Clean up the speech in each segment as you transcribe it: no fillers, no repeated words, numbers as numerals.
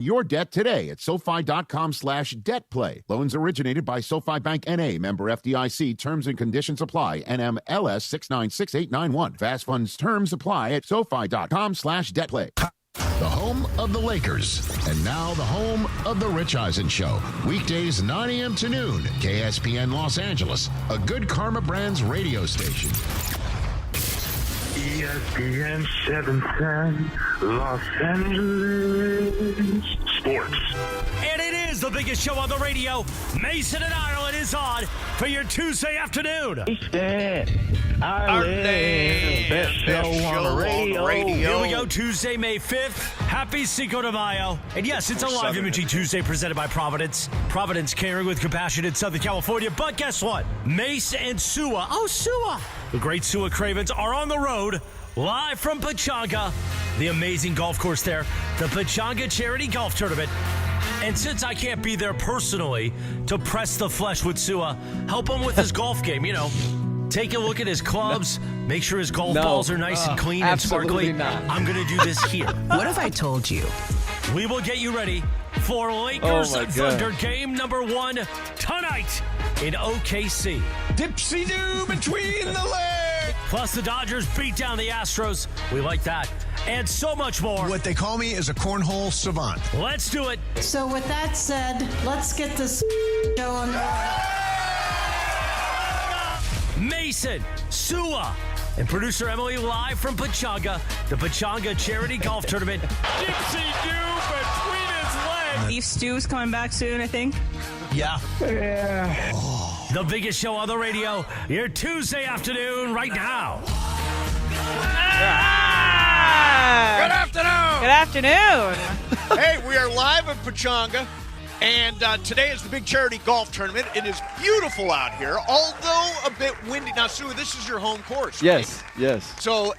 your debt today at SoFi.com/debtplay. Loans originated by SoFi Bank N.A. Member FDIC. Terms and conditions apply. NMLS 696891. Fast funds terms apply at SoFi.com/debtplay. The home of the Lakers. And now the home of the Rich Eisen Show. Weekdays 9 a.m. to noon. KSPN Los Angeles. A Good Karma Brands radio station. ESPN 710, Los Angeles Sports. And it is the biggest show on the radio. Mason and Ireland is on for your Tuesday afternoon. Ireland, best show on the radio. Here we go, Tuesday, May 5th. Happy Cinco de Mayo. And yes, it's a live imaging Tuesday presented by Providence. Providence caring with compassion in Southern California. But guess what? Mace and Sua. Oh, Sua. The great Sua Cravens are on the road, live from Pechanga, the amazing golf course there, the Pechanga Charity Golf Tournament. And since I can't be there personally to press the flesh with Sua, help him with his golf game, take a look at his clubs, make sure his golf balls are nice and clean and sparkly. Not. I'm going to do this here. What if I told you? We will get you ready for Lakers Thunder game number 1 tonight in OKC. Dipsy-doo between the legs. Plus the Dodgers beat down the Astros. We like that. And so much more. What they call me is a cornhole savant. Let's do it. So with that said, let's get this going. Mason, Sua, and producer Emily live from Pechanga, the Pechanga Charity Golf Tournament. Dipsy-doo between his legs. Beef stew's coming back soon, I think. Yeah. The biggest show on the radio, your Tuesday afternoon right now. Good afternoon. Good afternoon. Hey, we are live at Pechanga, and today is the big charity golf tournament. It is beautiful out here, although a bit windy. Now, Sue, this is your home course, right? Yes. So,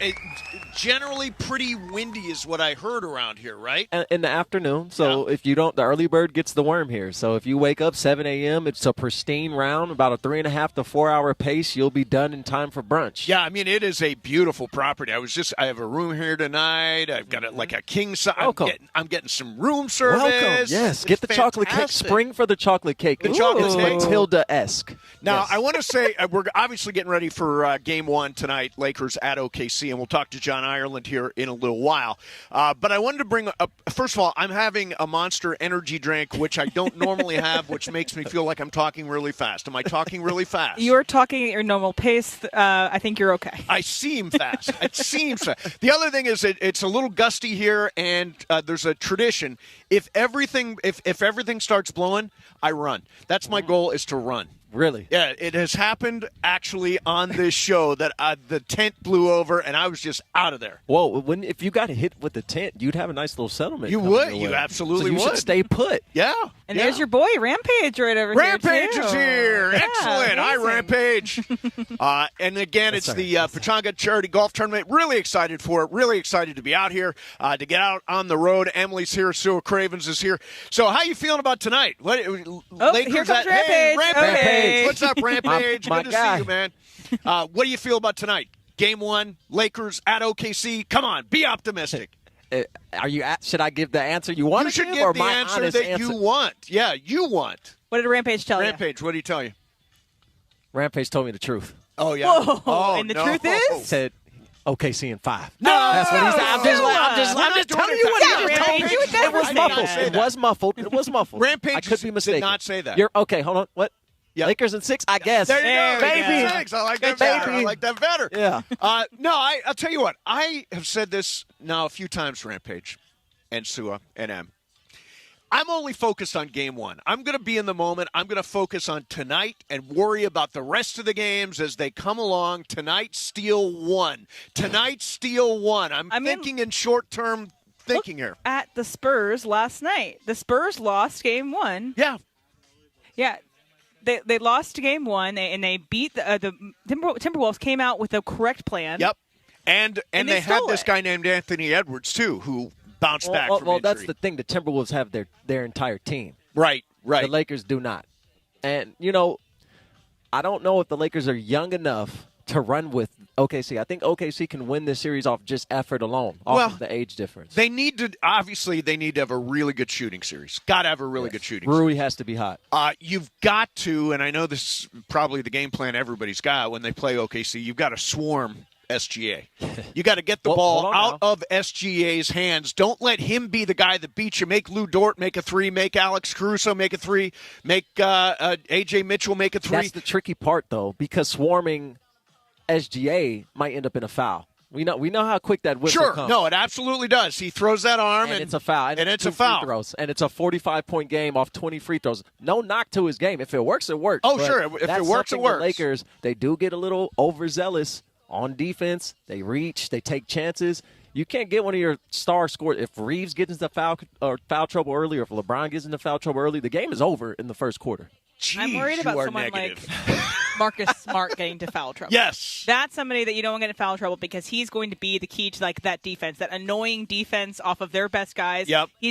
generally pretty windy is what I heard around here, right? In the afternoon. So if you don't, the early bird gets the worm here. So if you wake up 7 a.m., it's a pristine round, about a 3.5 to 4 hour pace. You'll be done in time for brunch. Yeah, I mean, it is a beautiful property. I have a room here tonight. I've got it like a king size. I'm getting some room service. Welcome. Yes. Get the chocolate cake. Spring for the chocolate cake. The chocolate cake. Matilda-esque. Now, yes. I want to say we're obviously getting ready for Game 1 tonight, Lakers at OKC, and we'll talk to John Ireland here in a little while. But I wanted to bring up, first of all, I'm having a Monster energy drink, which I don't normally have, which makes me feel like I'm talking really fast. Am I talking really fast? You're talking at your normal pace. I think you're okay. I seem fast. It seems fast. The other thing is it's a little gusty here, and there's a tradition. If everything starts blowing, I run. That's my goal, is to run. Really? Yeah, it has happened actually on this show that the tent blew over and I was just out of there. Whoa, if you got hit with the tent, you'd have a nice little settlement. You would. You absolutely would. So you should stay put. Yeah. And there's your boy, Rampage, right over Rampage here. Rampage is here. Yeah, excellent. Hi, Rampage. And again, it's the Pechanga Charity Golf Tournament. Really excited for it. Really excited to be out here, to get out on the road. Emily's here. Sue Cravens is here. So how you feeling about tonight? Here comes Rampage. Hey, Rampage. Okay. What's up, Rampage? My Good to guy. see you, man. What do you feel about tonight? Game 1, Lakers at OKC. Come on, be optimistic. Should I give the answer you want? You should give, give or the my answer that you want. Yeah, you want. What did Rampage tell you? Rampage, what did he tell you? Rampage told me the truth. Oh, yeah. Whoa. Oh, And the no. truth is? Said OKC in 5. No! That's what he said. I'm just telling you what he Yeah, just told me. Rampage, you would never It was say muffled. that. It was muffled. Rampage I could be mistaken. did not say that. Okay, hold on. What? Yeah. Lakers in 6, I guess. There you go. Baby. Thanks. I like that better. I like that better. Yeah. No, I'll tell you what. I have said this now a few times, Rampage and Sua and Em. I'm only focused on Game 1. I'm going to be in the moment. I'm going to focus on tonight and worry about the rest of the games as they come along. Tonight, steal 1. Tonight, steal 1. I'm thinking in short-term thinking here. At the Spurs last night. The Spurs lost Game 1. Yeah. Yeah. They lost Game 1, and they beat the Timberwolves came out with the correct plan. Yep. And they had stole this it. guy named Anthony Edwards, too, who bounced back from injury. That's the thing. The Timberwolves have their entire team. Right. The Lakers do not. And, I don't know if the Lakers are young enough to run with OKC. I think OKC can win this series off just effort alone, off of the age difference. They need to have a really good shooting series. Got to have a really good shooting Rui series. has to be hot. You've got to, and I know this is probably the game plan everybody's got when they play OKC, you've got to swarm SGA. You got to get the ball out of SGA's hands. Don't let him be the guy that beats you. Make Lou Dort make a three. Make Alex Caruso make a three. Make A.J. Mitchell make a three. That's the tricky part, though, because swarming SGA might end up in a foul. We know how quick that whistle comes. No, it absolutely does. He throws that arm, and it's a foul. And it's a foul. Free throws, and it's a 45-point game off 20 free throws. No knock to his game. If it works, it works. Oh, sure. If it works, it works. The Lakers, they do get a little overzealous on defense. They reach. They take chances. You can't get one of your star scores. If Reeves gets into foul trouble early, or if LeBron gets into foul trouble early, the game is over in the first quarter. Jeez, I'm worried about someone negative. like Marcus Smart getting to foul trouble. Yes. That's somebody that you don't want to get in foul trouble because he's going to be the key to like that defense, that annoying defense off of their best guys. Yep. He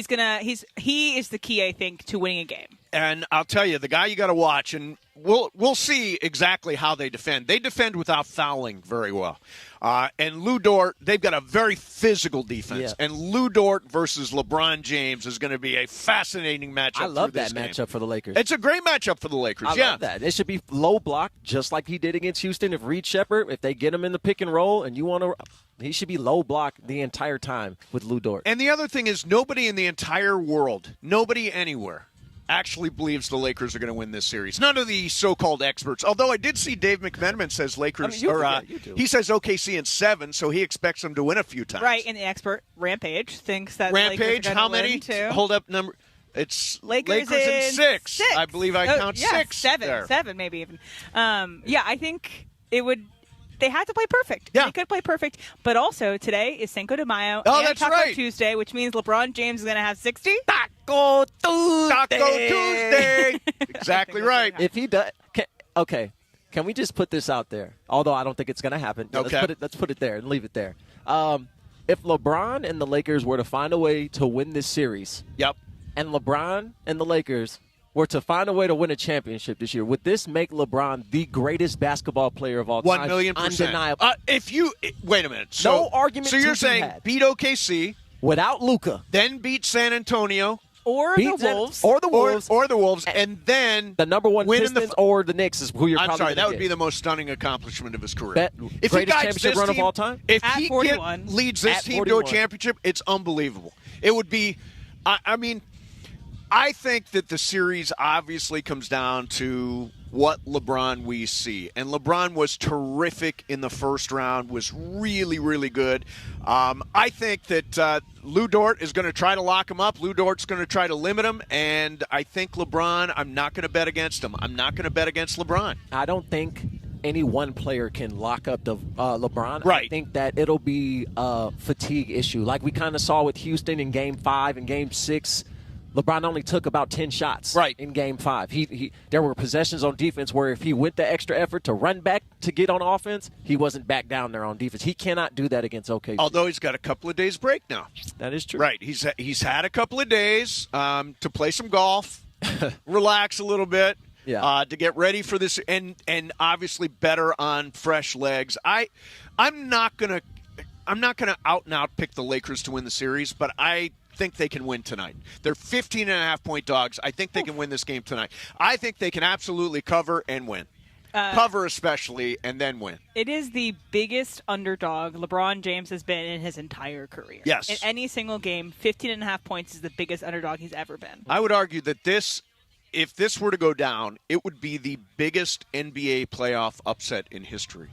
is the key, I think, to winning a game. And I'll tell you, the guy you got to watch, and we'll see exactly how they defend. They defend without fouling very well. And Lou Dort, they've got a very physical defense. Yeah. And Lou Dort versus LeBron James is going to be a fascinating matchup. I love that game. matchup for the Lakers. It's a great matchup for the Lakers. I love that. It should be low block, just like he did against Houston. If Reed Shepherd, if they get him in the pick and roll, and you want to, he should be low block the entire time with Lou Dort. And the other thing is, nobody in the entire world, nobody anywhere, actually believes the Lakers are going to win this series. None of the so-called experts. Although I did see Dave McMenamin says Lakers, he says OKC in 7, so he expects them to win a few times. Right, and the expert Rampage thinks that Rampage, the Lakers are how gonna many? win too. Hold up, number. It's Lakers in 6. I believe I count 6. 7 maybe even. I think it would. They had to play perfect. Yeah. They could play perfect. But also, today is Cinco de Mayo Oh, and that's Taco right. Tuesday, which means LeBron James is going to have 60. Taco Tuesday. Taco Tuesday. Exactly right. If he does, can we just put this out there? Although I don't think it's going to happen. Okay. Let's put it there and leave it there. If LeBron and the Lakers were to find a way to win this series, Yep. and LeBron and the Lakers were to find a way to win a championship this year, would this make LeBron the greatest basketball player of all time? 1,000,000%. Undeniable. Wait a minute. No argument So to you're be saying had. beat OKC, Without Luka. then beat San Antonio, Or Beat the Wolves. Or the Wolves. or the Wolves, and then The number one win in Pistons or the Knicks is who you're I'm probably sorry, gonna that would get. be the most stunning accomplishment of his career. Greatest he guides championship this run of team- all time? If At he 41. leads this At team to a 41. championship, it's unbelievable. It would be, I mean, I think that the series obviously comes down to what LeBron we see. And LeBron was terrific in the first round, was really, really good. I think that Lou Dort is going to try to lock him up. Lou Dort's going to try to limit him. And I think LeBron, I'm not going to bet against him. I'm not going to bet against LeBron. I don't think any one player can lock up the LeBron. Right. I think that it'll be a fatigue issue. Like we kind of saw with Houston in Game 5 and Game 6. LeBron only took about 10 shots in Game 5. There were possessions on defense where if he went the extra effort to run back to get on offense, he wasn't back down there on defense. He cannot do that against OKC. Although he's got a couple of days break now. That is true. Right. He's had a couple of days to play some golf, relax a little bit, to get ready for this, and obviously better on fresh legs. I'm not gonna out and out pick the Lakers to win the series, but I think they can win tonight. They're 15.5-point dogs. I think they can win this game tonight. I think they can absolutely cover and win. Cover especially, and then win. It is the biggest underdog LeBron James has been in his entire career. Yes. In any single game, 15.5 points is the biggest underdog he's ever been. I would argue that if this were to go down, it would be the biggest NBA playoff upset in history.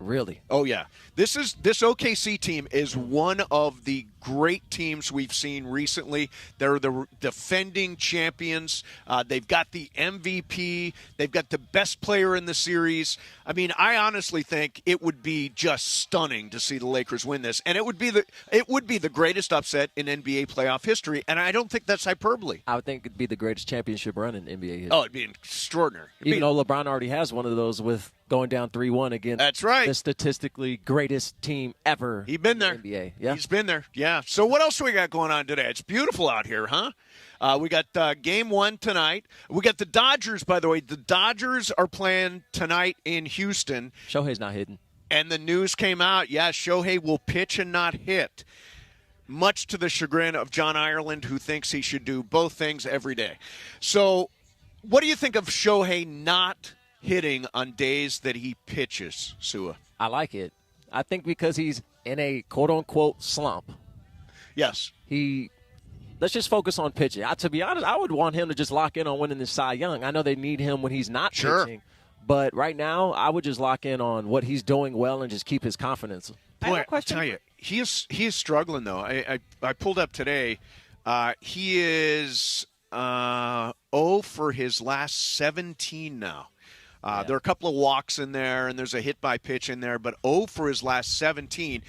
Really? Oh, yeah. This OKC team is one of the great teams we've seen recently. They're the defending champions. They've got the MVP. They've got the best player in the series. I mean, I honestly think it would be just stunning to see the Lakers win this, and it would be the greatest upset in NBA playoff history. And I don't think that's hyperbole. I would think it'd be the greatest championship run in NBA history. Oh, it'd be extraordinary. Even though LeBron already has one of those with going down 3-1 against That's right. the statistically greatest team ever. He's been there. In the NBA. Yeah. He's been there. Yeah. So what else we got going on today? It's beautiful out here, huh? We got Game 1 tonight. We got the Dodgers, by the way. The Dodgers are playing tonight in Houston. Shohei's not hitting. And the news came out, Shohei will pitch and not hit, much to the chagrin of John Ireland, who thinks he should do both things every day. So what do you think of Shohei not hitting on days that he pitches, Sua? I like it. I think because he's in a quote-unquote slump. Yes. Let's just focus on pitching. To be honest, I would want him to just lock in on winning the Cy Young. I know they need him when he's not pitching. But right now, I would just lock in on what he's doing well and just keep his confidence. Boy, I tell you, he is struggling, though. I pulled up today. He is 0 for his last 17 now. There are a couple of walks in there, and there's a hit by pitch in there, but 0 for his last 17.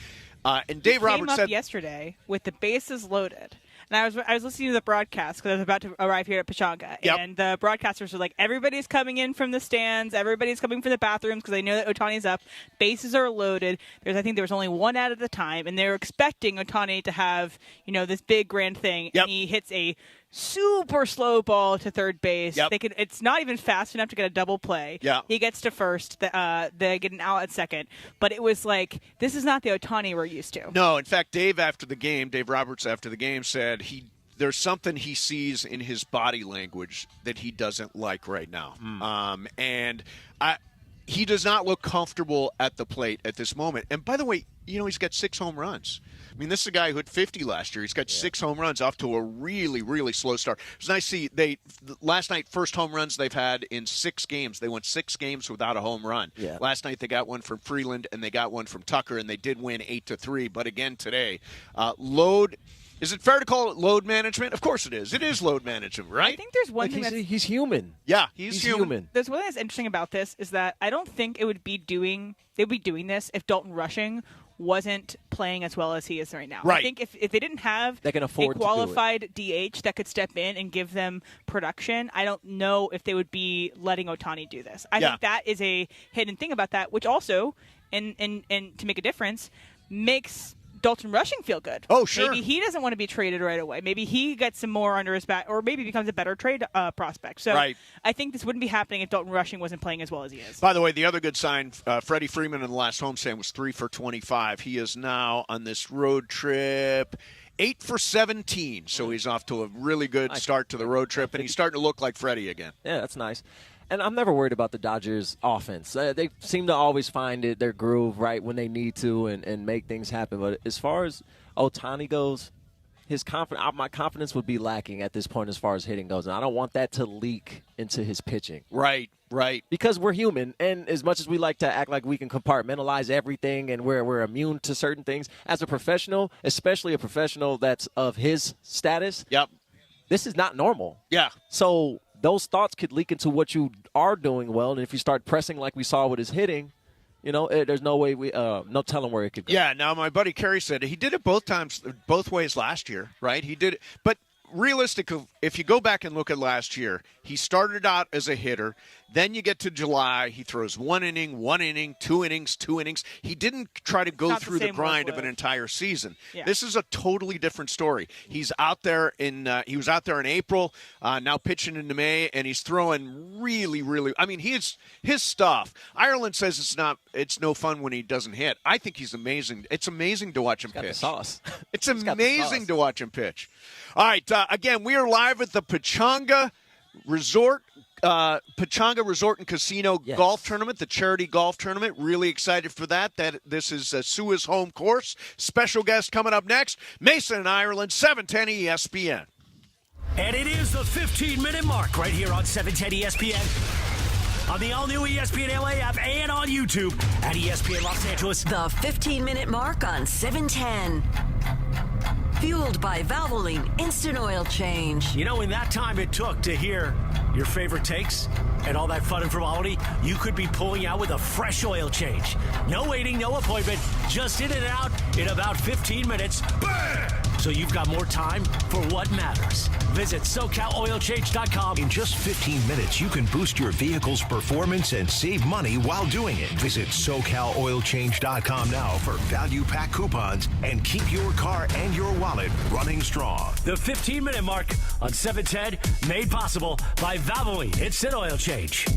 And Dave Roberts said yesterday with the bases loaded. And I was listening to the broadcast because I was about to arrive here at Pechanga. Yep. And the broadcasters were like, everybody's coming in from the stands. Everybody's coming from the bathrooms because they know that Ohtani's up. Bases are loaded. I think there was only one out at the time. And they were expecting Ohtani to have, this big grand thing. Yep. And he hits a super slow ball to third base. Yep. It's not even fast enough to get a double play. Yeah. He gets to first. They get an out at second. But it was like, this is not the Ohtani we're used to. No, in fact, Dave Roberts after the game said there's something he sees in his body language that he doesn't like right now. He does not look comfortable at the plate at this moment. And by the way, he's got 6 home runs. I mean, this is a guy who hit 50 last year. He's got 6 home runs off to a really, really slow start. It was nice to see last night, first home runs they've had in 6 games. They went 6 games without a home run. Yeah. Last night they got one from Freeland and they got one from Tucker, and they did win 8-3. But again today, is it fair to call it load management? Of course it is. It is load management, right? I think there's one thing he's human. Yeah, he's human. There's one thing that's interesting about this is that I don't think they'd be doing this if Dalton Rushing wasn't playing as well as he is right now. Right. I think if they didn't have they can afford a qualified DH that could step in and give them production, I don't know if they would be letting Ohtani do this. I think that is a hidden thing about that, which also, and to make a difference, makes Dalton Rushing feel good. Oh, sure. Maybe he doesn't want to be traded right away. Maybe he gets some more under his back, or maybe becomes a better trade prospect. So right. I think this wouldn't be happening if Dalton Rushing wasn't playing as well as he is. By the way, the other good sign, Freddie Freeman in the last homestand was 3 for 25. He is now on this road trip 8 for 17. So he's off to a really good start to the road trip, and he's starting to look like Freddie again. Yeah, that's nice. And I'm never worried about the Dodgers' offense. They seem to always find their groove right when they need to and make things happen. But as far as Ohtani goes, my confidence would be lacking at this point as far as hitting goes. And I don't want that to leak into his pitching. Right. Because we're human, and as much as we like to act like we can compartmentalize everything and we're immune to certain things, as a professional, especially a professional that's of his status, this is not normal. Yeah. So those thoughts could leak into what you are doing well, and if you start pressing like we saw with his hitting, there's no way no telling where it could go. Yeah. Now my buddy Kerry said he did it both ways last year, right? He did it, but realistically, if you go back and look at last year, he started out as a hitter. Then you get to July, he throws 1 inning, 2 innings, 2 innings. He didn't try to go through the grind of an entire season. Yeah. This is a totally different story. He's out there he was out there in April, now pitching into May, and he's throwing really, really. I mean, his stuff. Ireland says it's no fun when he doesn't hit. I think he's amazing. It's amazing to watch him pitch. The sauce. It's amazing to watch him pitch. All right, again, we are live at the Pechanga Resort and Casino Golf Tournament, the charity golf tournament. Really excited for that. This is Sua's home course. Special guest coming up next, Mason and Ireland, 710 ESPN. And it is the 15-minute mark right here on 710 ESPN. On the all-new ESPN LA app and on YouTube at ESPN Los Angeles. The 15-minute mark on 710. Fueled by Valvoline Instant Oil Change. In that time it took to hear your favorite takes and all that fun and frivolity, you could be pulling out with a fresh oil change. No waiting, no appointment, just in and out in about 15 minutes. Bam! So you've got more time for what matters. Visit SoCalOilChange.com. In just 15 minutes, you can boost your vehicle's performance and save money while doing it. Visit SoCalOilChange.com now for value pack coupons and keep your car and your wallet running strong. The 15-minute mark on 710, made possible by Valvoline Instant Oil Change.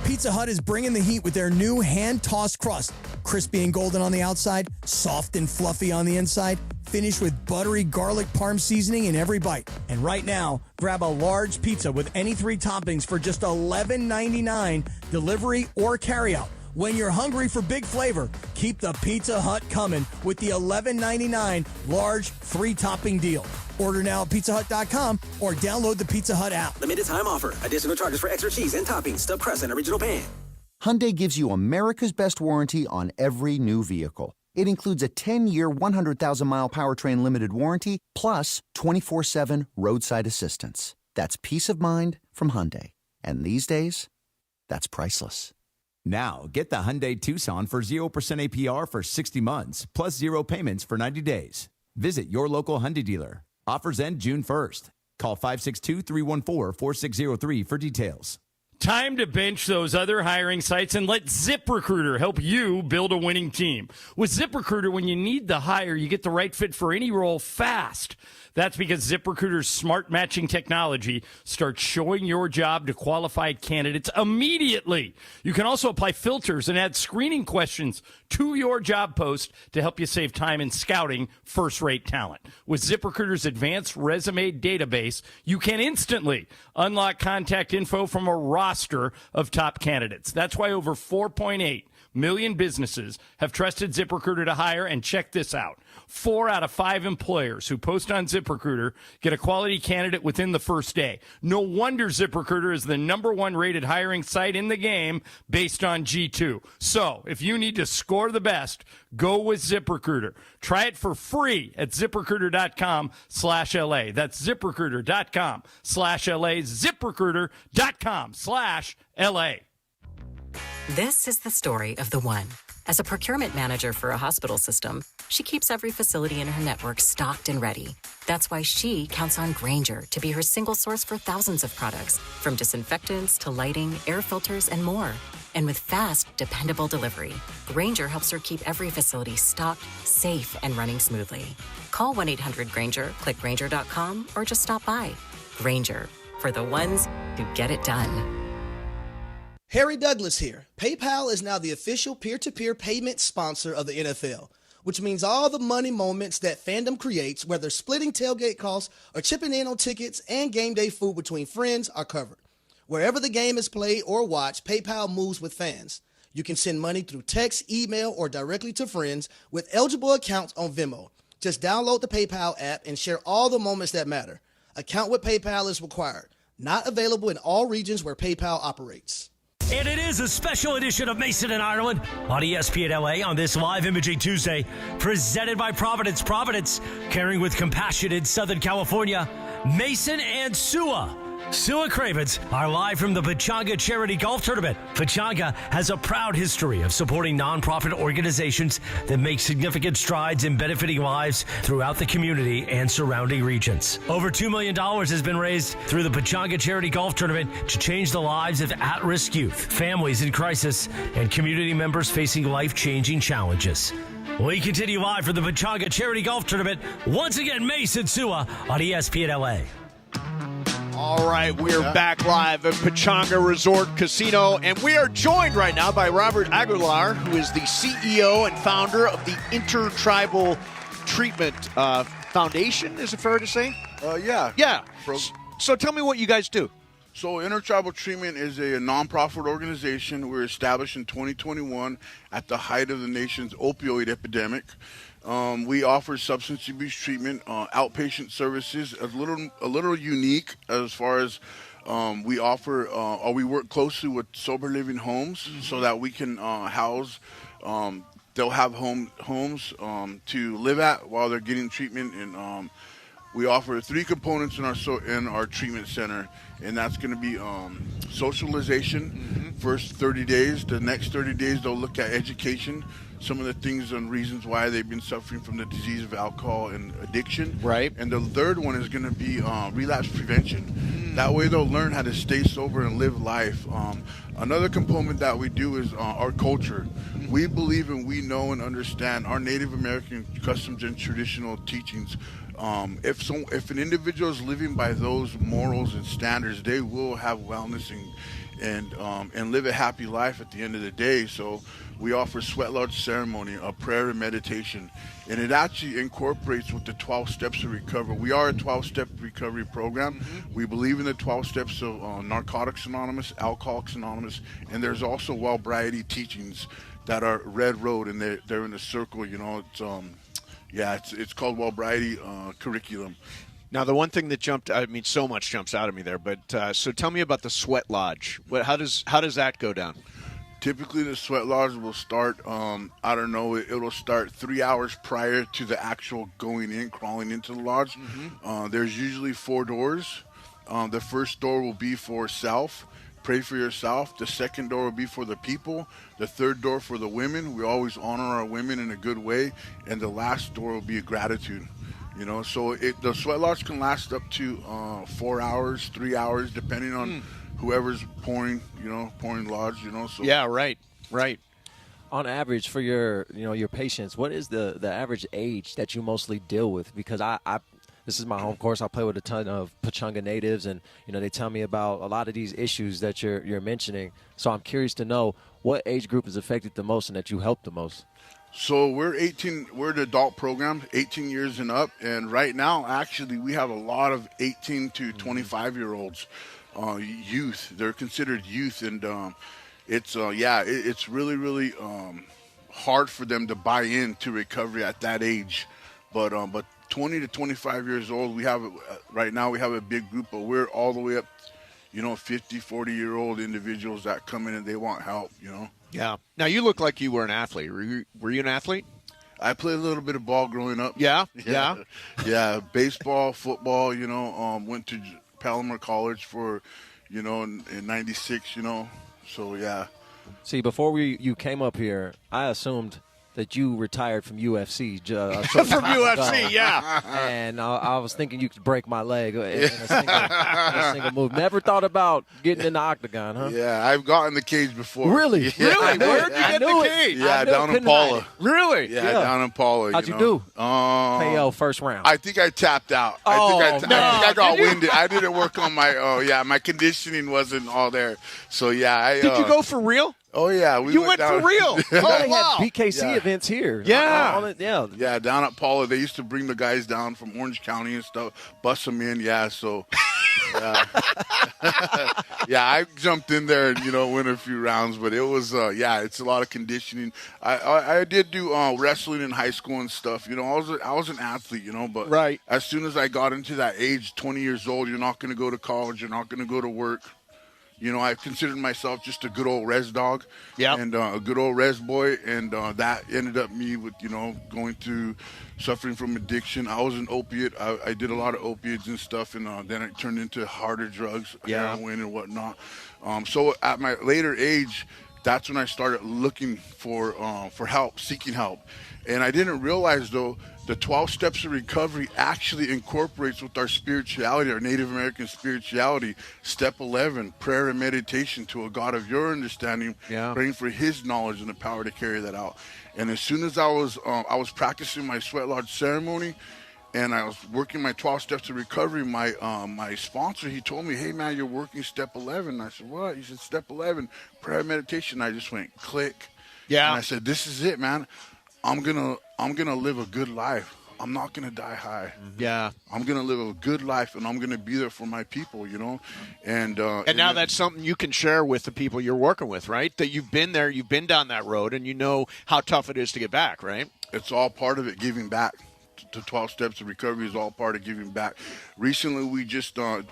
Pizza Hut is bringing the heat with their new hand-tossed crust. Crispy and golden on the outside, soft and fluffy on the inside, finished with buttery garlic parm seasoning in every bite. And right now, grab a large pizza with any 3 toppings for just $11.99, delivery or carryout. When you're hungry for big flavor, keep the Pizza Hut coming with the $11.99 large 3-topping deal. Order now at pizzahut.com or download the Pizza Hut app. Limited time offer. Additional charges for extra cheese and toppings, stuffed crust, and original pan. Hyundai gives you America's best warranty on every new vehicle. It includes a 10-year, 100,000-mile powertrain limited warranty, plus 24/7 roadside assistance. That's peace of mind from Hyundai. And these days, that's priceless. Now, get the Hyundai Tucson for 0% APR for 60 months, plus 0 payments for 90 days. Visit your local Hyundai dealer. Offers end June 1st. Call 562-314-4603 for details. Time to bench those other hiring sites and let ZipRecruiter help you build a winning team. With ZipRecruiter, when you need the hire, you get the right fit for any role fast. That's because ZipRecruiter's smart matching technology starts showing your job to qualified candidates immediately. You can also apply filters and add screening questions to your job post to help you save time in scouting first-rate talent. With ZipRecruiter's advanced resume database, you can instantly unlock contact info from a roster of top candidates. That's why over 4.8 million businesses have trusted ZipRecruiter to hire, and check this out. 4 out of 5 employers who post on ZipRecruiter get a quality candidate within the first day. No wonder ZipRecruiter is the #1 rated hiring site in the game based on G2. So, if you need to score the best, go with ZipRecruiter. Try it for free at ZipRecruiter.com/LA. That's ZipRecruiter.com/LA. ZipRecruiter.com/LA. This is the story of the one. As a procurement manager for a hospital system, she keeps every facility in her network stocked and ready. That's why she counts on Grainger to be her single source for thousands of products, from disinfectants to lighting, air filters, and more. And with fast, dependable delivery, Grainger helps her keep every facility stocked, safe, and running smoothly. Call 1-800-GRAINGER, click Grainger.com, or just stop by. Grainger, for the ones who get it done. Harry Douglas here. PayPal is now the official peer-to-peer payment sponsor of the NFL, which means all the money moments that fandom creates, whether splitting tailgate costs or chipping in on tickets and game day food between friends, are covered. Wherever the game is played or watched, PayPal moves with fans. You can send money through text, email, or directly to friends with eligible accounts on Venmo. Just download the PayPal app and share all the moments that matter. Account with PayPal is required. Not available in all regions where PayPal operates. And it is a special edition of Mason and Ireland on ESPN LA on this live imaging Tuesday, presented by Providence. Providence, caring with compassion in Southern California. Mason and Sua. Sua Cravens are live from the Pechanga Charity Golf Tournament. Pechanga has a proud history of supporting nonprofit organizations that make significant strides in benefiting lives throughout the community and surrounding regions. Over $2 million has been raised through the Pechanga Charity Golf Tournament to change the lives of at-risk youth, families in crisis, and community members facing life-changing challenges. We continue live from the Pechanga Charity Golf Tournament. Once again, Mason Sua on ESPN LA. All right, we're back live at Pechanga Resort Casino, and we are joined right now by Robert Aguilar, who is the CEO and founder of the Intertribal Treatment Foundation. Is it fair to say? Yeah. Yeah. So tell me what you guys do. So Intertribal Treatment is a nonprofit organization. We were established in 2021 at the height of the nation's opioid epidemic. We offer substance abuse treatment, outpatient services, a little unique as far as we offer, or we work closely with sober living homes so that we can house. They'll have homes to live at while they're getting treatment, and we offer 3 components in our treatment center, and that's going to be socialization. First 30 days, the next 30 days they'll look at education. Some of the things and reasons why they've been suffering from the disease of alcohol and addiction. Right. And the third one is going to be relapse prevention. That way they'll learn how to stay sober and live life. Another component that we do is our culture. We believe and we know and understand our Native American customs and traditional teachings If an individual is living by those morals and standards, they will have wellness and live a happy life at the end of the day. So we offer sweat lodge ceremony, a prayer and meditation, and it actually incorporates with the 12 steps of recovery. We are a 12-step recovery program. Mm-hmm. We believe in the 12 steps of Narcotics Anonymous, Alcoholics Anonymous, and there's also Wellbriety teachings that are Red Road, and they're in the circle. It's called Wellbriety curriculum. Now, the one thing that so much jumps out at me there, but so tell me about the sweat lodge. How does that go down? Typically, the sweat lodge will start, it'll start 3 hours prior to the actual crawling into the lodge. Mm-hmm. There's usually 4 doors. The first door will be for self. Pray for yourself. The second door will be for the people. The third door for the women. We always honor our women in a good way. And the last door will be a gratitude. So the sweat lodge can last up to 4 hours, 3 hours, depending on whoever's pouring lodge. So yeah, right. On average, for your patients, what is the average age that you mostly deal with? Because this is my home course. I play with a ton of Pechanga natives, and they tell me about a lot of these issues that you're mentioning. So I'm curious to know what age group is affected the most and that you help the most. So we're the adult program, 18 years and up, and right now, actually, we have a lot of 18 to 25-year-olds, youth. They're considered youth, and it's really, really hard for them to buy into recovery at that age. But 20 to 25 years old, right now we have a big group, but we're all the way up, 50, 40-year-old individuals that come in and they want help, Yeah. Now, you look like you were an athlete. Were you an athlete? I played a little bit of ball growing up. Yeah? Yeah, baseball, football, went to Palomar College for, in 96, so yeah. See, before you came up here, I assumed that you retired from UFC. From UFC, yeah. And I was thinking you could break my leg in a single move. Never thought about getting in the octagon, huh? Yeah, I've gotten in the cage before. Really? Yeah. Really? Where'd you get in the cage? Yeah, down in Paula. Really? Yeah, down in Paula. How'd you do? KO first round. I think I tapped out. I think I got winded. I didn't work on my conditioning wasn't all there. So, yeah. Did you go for real? Oh, yeah. You went for real? Oh, wow. Had BKC events here. Yeah. Yeah, down at Paula. They used to bring the guys down from Orange County and stuff, bust them in. Yeah, so, yeah. Yeah, I jumped in there and, win a few rounds. But it was, it's a lot of conditioning. I did do wrestling in high school and stuff. I was an athlete, but right. As soon as I got into that age, 20 years old, you're not going to go to college. You're not going to go to work. I considered myself just a good old res dog, and a good old res boy, and that ended up me with, going through suffering from addiction. I was an opiate. I did a lot of opiates and stuff, and then it turned into harder drugs, heroin and whatnot. So at my later age, that's when I started looking for help, seeking help. And I didn't realize, though, the 12 steps of recovery actually incorporates with our spirituality, our Native American spirituality. Step 11, prayer and meditation to a God of your understanding, praying for his knowledge and the power to carry that out. And as soon as I was practicing my sweat lodge ceremony, and I was working my 12 steps of recovery, my sponsor, he told me, hey, man, you're working step 11. I said, what? He said, step 11, prayer and meditation. I just went, click. Yeah. And I said, this is it, man. I'm gonna live a good life. I'm not gonna die high. Yeah. I'm gonna live a good life, and I'm gonna be there for my people, And now that's something you can share with the people you're working with, right? That you've been there, you've been down that road, and you know how tough it is to get back, right? It's all part of it, giving back. The 12 steps of recovery is all part of giving back. Recently, we just in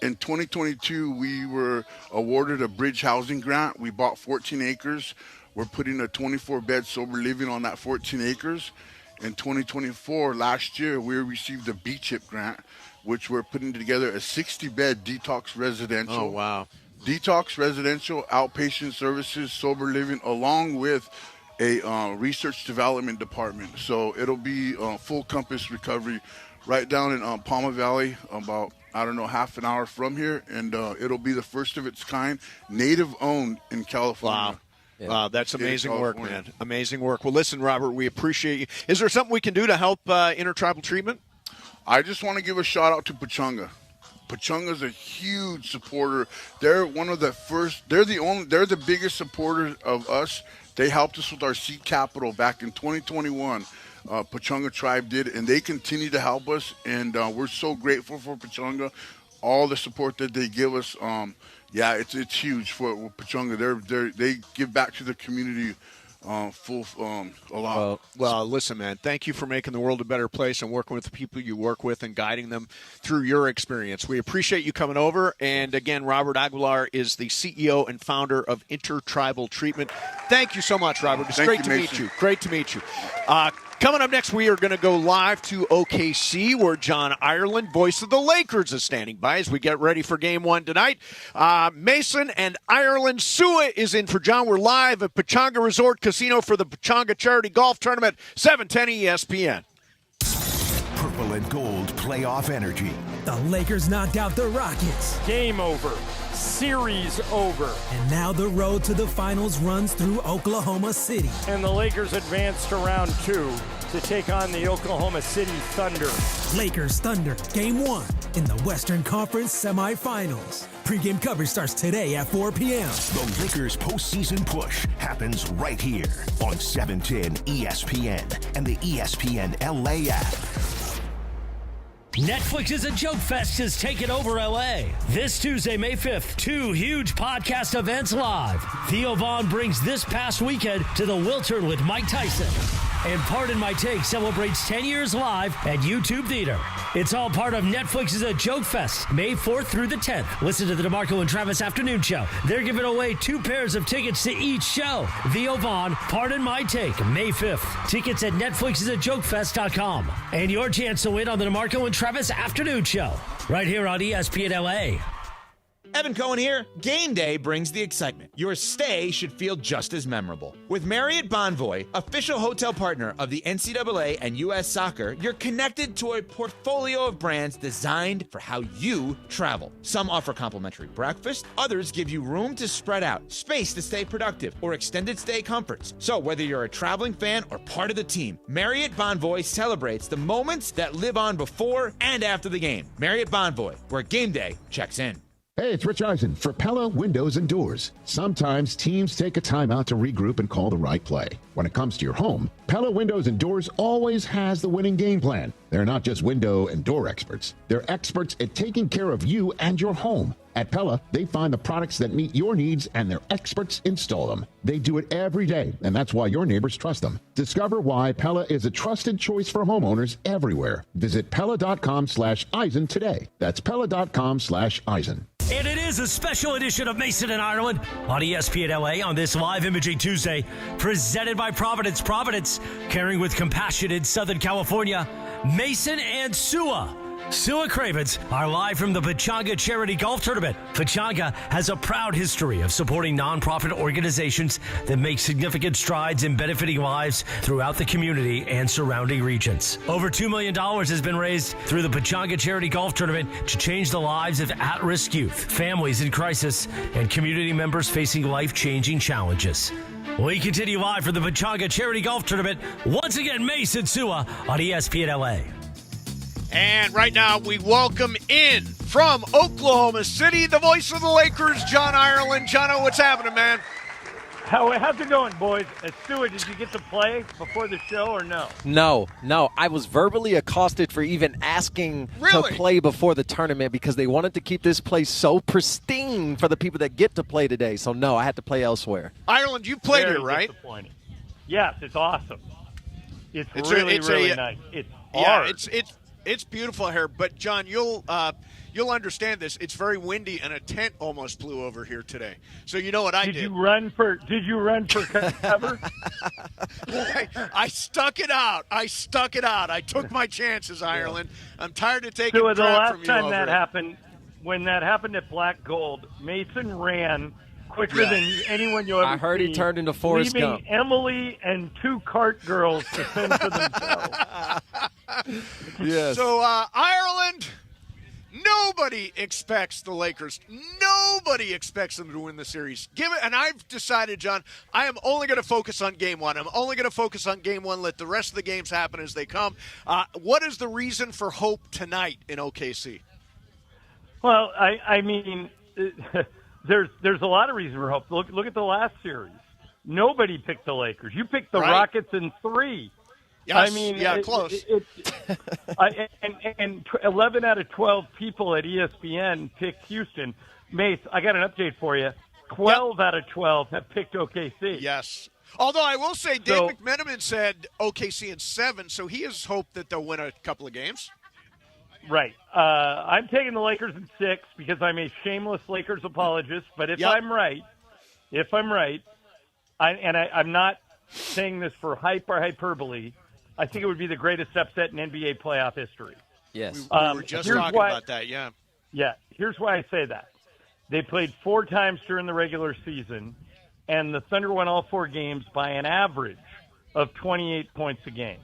2022 we were awarded a bridge housing grant. We bought 14 acres. We're putting a 24-bed sober living on that 14 acres. In 2024, last year, we received a B-CHIP grant, which we're putting together a 60-bed detox residential. Oh, wow. Detox residential, outpatient services, sober living, along with a research development department. So it'll be full compass recovery right down in Palma Valley, about, half an hour from here. And it'll be the first of its kind, native-owned in California. Wow. Yeah. Wow, that's amazing work, man. Amazing work. Well, listen, Robert, we appreciate you. Is there something we can do to help intertribal treatment? I just want to give a shout-out to Pechanga. Pechanga's a huge supporter. They're one of the first. They're the biggest supporters of us. They helped us with our seed capital back in 2021. Pechanga Tribe did, and they continue to help us. And we're so grateful for Pechanga, all the support that they give us. It's huge for Pechanga. They give back to the community. A lot. Well, listen, man, thank you for making the world a better place and working with the people you work with and guiding them through your experience. We appreciate you coming over. And again, Robert Aguilar is the CEO and founder of Intertribal Treatment. Thank you so much, Robert. It's great to meet you. Great to meet you. Coming up next, we are going to go live to OKC, where John Ireland, voice of the Lakers, is standing by as we get ready for Game 1 tonight. Mason and Ireland. Sua is in for John. We're live at Pechanga Resort Casino for the Pechanga Charity Golf Tournament, 710 ESPN. Purple and gold playoff energy. The Lakers knocked out the Rockets. Game over. Series over. And now the road to the finals runs through Oklahoma City. And the Lakers advance to round 2 to take on the Oklahoma City Thunder. Lakers Thunder, Game 1 in the Western Conference semifinals. Pre-game coverage starts today at 4 p.m. The Lakers postseason push happens right here on 710 ESPN and the ESPN LA app. Netflix's A Joke Fest has taken over LA. This Tuesday, May 5th, 2 huge podcast events live. Theo Vaughn brings This Past Weekend to the Wiltern with Mike Tyson. And Pardon My Take celebrates 10 years live at YouTube Theater. It's all part of Netflix's A Joke Fest, May 4th through the 10th. Listen to the DeMarco and Travis Afternoon Show. They're giving away 2 pairs of tickets to each show. Theo Vaughn, Pardon My Take, May 5th. Tickets at Netflix'sAJokeFest.com. And your chance to win on the DeMarco and Travis Afternoon Show, right here on ESPN LA. Evan Cohen here. Game day brings the excitement. Your stay should feel just as memorable. With Marriott Bonvoy, official hotel partner of the NCAA and U.S. Soccer, you're connected to a portfolio of brands designed for how you travel. Some offer complimentary breakfast, others give you room to spread out, space to stay productive, or extended stay comforts. So whether you're a traveling fan or part of the team, Marriott Bonvoy celebrates the moments that live on before and after the game. Marriott Bonvoy, where game day checks in. Hey, it's Rich Eisen for Pella Windows and Doors. Sometimes teams take a timeout to regroup and call the right play. When it comes to your home, Pella Windows and Doors always has the winning game plan. They're not just window and door experts. They're experts at taking care of you and your home. At Pella, they find the products that meet your needs and their experts install them. They do it every day, and that's why your neighbors trust them. Discover why Pella is a trusted choice for homeowners everywhere. Visit Pella.com/Eisen today. That's Pella.com/Eisen. And it is a special edition of Mason and Ireland on ESPN LA on this live imaging Tuesday, presented by Providence. Providence, caring with compassion in Southern California. Mason and Sua. Sua Cravens are live from the Pechanga Charity Golf Tournament. Pechanga has a proud history of supporting nonprofit organizations that make significant strides in benefiting lives throughout the community and surrounding regions. Over $2 million has been raised through the Pechanga Charity Golf Tournament to change the lives of at-risk youth, families in crisis, and community members facing life-changing challenges. We continue live from the Pechanga Charity Golf Tournament. Once again, Mason Sua on ESPN LA. And right now, we welcome in from Oklahoma City, the voice of the Lakers, John Ireland. Jono, what's happening, man? How's it going, boys? Stuart, did you get to play before the show or no? No. I was verbally accosted for even asking to play before the tournament because they wanted to keep this place so pristine for the people that get to play today. So, no, I had to play elsewhere. Ireland, you played here, right? Yes, it's awesome. It's really nice. It's hard. Yeah, it's beautiful here, but John, you'll understand this. It's very windy, and a tent almost flew over here today. So you know what I did? Did you run for cover? I stuck it out. I took my chances, Ireland. I'm tired of taking crap the last from you time over that it. happened, when that happened at Black Gold, Mason ran quicker than anyone you ever I heard see, he turned into Forrest leaving Gump. Emily and 2 cart girls to fend for themselves. Yes. So, Ireland, Nobody expects the Lakers. Nobody expects them to win the series. And I've decided, John, I am only going to focus on Game 1. I'm only going to focus on Game 1. Let the rest of the games happen as they come. What is the reason for hope tonight in OKC? Well, I mean, there's a lot of reason for hope. Look at the last series. Nobody picked the Lakers. You picked the Rockets in 3. Yes, I mean, close. 11 out of 12 people at ESPN picked Houston. Mace, I got an update for you. 12 out of 12 have picked OKC. Yes. Although I will say Dave McMenamin said OKC in 7, so he has hope that they'll win a couple of games. Right. I'm taking the Lakers in 6 because I'm a shameless Lakers apologist. But if I'm right, I'm not saying this for hype or hyperbole, I think it would be the greatest upset in NBA playoff history. Yes. We were just talking about that, yeah. Yeah, here's why I say that. They played 4 times during the regular season, and the Thunder won all 4 games by an average of 28 points a game.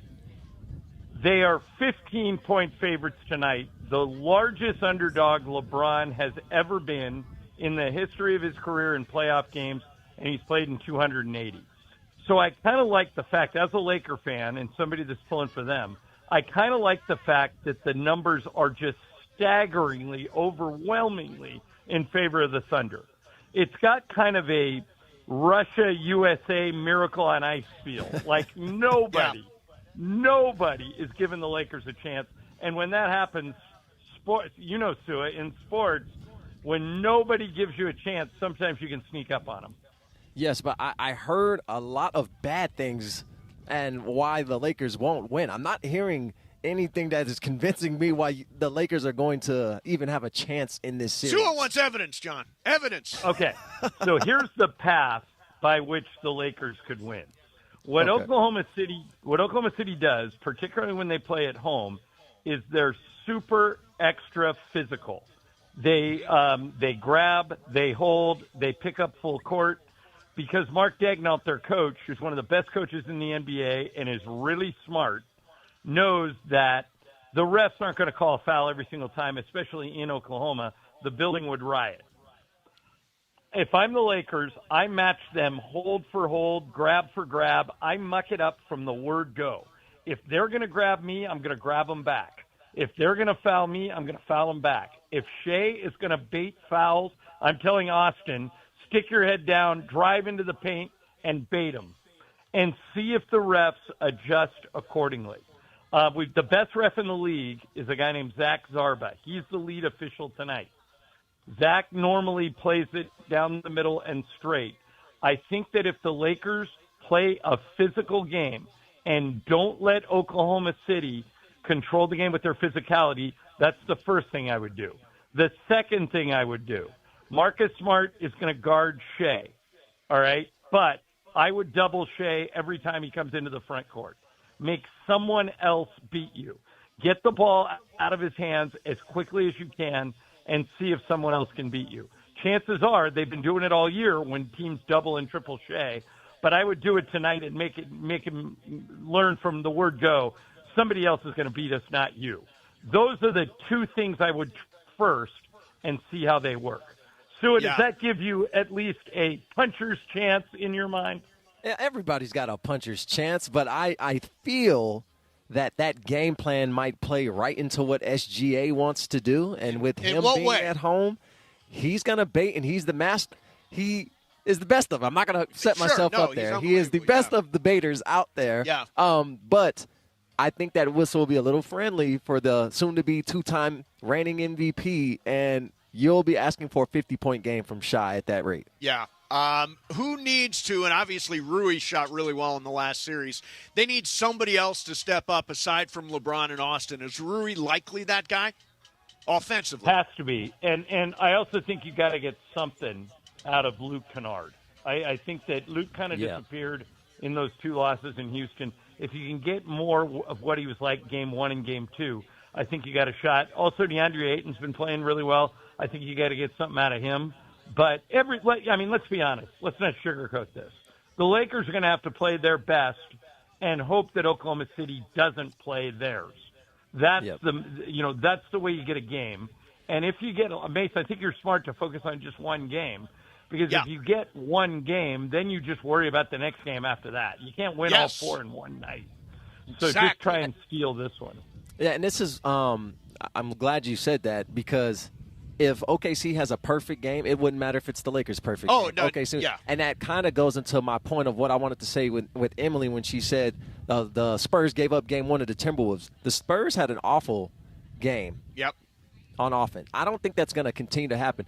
They are 15-point favorites tonight, the largest underdog LeBron has ever been in the history of his career in playoff games, and he's played in 280. So I kind of like the fact, as a Laker fan and somebody that's pulling for them, I kind of like the fact that the numbers are just staggeringly, overwhelmingly in favor of the Thunder. It's got kind of a Russia-USA Miracle on Ice feel. Like nobody is giving the Lakers a chance. And when that happens, Sua, in sports, when nobody gives you a chance, sometimes you can sneak up on them. Yes, but I heard a lot of bad things and why the Lakers won't win. I'm not hearing anything that is convincing me why the Lakers are going to even have a chance in this series. Sua wants evidence, John. Evidence. Okay, so here's the path by which the Lakers could win. What Oklahoma City does, particularly when they play at home, is they're super extra physical. They grab, they hold, they pick up full court. Because Mark Daigneault, their coach, who's one of the best coaches in the NBA and is really smart, knows that the refs aren't going to call a foul every single time, especially in Oklahoma. The building would riot. If I'm the Lakers, I match them hold for hold, grab for grab. I muck it up from the word go. If they're going to grab me, I'm going to grab them back. If they're going to foul me, I'm going to foul them back. If SHAI is going to bait fouls, I'm telling Austin, stick your head down, drive into the paint, and bait them. And see if the refs adjust accordingly. The best ref in the league is a guy named Zach Zarba. He's the lead official tonight. Zach normally plays it down the middle and straight. I think that if the Lakers play a physical game and don't let Oklahoma City control the game with their physicality, that's the first thing I would do. The second thing I would do, Marcus Smart is going to guard SHAI, all right? But I would double SHAI every time he comes into the front court. Make someone else beat you. Get the ball out of his hands as quickly as you can and see if someone else can beat you. Chances are they've been doing it all year when teams double and triple SHAI, but I would do it tonight and make him learn from the word go. Somebody else is going to beat us, not you. Those are the two things I would first and see how they work. Sua, does that give you at least a puncher's chance in your mind? Yeah, everybody's got a puncher's chance, but I feel that game plan might play right into what SGA wants to do. And with him being at home, he's going to bait, and he's the master. He is the best of them. I'm not going to set myself up there. He is the best of the baiters out there. Yeah. But I think that whistle will be a little friendly for the soon-to-be 2-time reigning MVP, and you'll be asking for a 50-point game from SHAI at that rate. Yeah. Who needs to, and obviously Rui shot really well in the last series, they need somebody else to step up aside from LeBron and Austin. Is Rui likely that guy offensively? Has to be. And I also think you got to get something out of Luke Kennard. I think that Luke kind of disappeared in those 2 losses in Houston. If you can get more of what he was like game 1 and game 2, I think you got a shot. Also, DeAndre Ayton's been playing really well. I think you got to get something out of him. But let's be honest. Let's not sugarcoat this. The Lakers are going to have to play their best and hope that Oklahoma City doesn't play theirs. That's the way you get a game. And if you get Mace, I think you're smart to focus on just one game, because if you get one game, then you just worry about the next game after that. You can't win all 4 in one night. So just try and steal this one. Yeah, and this is I'm glad you said that, because if OKC has a perfect game, it wouldn't matter if it's the Lakers' perfect game. No, OKC, and that kind of goes into my point of what I wanted to say with Emily when she said the Spurs gave up game 1 to the Timberwolves. The Spurs had an awful game on offense. I don't think that's going to continue to happen.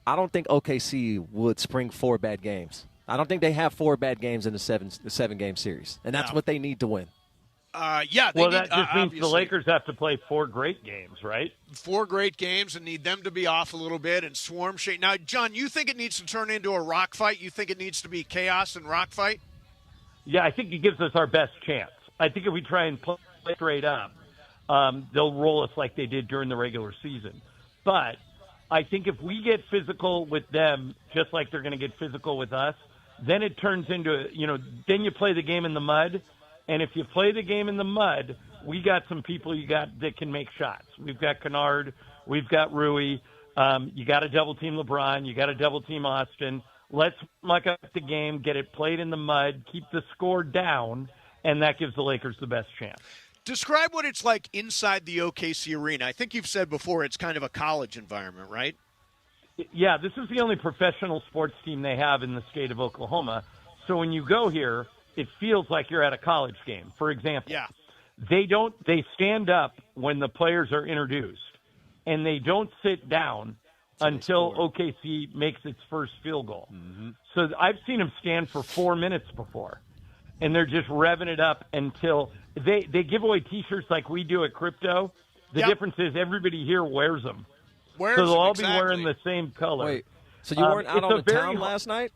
I don't think OKC would spring 4 bad games. I don't think they have 4 bad games in the seven-game series, and that's what they need to win. That just means the Lakers have to play 4 great games, right? 4 great games, and need them to be off a little bit and swarm shape. Now, John, you think it needs to turn into a rock fight? You think it needs to be chaos and rock fight? Yeah, I think it gives us our best chance. I think if we try and play straight up, they'll roll us like they did during the regular season. But I think if we get physical with them, just like they're going to get physical with us, then it turns into, then you play the game in the mud. And if you play the game in the mud, we got some people that can make shots. We've got Kennard. We've got Rui. You got to double-team LeBron. You got to double-team Austin. Let's muck up the game, get it played in the mud, keep the score down, and that gives the Lakers the best chance. Describe what it's like inside the OKC arena. I think you've said before it's kind of a college environment, right? Yeah, this is the only professional sports team they have in the state of Oklahoma. So when you go here, it feels like you're at a college game. For example, they stand up when the players are introduced, and they don't sit down until OKC makes its first field goal. Mm-hmm. So I've seen them stand for 4 minutes before, and they're just revving it up until they give away T-shirts like we do at Crypto. The difference is everybody here wears them. So they'll all be wearing the same color. Wait, so you weren't out on the town last night?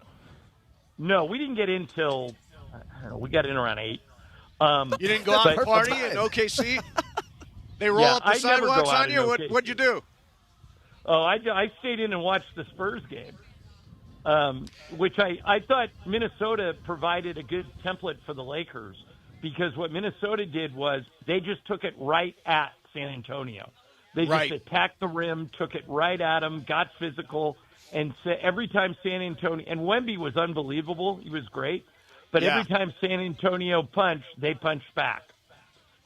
No, we didn't get in till – I don't know, we got in around 8. You didn't go out and party in OKC? They roll up the sidewalks on you? What'd you do? Oh, I stayed in and watched the Spurs game, which I thought Minnesota provided a good template for the Lakers, because what Minnesota did was they just took it right at San Antonio. They just attacked the rim, took it right at them, got physical, and every time San Antonio – and Wemby was unbelievable. He was great. But every time San Antonio punched, they punched back.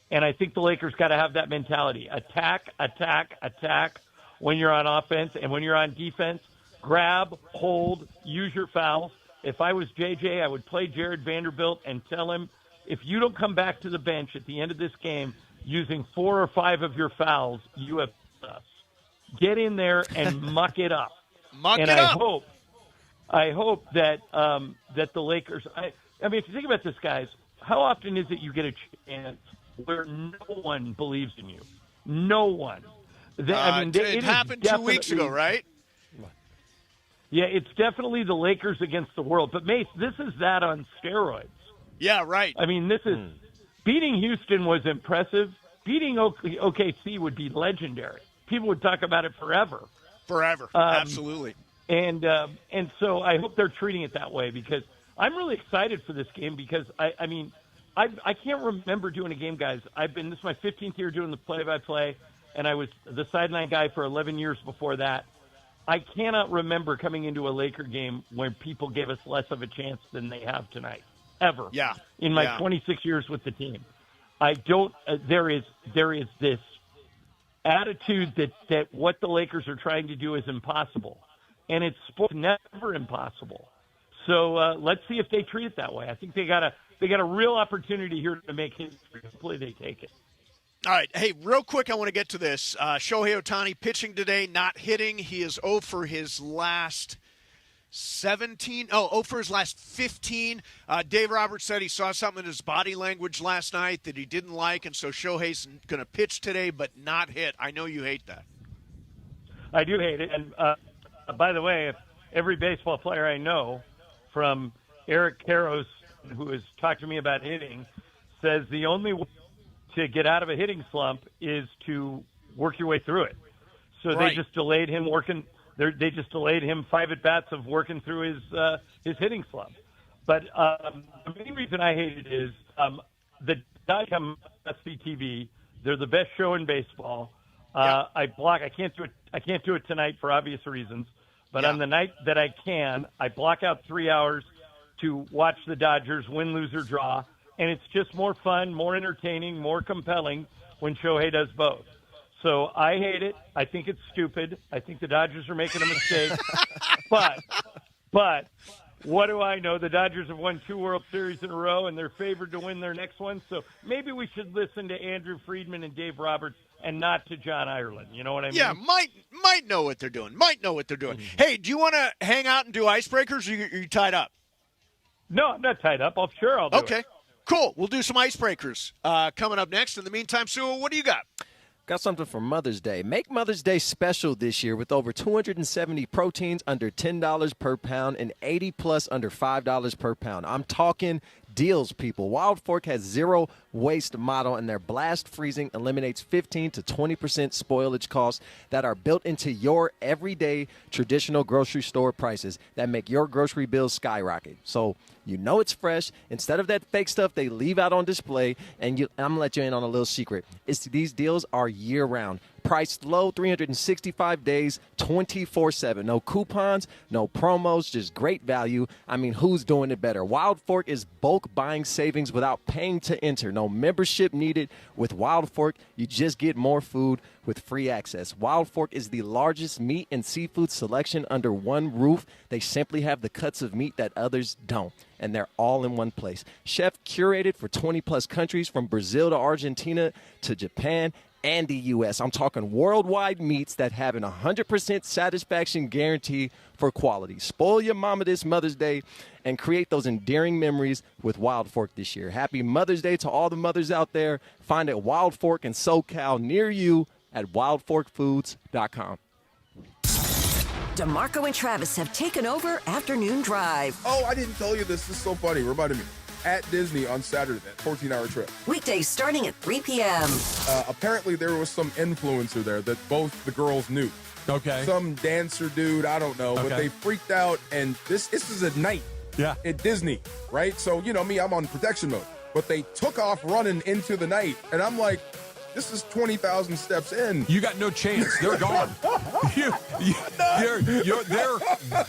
And I think the Lakers got to have that mentality. Attack, attack, attack when you're on offense. And when you're on defense, grab, hold, use your fouls. If I was JJ, I would play Jared Vanderbilt and tell him, if you don't come back to the bench at the end of this game using 4 or 5 of your fouls, you have us. Get in there and muck it up. I hope that that the Lakers I mean, if you think about this, guys, how often is it you get a chance where no one believes in you? No one. It happened 2 weeks ago, right? Yeah, it's definitely the Lakers against the world. But, Mace, this is that on steroids. Yeah, right. I mean, this is beating Houston was impressive. Beating OKC would be legendary. People would talk about it forever. Forever, absolutely. And so I hope they're treating it that way, because I'm really excited for this game, because I can't remember doing a game, guys. This is my 15th year doing the play-by-play, and I was the sideline guy for 11 years before that. I cannot remember coming into a Laker game where people gave us less of a chance than they have tonight, ever. Yeah. In my 26 years with the team, I don't. There is this attitude that what the Lakers are trying to do is impossible, and it's never impossible. So let's see if they treat it that way. I think they got a real opportunity here to make history. Hopefully they take it. All right. Hey, real quick, I want to get to this. Shohei Ohtani pitching today, not hitting. He is 0 for his last 17. 0 for his last 15. Dave Roberts said he saw something in his body language last night that he didn't like, and so Shohei's going to pitch today but not hit. I know you hate that. I do hate it. And by the way, if every baseball player I know, from Eric Karros, who has talked to me about hitting, says the only way to get out of a hitting slump is to work your way through it. So they just delayed him working. They just delayed him 5 at-bats of working through his hitting slump. But the main reason I hate it is the Dodgers come on SCTV. They're the best show in baseball. I can't do it tonight for obvious reasons. But on the night that I can, I block out 3 hours to watch the Dodgers win, lose, or draw. And it's just more fun, more entertaining, more compelling when Shohei does both. So I hate it. I think it's stupid. I think the Dodgers are making a mistake. But what do I know? The Dodgers have won 2 World Series in a row, and they're favored to win their next one. So maybe we should listen to Andrew Friedman and Dave Roberts and not to John Ireland. You know what I mean? Yeah, might know what they're doing. Hey, do you want to hang out and do icebreakers, or are you tied up? No, I'm not tied up. I'll do it. Okay, cool. We'll do some icebreakers coming up next. In the meantime, Sue, what do you got? Got something for Mother's Day. Make Mother's Day special this year with over 270 proteins under $10 per pound and 80 plus under $5 per pound. I'm talking deals, people. Wild Fork has zero waste model, and their blast freezing eliminates 15 to 20% spoilage costs that are built into your everyday traditional grocery store prices that make your grocery bills skyrocket. So you know it's fresh. Instead of that fake stuff they leave out on display, and I'm going to let you in on a little secret. These deals are year-round. Priced low, 365 days, 24/7. No coupons, no promos, just great value. I mean, who's doing it better? Wild Fork is bulk buying savings without paying to enter. No membership needed. With Wild Fork, you just get more food with free access. Wild Fork is the largest meat and seafood selection under one roof. They simply have the cuts of meat that others don't, and they're all in one place. Chef curated for 20-plus countries, from Brazil to Argentina to Japan and the U.S. I'm talking worldwide meats that have an 100% satisfaction guarantee for quality. Spoil your mama this Mother's Day and create those endearing memories with Wild Fork this year. Happy Mother's Day to all the mothers out there. Find a Wild Fork in SoCal near you at wildforkfoods.com. DeMarco and Travis have taken over Afternoon Drive. Oh, I didn't tell you this. This is so funny. Reminded me. At Disney on Saturday, that 14-hour trip. Weekdays starting at 3 p.m. Apparently, there was some influencer there that both the girls knew. Okay. Some dancer dude, I don't know, but they freaked out, and this is at night at Disney, right? So, you know me, I'm on protection mode. But they took off running into the night, and I'm like, this is 20,000 steps in. You got no chance. They're gone. They're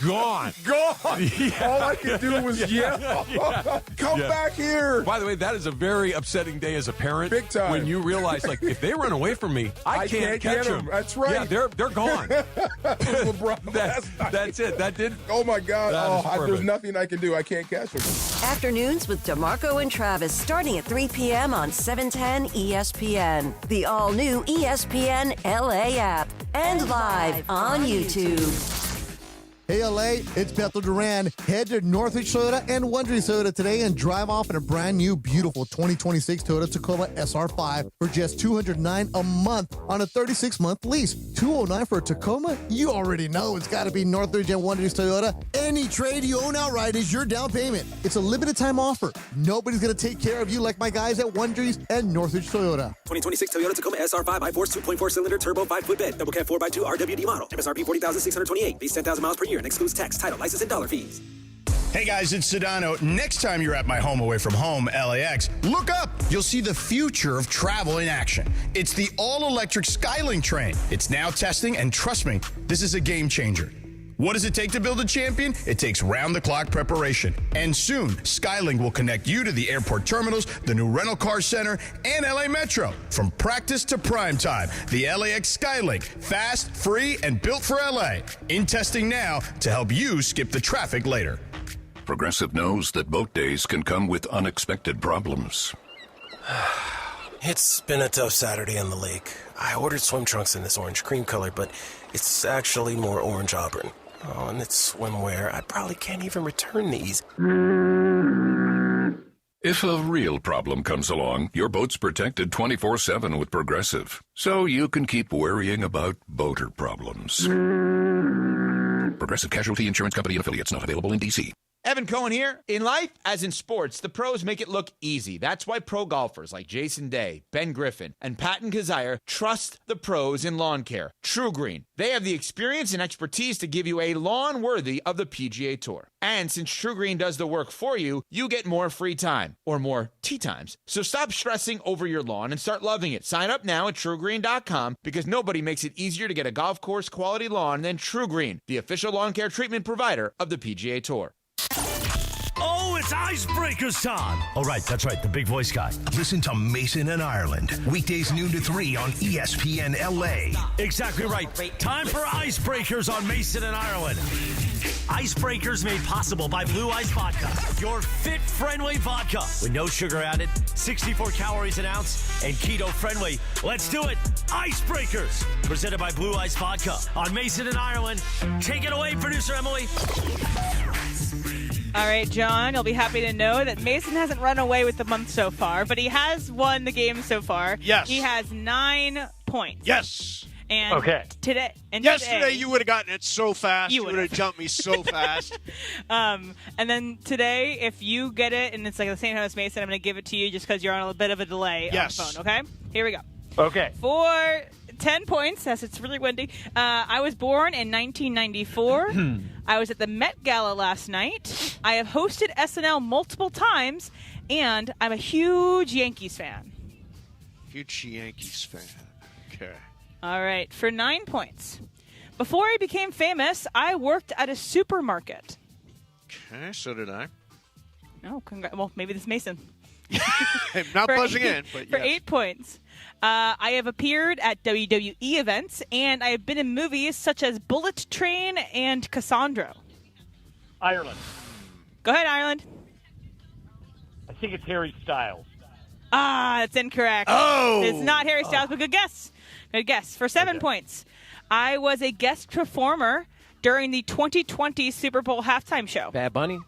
gone. Gone. Yeah. All I could do was yell. Come back here. By the way, that is a very upsetting day as a parent. Big time. When you realize, like, if they run away from me, I can't catch them. That's right. Yeah, they're gone. LeBron that's it. That did. Oh, my God. There's nothing I can do. I can't catch them. Afternoons with DeMarco and Travis starting at 3 p.m. on 710 ESPN. The all-new ESPN LA app and live on YouTube. Hey LA, it's Bethel Duran. Head to Northridge Toyota and Wondering Toyota today and drive off in a brand new, beautiful 2026 Toyota Tacoma SR5 for just $209 a month on a 36-month lease. $209 for a Tacoma? You already know it's got to be Northridge and Wondering Toyota. Any trade you own outright is your down payment. It's a limited time offer. Nobody's going to take care of you like my guys at Wondering and Northridge Toyota. 2026 Toyota Tacoma SR5 iForce 2.4-cylinder turbo 5-foot bed, double cab 4x2 RWD model. MSRP $40,628. Base 10,000 miles per year and excludes tax, title, license, and dollar fees. Hey guys, it's Sedano. Next time you're at my home away from home, LAX, look up. You'll see the future of travel in action. It's the all-electric Skylink train. It's now testing, and trust me, this is a game changer. What does it take to build a champion? It takes round-the-clock preparation. And soon, Skylink will connect you to the airport terminals, the new rental car center, and LA Metro. From practice to prime time, the LAX Skylink. Fast, free, and built for LA. In testing now to help you skip the traffic later. Progressive knows that boat days can come with unexpected problems. It's been a tough Saturday on the lake. I ordered swim trunks in this orange cream color, but it's actually more orange auburn. Oh, and it's swimwear. I probably can't even return these. If a real problem comes along, your boat's protected 24/7 with Progressive, so you can keep worrying about boater problems. Progressive Casualty Insurance Company and affiliates, not available in D.C. Evan Cohen here. In life, as in sports, the pros make it look easy. That's why pro golfers like Jason Day, Ben Griffin, and Patton Kazire trust the pros in lawn care. True Green. They have the experience and expertise to give you a lawn worthy of the PGA Tour. And since True Green does the work for you, you get more free time, or more tee times. So stop stressing over your lawn and start loving it. Sign up now at TrueGreen.com because nobody makes it easier to get a golf course quality lawn than True Green, the official lawn care treatment provider of the PGA Tour. Oh, it's Icebreakers time. Oh, right. That's right. The big voice guy. Listen to Mason and Ireland. Weekdays noon to 3 on ESPN LA. Exactly right. Time for Icebreakers on Mason and Ireland. Icebreakers made possible by Blue Ice Vodka. Your fit-friendly vodka. With no sugar added, 64 calories an ounce, and keto-friendly. Let's do it. Icebreakers. Presented by Blue Ice Vodka on Mason and Ireland. Take it away, producer Emily. All right, John, you'll be happy to know that Mason hasn't run away with the month so far, but he has won the game so far. Yes. He has 9 points. Yes. And yesterday you would have gotten it so fast. You would have jumped me so fast. And then today, if you get it and it's like the same time as Mason, I'm going to give it to you just because you're on a bit of a delay on the phone, okay? Here we go. Okay. For 10 points, as it's really windy, I was born in 1994. I was at the Met Gala last night. I have hosted SNL multiple times, and I'm a huge Yankees fan. Huge Yankees fan. Okay. All right. For 9 points. Before I became famous, I worked at a supermarket. Okay, so did I. Oh, well, maybe this is Mason. I'm not buzzing in, but For yes. 8 points. I have appeared at WWE events, and I have been in movies such as Bullet Train and Cassandra. Ireland. Go ahead, Ireland. I think it's Harry Styles. That's incorrect. Oh! It's not Harry Styles, but good guess. Good guess. For 7 points. I was a guest performer during the 2020 Super Bowl halftime show. Bad Bunny.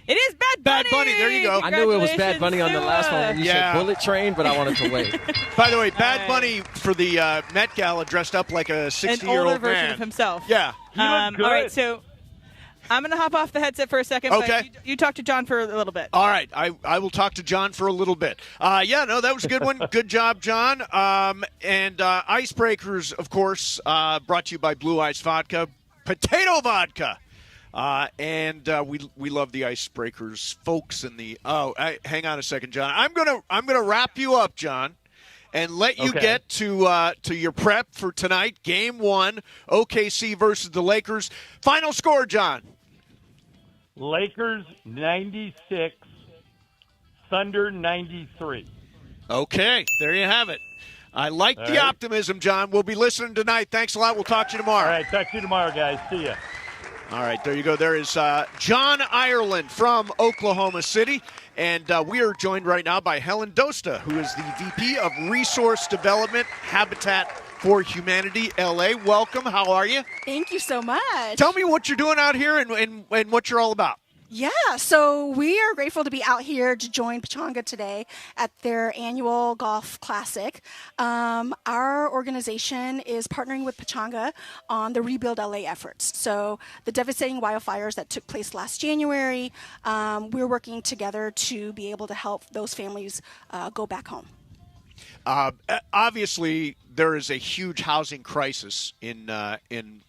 It is Bad Bunny. Bad Bunny, there you go. I knew it was Bad Bunny on the last one when you said Bullet Train, but I wanted to wait. By the way, Bad Bunny for the Met Gala dressed up like a 60-year-old man. An older version of himself. Yeah. All right, so I'm going to hop off the headset for a second. Okay. But you talk to John for a little bit. All right. I will talk to John for a little bit. That was a good one. Good job, John. And Icebreakers, of course, brought to you by Blue Ice Vodka. Potato vodka. And we love the Icebreakers, folks. In the hang on a second, John. I'm gonna wrap you up, John, and let you get to your prep for tonight. Game 1, OKC versus the Lakers. Final score, John. Lakers 96, Thunder 93. Okay, there you have it. I like the optimism, John. We'll be listening tonight. Thanks a lot. We'll talk to you tomorrow. All right, talk to you tomorrow, guys. See ya. All right, there you go. There is John Ireland from Oklahoma City. And we are joined right now by Helen Dosta, who is the VP of Resource Development, Habitat for Humanity, LA. Welcome. How are you? Thank you so much. Tell me what you're doing out here and what you're all about. Yeah, so we are grateful to be out here to join Pechanga today at their annual golf classic. Our organization is partnering with Pechanga on the Rebuild LA efforts. So the devastating wildfires that took place last January, we're working together to be able to help those families go back home. Obviously, there is a huge housing crisis in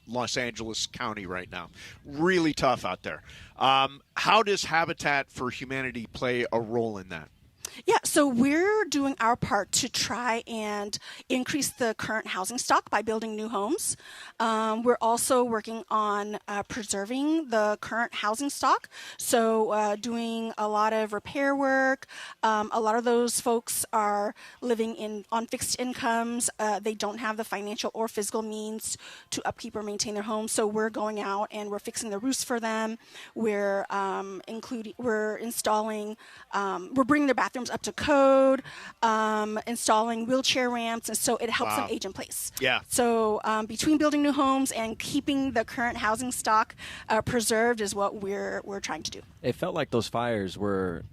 Los Angeles County right now. Really tough out there. How does Habitat for Humanity play a role in that? Yeah, so we're doing our part to try and increase the current housing stock by building new homes. We're also working on preserving the current housing stock, so doing a lot of repair work. A lot of those folks are living on fixed incomes. They don't have the financial or physical means to upkeep or maintain their homes, so we're going out and we're fixing the roofs for them. We're installing, we're bringing their bathrooms up to code, installing wheelchair ramps, and so it helps them age in place. Yeah. So between building new homes and keeping the current housing stock preserved is what we're trying to do. It felt like those fires were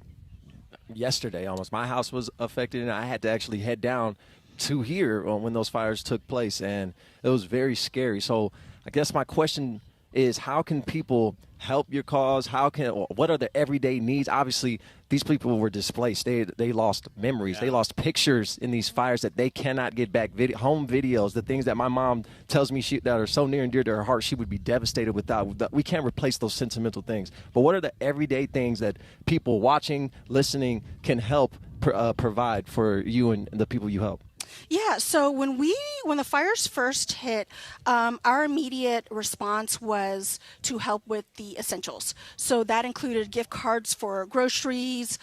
yesterday almost. My house was affected, and I had to actually head down to here when those fires took place, and it was very scary. So I guess my question is how can people help your cause? What are the everyday needs? Obviously, these people were displaced. They lost memories. They lost pictures in these fires that they cannot get back. Home videos, the things that my mom tells me that are so near and dear to her heart, she would be devastated without. We can't replace those sentimental things. But what are the everyday things that people watching, listening can help provide for you and the people you help? Yeah, so when the fires first hit, our immediate response was to help with the essentials. So that included gift cards for groceries.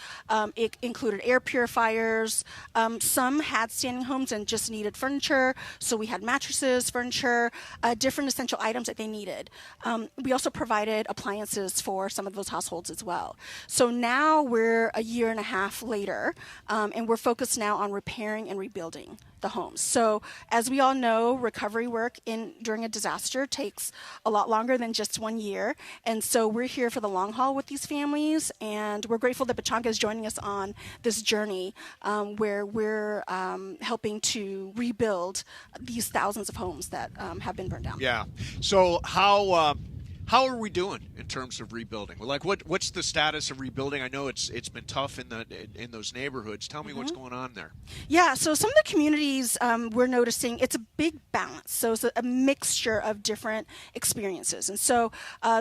It included air purifiers. Some had standing homes and just needed furniture. So we had mattresses, furniture, different essential items that they needed. We also provided appliances for some of those households as well. So now we're a year and a half later, and we're focused now on repairing and rebuilding the homes. So as we all know, recovery work during a disaster takes a lot longer than just 1 year. And so we're here for the long haul with these families, and we're grateful that Pechanga is joining us on this journey where we're helping to rebuild these thousands of homes that have been burned down. Yeah. So how are we doing in terms of rebuilding? Like, what's the status of rebuilding? I know it's been tough in those neighborhoods. Tell me what's going on there. Yeah, so some of the communities we're noticing it's a big balance. So it's a mixture of different experiences. And so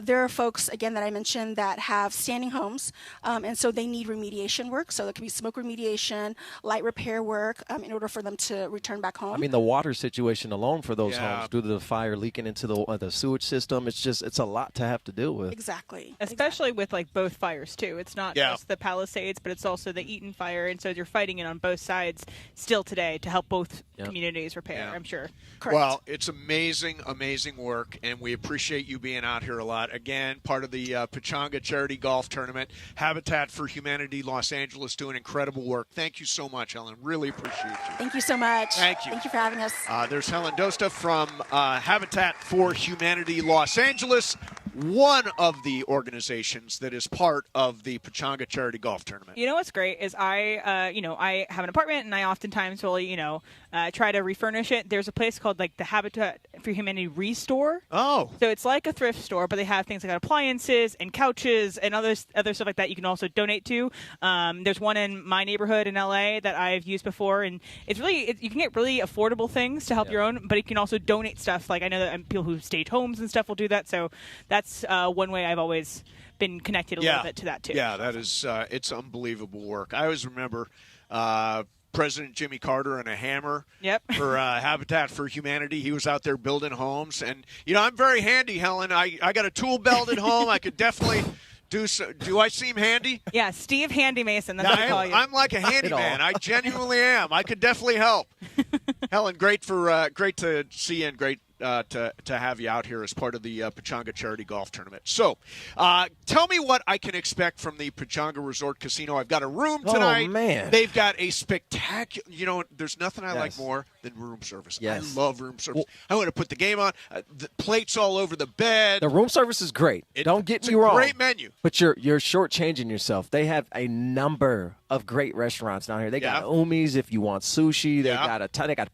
there are folks, again, that I mentioned that have standing homes, and so they need remediation work. So there could be smoke remediation, light repair work in order for them to return back home. I mean, the water situation alone for those homes due to the fire leaking into the sewage system, it's a lot to have to deal with. Exactly. Especially with like both fires too. It's not just the Palisades, but it's also the Eaton fire, and so you're fighting it on both sides still today to help both communities repair. I'm sure. Correct. Well, it's amazing work, and we appreciate you being out here a lot. Again, part of the Pechanga Charity Golf Tournament. Habitat for Humanity Los Angeles doing incredible work. Thank you so much, Helen. Really appreciate you. Thank you so much. Thank you. Thank you for having us. There's Helen Dosta from Habitat for Humanity Los Angeles, one of the organizations that is part of the Pechanga Charity Golf Tournament. You know what's great is I have an apartment, and I oftentimes will, try to refurnish it. There's a place called like the Habitat for Humanity Restore. Oh. So it's like a thrift store, but they have things like appliances and couches and other stuff like that you can also donate to. There's one in my neighborhood in LA that I've used before, and it's really, you can get really affordable things to help your own, but you can also donate stuff. Like I know that people who stage homes and stuff will do that. So that's one way I've always been connected a little bit to that too. Yeah, that is it's unbelievable work. I always remember President Jimmy Carter and a hammer for Habitat for Humanity. He was out there building homes, and I'm very handy, Helen. I got a tool belt at home. I could definitely do I seem handy? Yeah, Steve Handy Mason. That's what I call you. I'm like a handyman. I genuinely am. I could definitely help. Helen, great to see you, and great to have you out here as part of the Pechanga Charity Golf Tournament. So, tell me what I can expect from the Pechanga Resort Casino. I've got a room tonight. Oh, man. They've got a spectacular, there's nothing I like more than room service. Yes. I love room service. I want to put the game on. The plates all over the bed. The room service is great. Don't get me wrong. Great menu. But you're shortchanging yourself. They have a number of great restaurants down here. They got Umi's if you want sushi. They got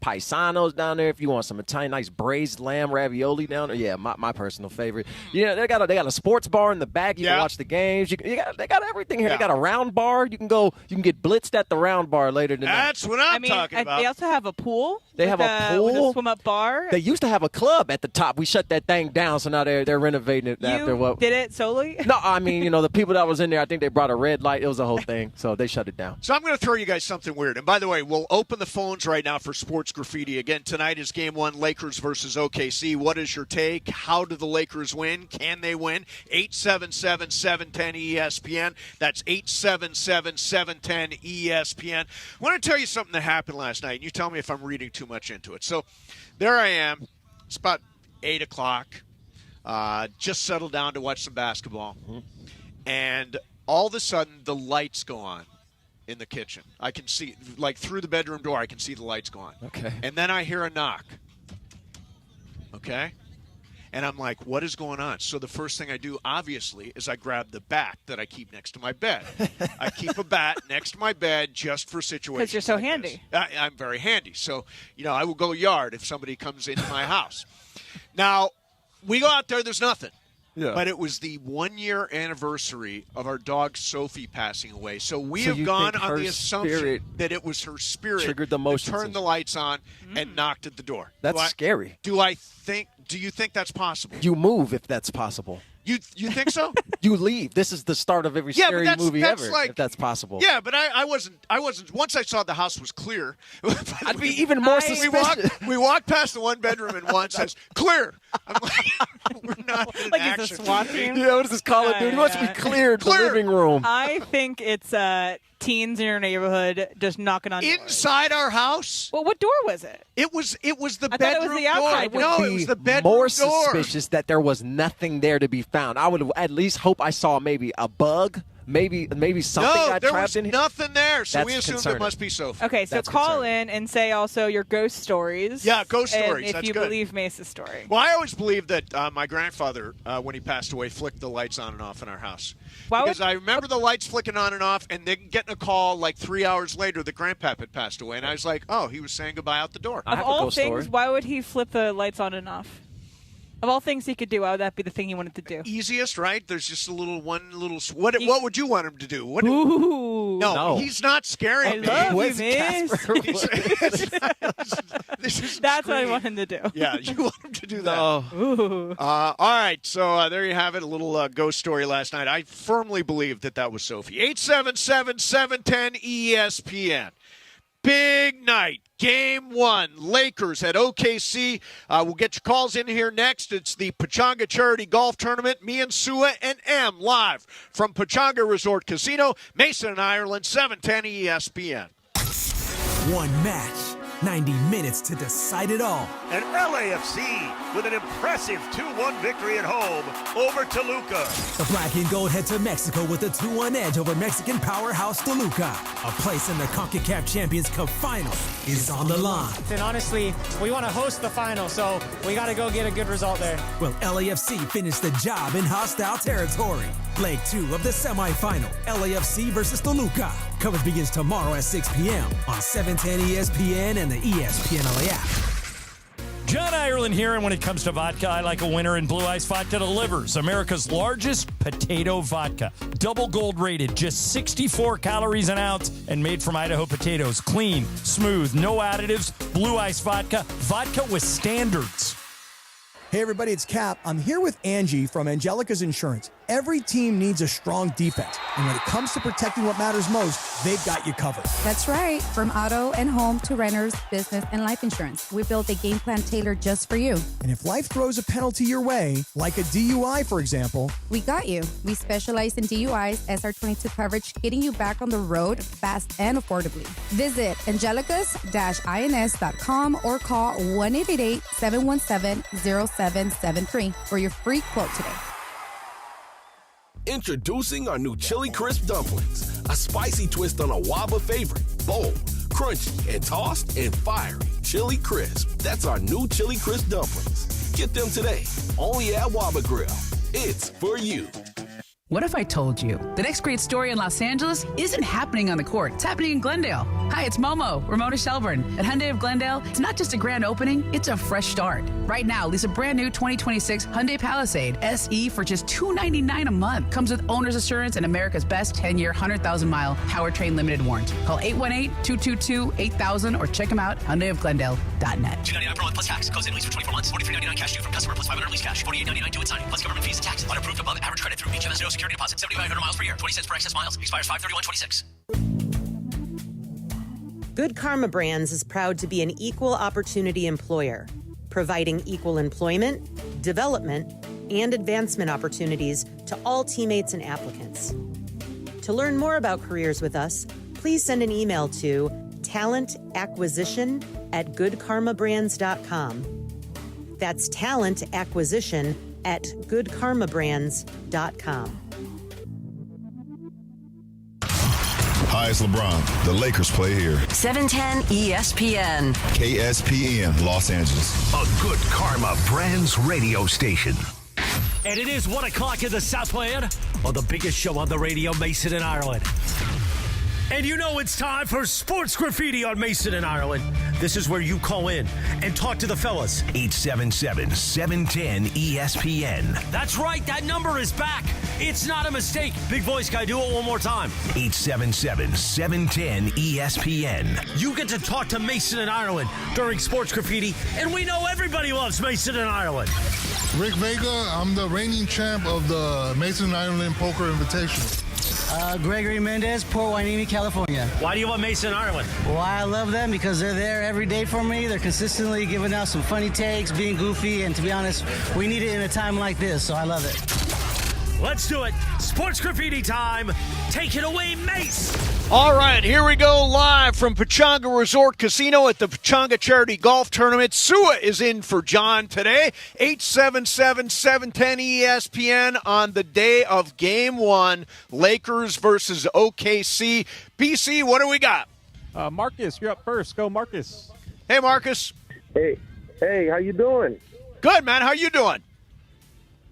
Paisanos down there if you want some Italian nice braised lamb ravioli down there. Yeah, my personal favorite. They got a sports bar in the back. You can watch the games. They got everything here. They got a round bar. You can get blitzed at the round bar later tonight. That's what I'm talking about. They also have a pool. They have a pool. With a swim-up bar. They used to have a club at the top. We shut that thing down, so now they're renovating it after what? Did it solely? No, I mean, the people that was in there, I think they brought a red light. It was a whole thing, so they shut it down. So I'm going to throw you guys something weird. And by the way, we'll open the phones right now for Sports Graffiti. Again, tonight is Game 1, Lakers versus OKC. What is your take? How do the Lakers win? Can they win? 877-710-ESPN. That's 877-710-ESPN. I want to tell you something that happened last night, and you tell me if I'm reading too much into it. So there I am. It's about 8 o'clock. Just settled down to watch some basketball. And all of a sudden, the lights go on in the kitchen. I can see, like through the bedroom door, I can see the lights go on. Okay. And then I hear a knock. Okay? And I'm like, what is going on? So the first thing I do, obviously, is I grab the bat that I keep next to my bed. I keep a bat next to my bed just for situations. Because you're so handy. I'm very handy. So, I will go yard if somebody comes into my house. Now, we go out there, there's nothing. but it was the 1-year anniversary of our dog Sophie passing away. So we So have you gone think on her the assumption spirit that it was her spirit triggered the motion that turned the lights on and knocked at the door. That's scary. Do you think that's possible? You move if that's possible. You think so? You leave. This is the start of every scary movie ever, if that's possible. Yeah, but I wasn't. Once I saw the house was clear, I'd be even more suspicious. We walked past the one bedroom and one says clear. I'm like, we're not in Like action. it's a SWAT team? Yeah, what is this Call of Duty? Must be cleared the living room. I think it's teens in your neighborhood just knocking on doors. Inside our house? Well, what door was it? It was the I thought it bedroom was the outside door. door. No, it was the bedroom more door. suspicious that there was nothing there to be found. I would at least hope I saw maybe a bug, maybe something got there trapped was in here. nothing there, so That's we assumed concerning. it must be Sophie. Okay, so That's call in and say also your ghost stories. Yeah, ghost and stories. if That's you good. believe Mesa's story. Well, I always believed that my grandfather, when he passed away, flicked the lights on and off in our house. Because I remember the lights flicking on and off, and then getting a call like 3 hours later that Grandpap had passed away. And I was like, oh, he was saying goodbye out the door. Of all things, why would he flip the lights on and off? Of all things he could do, why would that be the thing he wanted to do? Easiest, right? There's just one little. What would you want him to do? Ooh. No, he's not scaring me. I love you, miss. That's what I want him to do. Yeah, you want him to do that. Ooh. All right, so there you have it, a little ghost story last night. I firmly believe that was Sophie. 877-710-ESPN. Big night. Game 1. Lakers at OKC. We'll get your calls in here next. It's the Pechanga Charity Golf Tournament. Me and Sua and M live from Pechanga Resort Casino, Mason and Ireland, 710 ESPN. One match, 90 minutes to decide it all. And LAFC with an impressive 2-1 victory at home over Toluca. The black and gold head to Mexico with a 2-1 edge over Mexican powerhouse Toluca. A place in the CONCACAF Champions Cup final is on the line. And honestly, we want to host the final, so we got to go get a good result there. Well, LAFC finished the job in hostile territory. Leg 2 of the semifinal, LAFC versus Toluca. Coverage begins tomorrow at 6 p.m. on 710 ESPN and the ESPN LA app. John Ireland here, and when it comes to vodka, I like a winner, and Blue Ice Vodka delivers. America's largest potato vodka. Double gold rated, just 64 calories an ounce, and made from Idaho potatoes. Clean, smooth, no additives. Blue Ice Vodka. Vodka with standards. Hey everybody, it's Cap. I'm here with Angie from Angelica's Insurance. Every team needs a strong defense, and when it comes to protecting what matters most, they've got you covered. That's right. From auto and home to renters, business, and life insurance, we built a game plan tailored just for you. And if life throws a penalty your way, like a DUI, for example, we got you. We specialize in DUIs, SR22 coverage, getting you back on the road fast and affordably. Visit angelicas-ins.com or call 1-888-717-0773 for your free quote today. Introducing our new Chili Crisp Dumplings, a spicy twist on a Waba favorite. Bold, crunchy, and tossed and fiery. Chili Crisp. That's our new Chili Crisp Dumplings. Get them today, only at Waba Grill. It's for you. What if I told you the next great story in Los Angeles isn't happening on the court? It's happening in Glendale. Hi, it's Momo, Ramona Shelburne. At Hyundai of Glendale, it's not just a grand opening, it's a fresh start. Right now, lease a brand new 2026 Hyundai Palisade SE for just $299 a month. Comes with owner's assurance and America's best 10-year, 100,000-mile powertrain limited warranty. Call 818-222-8000 or check them out, HyundaiofGlendale.net. $299 per month plus tax. Goes in lease for 24 months. $43.99 cash due from customer plus $500 lease cash. $48.99 due at signing plus government fees and taxes. Unapproved above average credit through HMS. No security deposit. 7,500 miles per year. 20 cents per excess miles. Expires 5/31/26. Good Karma Brands is proud to be an equal opportunity employer, providing equal employment, development, and advancement opportunities to all teammates and applicants. To learn more about careers with us, please send an email to talentacquisition@goodkarmabrands.com. That's talentacquisition@goodkarmabrands.com. Hi, it's LeBron. The Lakers play here. 710 ESPN. KSPN, Los Angeles. A Good Karma Brands radio station. And it is 1 o'clock in the Southland on the biggest show on the radio, Mason and Ireland. And you know it's time for Sports Graffiti on Mason and Ireland. This is where you call in and talk to the fellas. 877-710-ESPN. That's right. That number is back. It's not a mistake. Big voice guy, do it one more time. 877-710-ESPN. You get to talk to Mason in Ireland during Sports Graffiti, and we know everybody loves Mason in Ireland. Rick Vega, I'm the reigning champ of the Mason Ireland Poker Invitational. Gregory Mendez, Port Hueneme, California. Why do you love Mason in Ireland? Why I love them? Because they're there every day for me. They're consistently giving out some funny takes, being goofy, and to be honest, we need it in a time like this, so I love it. Let's do it. Sports Graffiti time. Take it away, Mace. All right, here we go live from Pechanga Resort Casino at the Pechanga Charity Golf Tournament. Sua is in for John today. 877-710-ESPN on the day of Game 1, Lakers versus OKC. BC, what do we got? Marcus, you're up first. Go, Marcus. Hey, Marcus. Hey, how you doing? Good, man. How you doing?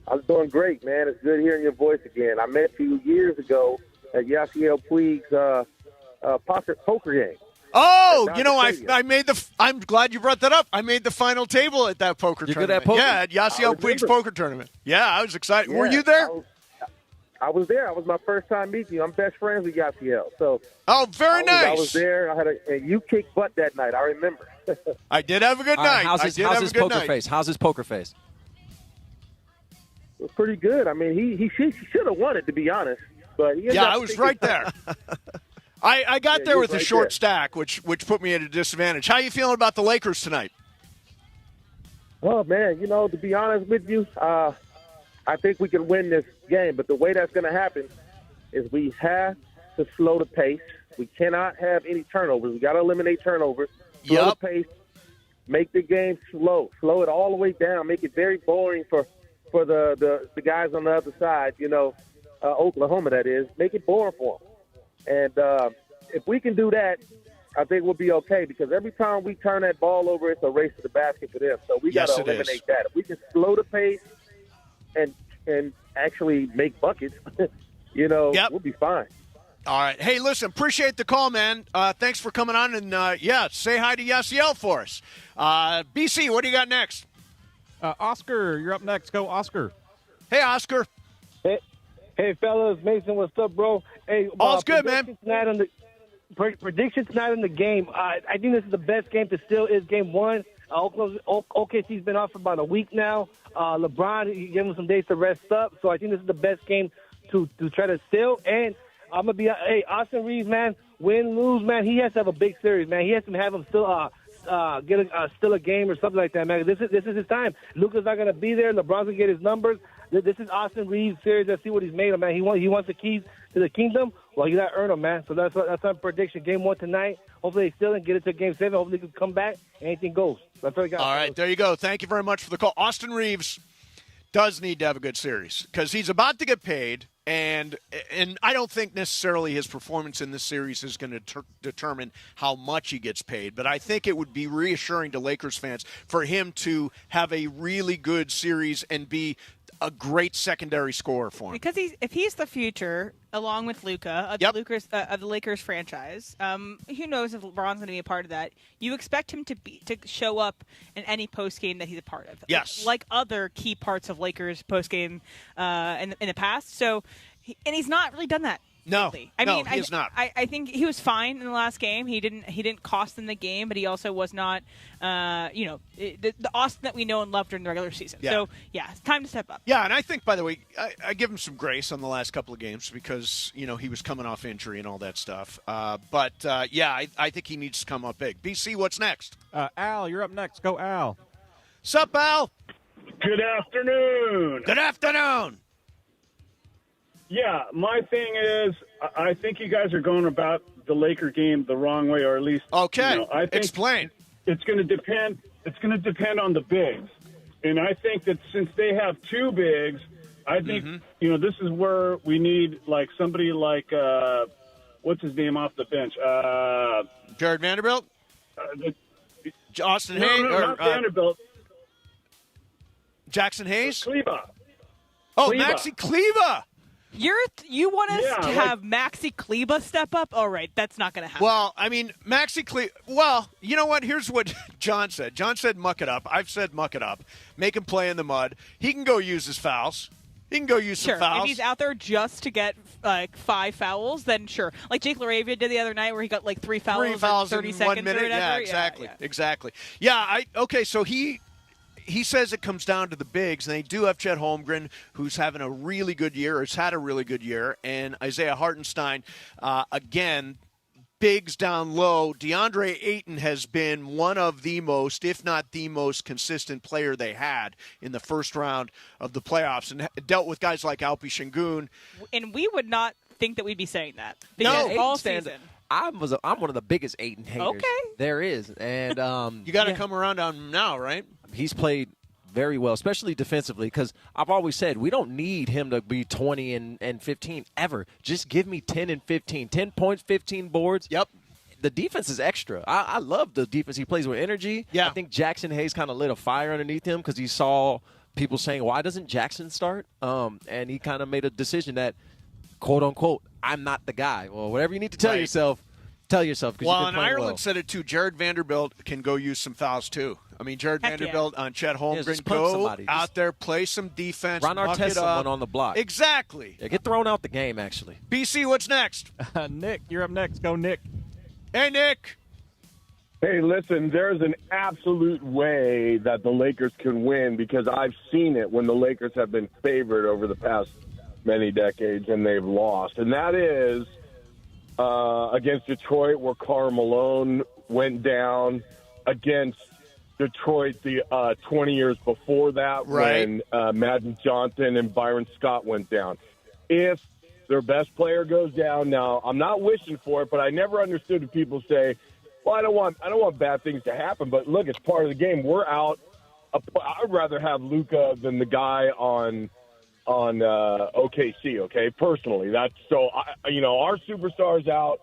I'm doing great, man. It's good hearing your voice again. I met you years ago at Yasiel Puig's poker game. Oh, you know, I made the. I'm glad you brought that up. I made the final table at that poker tournament. Good at poker? Yeah, at Yasiel Puig's poker tournament. Yeah, I was excited. Yeah, were you there? I was there. It was my first time meeting you. I'm best friends with Yasiel. So. Oh, very nice. I was there. And you kicked butt that night. I remember. I did have a good night. How's his poker face? How's his poker face? It was pretty good. I mean, he should have won it, to be honest. But I was right there. I got there with a short stack, which put me at a disadvantage. How you feeling about the Lakers tonight? Oh, man, to be honest with you, I think we can win this game. But the way that's going to happen is we have to slow the pace. We cannot have any turnovers. We got to eliminate turnovers. Slow the pace. Make the game slow. Slow it all the way down. Make it very boring for the guys on the other side, Oklahoma, that is. Make it boring for them. And if we can do that, I think we'll be okay, because every time we turn that ball over, it's a race to the basket for them. So we got to eliminate that. If we can slow the pace and actually make buckets, we'll be fine. All right. Hey, listen, appreciate the call, man. Thanks for coming on, and, say hi to Yasiel for us. BC, what do you got next? Oscar, you're up next. Go, Oscar. Hey, Oscar. Hey, fellas. Mason, what's up, bro? Hey, all's good, man. Prediction tonight in the game. I think this is the best game to steal is Game 1. OKC's been off for about a week now. LeBron, he gave him some days to rest up. So I think this is the best game to try to steal. And I'm going to be Austin Reeves, man, win, lose, man. He has to have a big series, man. He has to have him still steal a game or something like that, man. This is his time. Luka's not going to be there. LeBron's going to get his numbers. This is Austin Reeves' series. Let's see what he's made of, man. He wants the keys to the kingdom. Well, you got to earn them, man. So that's my prediction. Game 1 tonight. Hopefully they steal and get it to Game 7. Hopefully they can come back. Anything goes. That's what I got. All right, there you go. Thank you very much for the call. Austin Reeves does need to have a good series because he's about to get paid, and I don't think necessarily his performance in this series is going to determine how much he gets paid, but I think it would be reassuring to Lakers fans for him to have a really good series and be a great secondary scorer for him. Because if he's the future, along with Luka, of the Lakers franchise, who knows if LeBron's going to be a part of that? You expect him to show up in any postgame that he's a part of. Yes, like other key parts of Lakers postgame in the past. So, he's not really done that. No, he is not. I think he was fine in the last game. He didn't cost them the game, but he also was not, the Austin that we know and love during the regular season. Yeah. So, it's time to step up. Yeah, and I think, by the way, I give him some grace on the last couple of games because, he was coming off injury and all that stuff. I think he needs to come up big. BC, what's next? Al, you're up next. Go, Al. Sup, Al? Good afternoon. Good afternoon. Yeah, my thing is, I think you guys are going about the Laker game the wrong way, or at least okay. I think explain. It's going to depend. It's going to depend on the bigs, and I think that since they have two bigs, I think this is where we need like somebody like what's his name off the bench, Jared Vanderbilt, Austin Hayes, not Vanderbilt, Jackson Hayes, Kleba. Oh, Maxi Kleba. You want us to have Maxi Kleba step up? All right, that's not going to happen. Well, I mean, Maxi Kleba. Well, you know what? Here's what John said. John said, "Muck it up." I've said, "Muck it up." Make him play in the mud. He can go use his fouls. He can go use some fouls. If he's out there just to get 5 fouls, then sure. Like Jake LaRavia did the other night, where he got like 3 fouls, in 30 in seconds 1 minute. or whatever. Yeah, exactly. Yeah, okay. So he says it comes down to the bigs, and they do have Chet Holmgren, who's having a really good year, or has had a really good year, and Isaiah Hartenstein, again, bigs down low. DeAndre Ayton has been one of the most, if not the most consistent player they had in the first round of the playoffs, and dealt with guys like Alpi Şengün. And we would not think that we'd be saying that. No, all season. I'm one of the biggest Ayton haters there is, and you got to come around on him now, right? He's played very well, especially defensively, because I've always said we don't need him to be 20 and 15 ever. Just give me 10 and 15. 10 points, 15 boards. Yep. The defense is extra. I love the defense. He plays with energy. Yeah. I think Jackson Hayes kind of lit a fire underneath him because he saw people saying, why doesn't Jackson start? And he kind of made a decision that, quote, unquote, I'm not the guy. Well, whatever you need to tell yourself, tell yourself. Well, and Ireland said it too. Jared Vanderbilt can go use some fouls too. I mean, Jared Vanderbilt on Chet Holmgren, go out there, play some defense, Ron muck Artest it up. one on the block. Exactly. Yeah, get thrown out the game, actually. BC, what's next? Nick, you're up next. Go, Nick. Hey, Nick. Hey, listen, there's an absolute way that the Lakers can win because I've seen it when the Lakers have been favored over the past many decades and they've lost. And that is against Detroit, where Karl Malone went down, against Detroit the 20 years before that, when Magic Johnson and Byron Scott went down. If their best player goes down, now I'm not wishing for it, but I never understood if people say, well, I don't want bad things to happen, but look, it's part of the game. We're out. I'd rather have Luka than the guy on OKC. Okay, personally, that's so. Our superstar's out,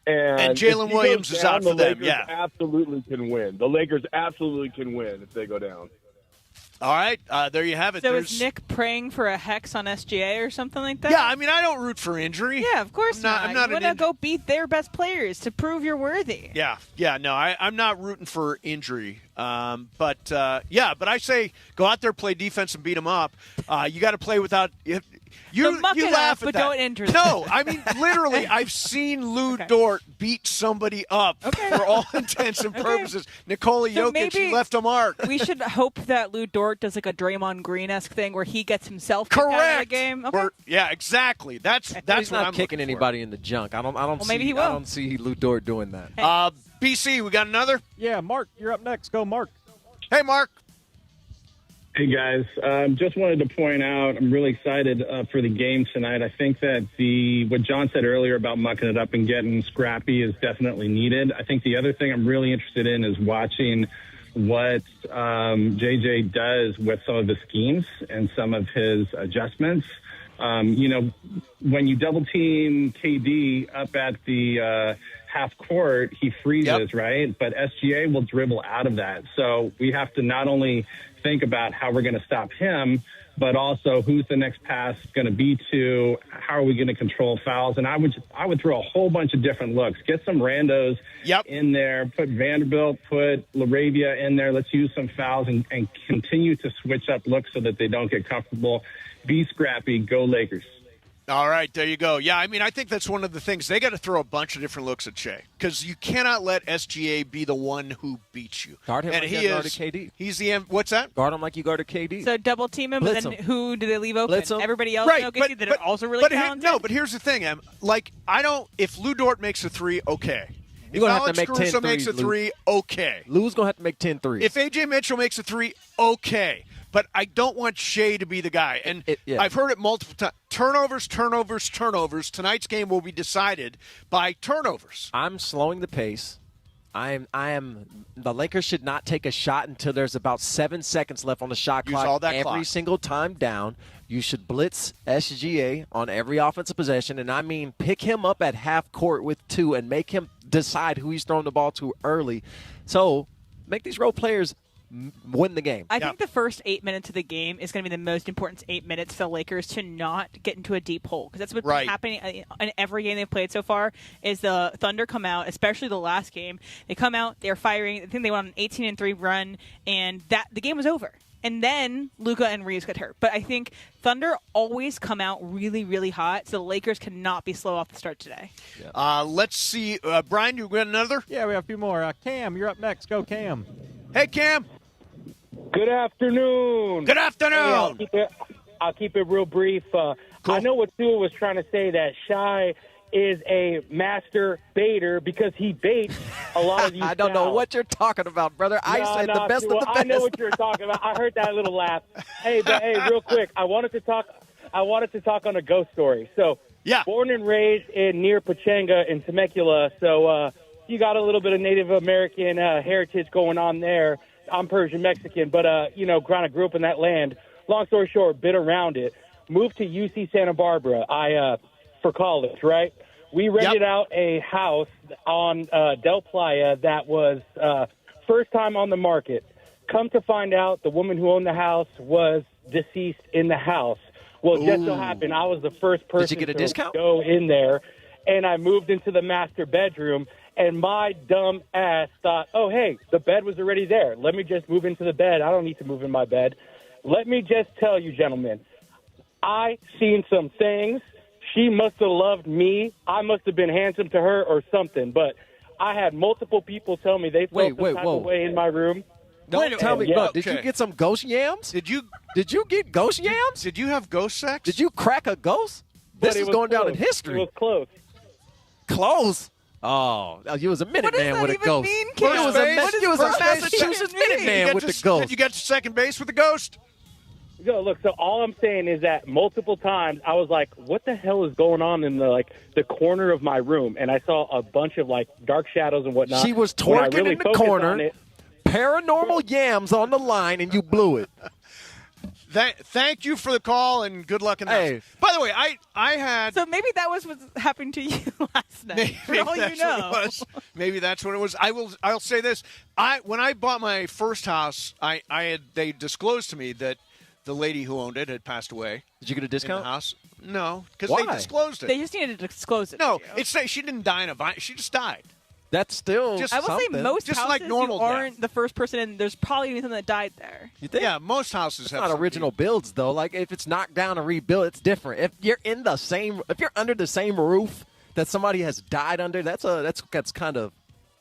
and Jalen Williams is out for them. The Lakers absolutely can win. The Lakers absolutely can win if they go down. All right, there you have it. So is Nick praying for a hex on SGA or something like that? Yeah, I mean, I don't root for injury. Yeah, of course not. I'm not you want to go beat their best players to prove you're worthy. Yeah, no, I'm not rooting for injury. But I say go out there, play defense, and beat them up. You got to play without. You laugh at but that. don't injure them. No, I mean, literally, I've seen Lou Dort beat somebody up for all intents and purposes. Nikola Jokic, he left a mark. We should hope that Lou Dort does like a Draymond Green-esque thing where he gets himself kicked out of the game. Okay. Yeah, exactly. That's He's what not I'm kicking anybody in the junk. I don't. Maybe he will. I don't see Lou Dort doing that. BC, we got another? Yeah, Mark, you're up next. Go, Mark. Hey, Mark. Hey, guys. Just wanted to point out I'm really excited for the game tonight. I think that what John said earlier about mucking it up and getting scrappy is definitely needed. I think the other thing I'm really interested in is watching what JJ does with some of the schemes and some of his adjustments. When you double team KD up at the half court, he freezes, right? But SGA will dribble out of that. So we have to not only think about how we're going to stop him, but also who's the next pass going to be to, how are we going to control fouls? And I would throw a whole bunch of different looks. Get some randos in there, put Vanderbilt, put LaRavia in there. Let's use some fouls and continue to switch up looks so that they don't get comfortable. Be scrappy. Go Lakers. All right, there you go. Yeah, I mean, I think that's one of the things. They got to throw a bunch of different looks at Shai because you cannot let SGA be the one who beats you. Guard him and like he you is, guarded KD. He's the what's that? Guard him like you guarded KD. So double team him, Blitz but then him. who do they leave open? Blitz him. Everybody else Right, in OKC that are also really talented? But here's the thing, Em. Like, if Lou Dort makes a three, okay. You're If going to have Alex to make 10 Caruso threes, makes a Lou. three, okay. Lou's going to have to make 10 threes. If A.J. Mitchell makes a three, okay. But I don't want Shai to be the guy. And I've heard it multiple times. Turnovers. Tonight's game will be decided by turnovers. I'm slowing the pace. The Lakers should not take a shot until there's about 7 seconds left on the shot Use clock. all that every clock. single time down. You should blitz SGA on every offensive possession, and I mean pick him up at half court with 2 and make him decide who he's throwing the ball to early. So make these role players win the game. I think the first 8 minutes of the game is going to be the most important 8 minutes for the Lakers to not get into a deep hole, because that's what's been happening in every game they've played so far. Is the Thunder come out, especially the last game, they come out, they're firing. I think they went on an 18-3 run, and the game was over. And then Luka and Reeves got hurt. But I think Thunder always come out really, really hot, so the Lakers cannot be slow off the start today. Let's see. Brian, you got another? Yeah, we have a few more. Cam, you're up next. Go, Cam. Hey, Cam. Good afternoon. Good afternoon. Hey, I'll keep it real brief. I know what Sue was trying to say, that SHAI is a master baiter because he baits a lot of these I don't know what you're talking about, brother. I said the best of the best. I know what you're talking about. I heard that little laugh. Hey, real quick, I wanted to talk on a ghost story. So, born and raised near Pechanga in Temecula, so you got a little bit of Native American heritage going on there. I'm Persian Mexican, but kind of grew up in that land. Long story short, been around it. Moved to UC Santa Barbara. For college, right? We rented out a house on Del Playa that was first time on the market. Come to find out, the woman who owned the house was deceased in the house. Well, just so happened I was the first person Did you get a discount? Go in there, and I moved into the master bedroom, and my dumb ass thought, oh, hey, the bed was already there. Let me just move into the bed. I don't need to move in my bed. Let me just tell you, gentlemen, I seen some things. She must have loved me. I must have been handsome to her or something. But I had multiple people tell me they felt some type of way in my room. Don't tell me, did you get some ghost yams? Did you get ghost yams? Did you have ghost sex? Did you crack a ghost? This is going down in history. It was close. Close? Oh, you was a minute man with a ghost. You was a Massachusetts minute man with the ghost. Did you get to second base with the ghost? Yo, look, so all I'm saying is that multiple times I was like, what the hell is going on in the corner of my room? And I saw a bunch of dark shadows and whatnot. She was twerking in the corner, paranormal yams on the line, and you blew it. Thank you for the call, and good luck in that. Hey. By the way, I had... So maybe that was what happened to you last night, for all you know. Maybe that's what it was. I'll say this. When I bought my first house, they disclosed to me that the lady who owned it had passed away. Did you get a discount? In the house? No, because they disclosed it. They just needed to disclose it. No, she didn't die in a vine. She just died. That's still I will say most just houses like normal you aren't the first person in. There's probably anything that died there. You think? Yeah, most houses it's have not original builds though. Like if it's knocked down and rebuilt, it's different. If you're under the same roof that somebody has died under, that's kind of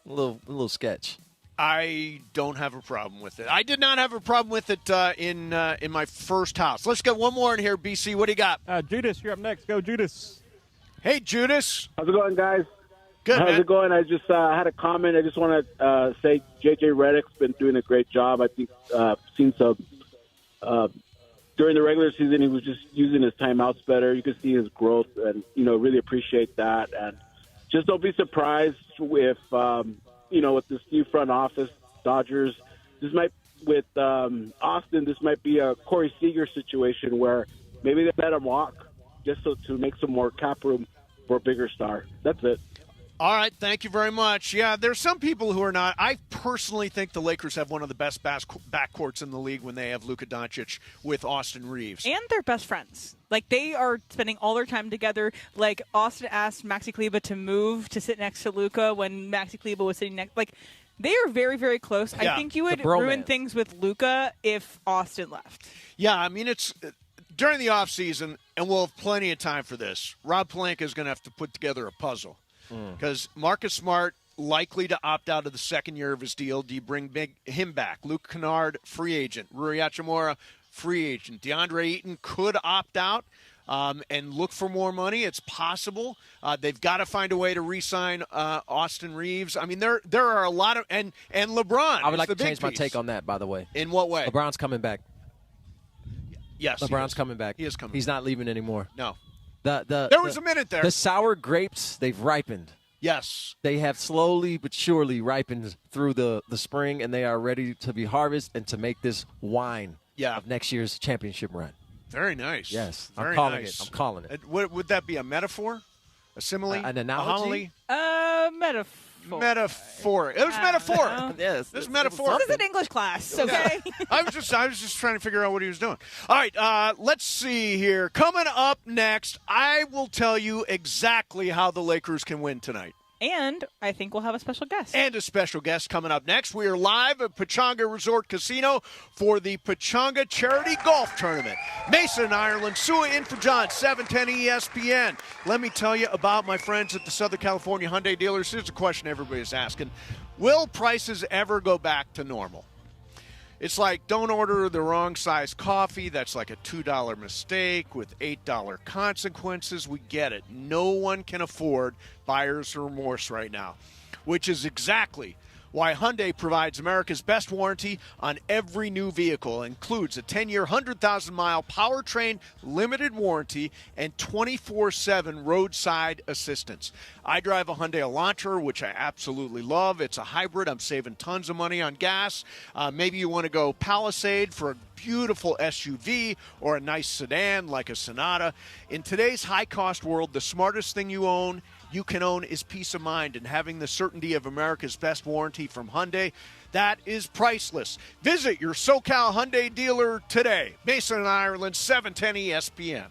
a little sketch. I don't have a problem with it. I did not have a problem with it in my first house. Let's get one more in here, BC. What do you got? Judas, you're up next. Go, Judas. Hey, Judas. How's it going, guys? Good, How's man. it going? I just had a comment. I just want to say J.J. Redick's been doing a great job. I think seen some during the regular season. He was just using his timeouts better. You can see his growth, and really appreciate that. And just don't be surprised if with this new front office, Dodgers. With Austin, this might be a Corey Seager situation where maybe they let him walk just to make some more cap room for a bigger star. That's it. All right, thank you very much. Yeah, there's some people who are not. I personally think the Lakers have one of the best backcourts in the league when they have Luka Doncic with Austin Reeves. And they're best friends. They are spending all their time together. Austin asked Maxi Kleber to move to sit next to Luka when Maxi Kleber was sitting next. They are very, very close. Yeah, I think you would ruin things with Luka if Austin left. Yeah, I mean, it's during the offseason, and we'll have plenty of time for this. Rob Pelinka is going to have to put together a puzzle. Because Marcus Smart likely to opt out of the second year of his deal. Do you bring him back? Luke Kennard, free agent. Rui Hachimura, free agent. DeAndre Ayton could opt out and look for more money. It's possible. They've got to find a way to re-sign Austin Reeves. I mean, there are a lot of and LeBron. I would like to change my take on that, by the way. In what way? LeBron's coming back. Yes, LeBron's coming back. He is coming. He's not leaving anymore. No. There was a minute there. The sour grapes, they've ripened. Yes. They have slowly but surely ripened through the spring, and they are ready to be harvested and to make this wine of next year's championship run. Very nice. Yes. Very I'm calling nice. it. I'm calling it. Would that be a metaphor? A simile? An analogy? Metaphor. Metaphor. It was metaphor. Yes. This is metaphor. This is an English class, okay? I was just trying to figure out what he was doing. All right, let's see here. Coming up next, I will tell you exactly how the Lakers can win tonight. And I think we'll have a special guest. And a special guest coming up next. We are live at Pechanga Resort Casino for the Pechanga Charity Golf Tournament. Mason, Ireland, Sua in for John, 710 ESPN. Let me tell you about my friends at the Southern California Hyundai dealers. Here's a question everybody's asking. Will prices ever go back to normal? It's like, don't order the wrong size coffee. That's like a $2 mistake with $8 consequences. We get it. No one can afford buyer's remorse right now, which is exactly why Hyundai provides America's best warranty on every new vehicle. It includes a 10-year, 100,000-mile powertrain limited warranty and 24/7 roadside assistance. I drive a Hyundai Elantra, which I absolutely love. It's a hybrid. I'm saving tons of money on gas. Maybe you want to go Palisade for a beautiful SUV or a nice sedan like a Sonata. In today's high-cost world, the smartest thing you can own is peace of mind, and having the certainty of America's best warranty from Hyundai, that is priceless. Visit your SoCal Hyundai dealer today. Mason and Ireland, 710 ESPN.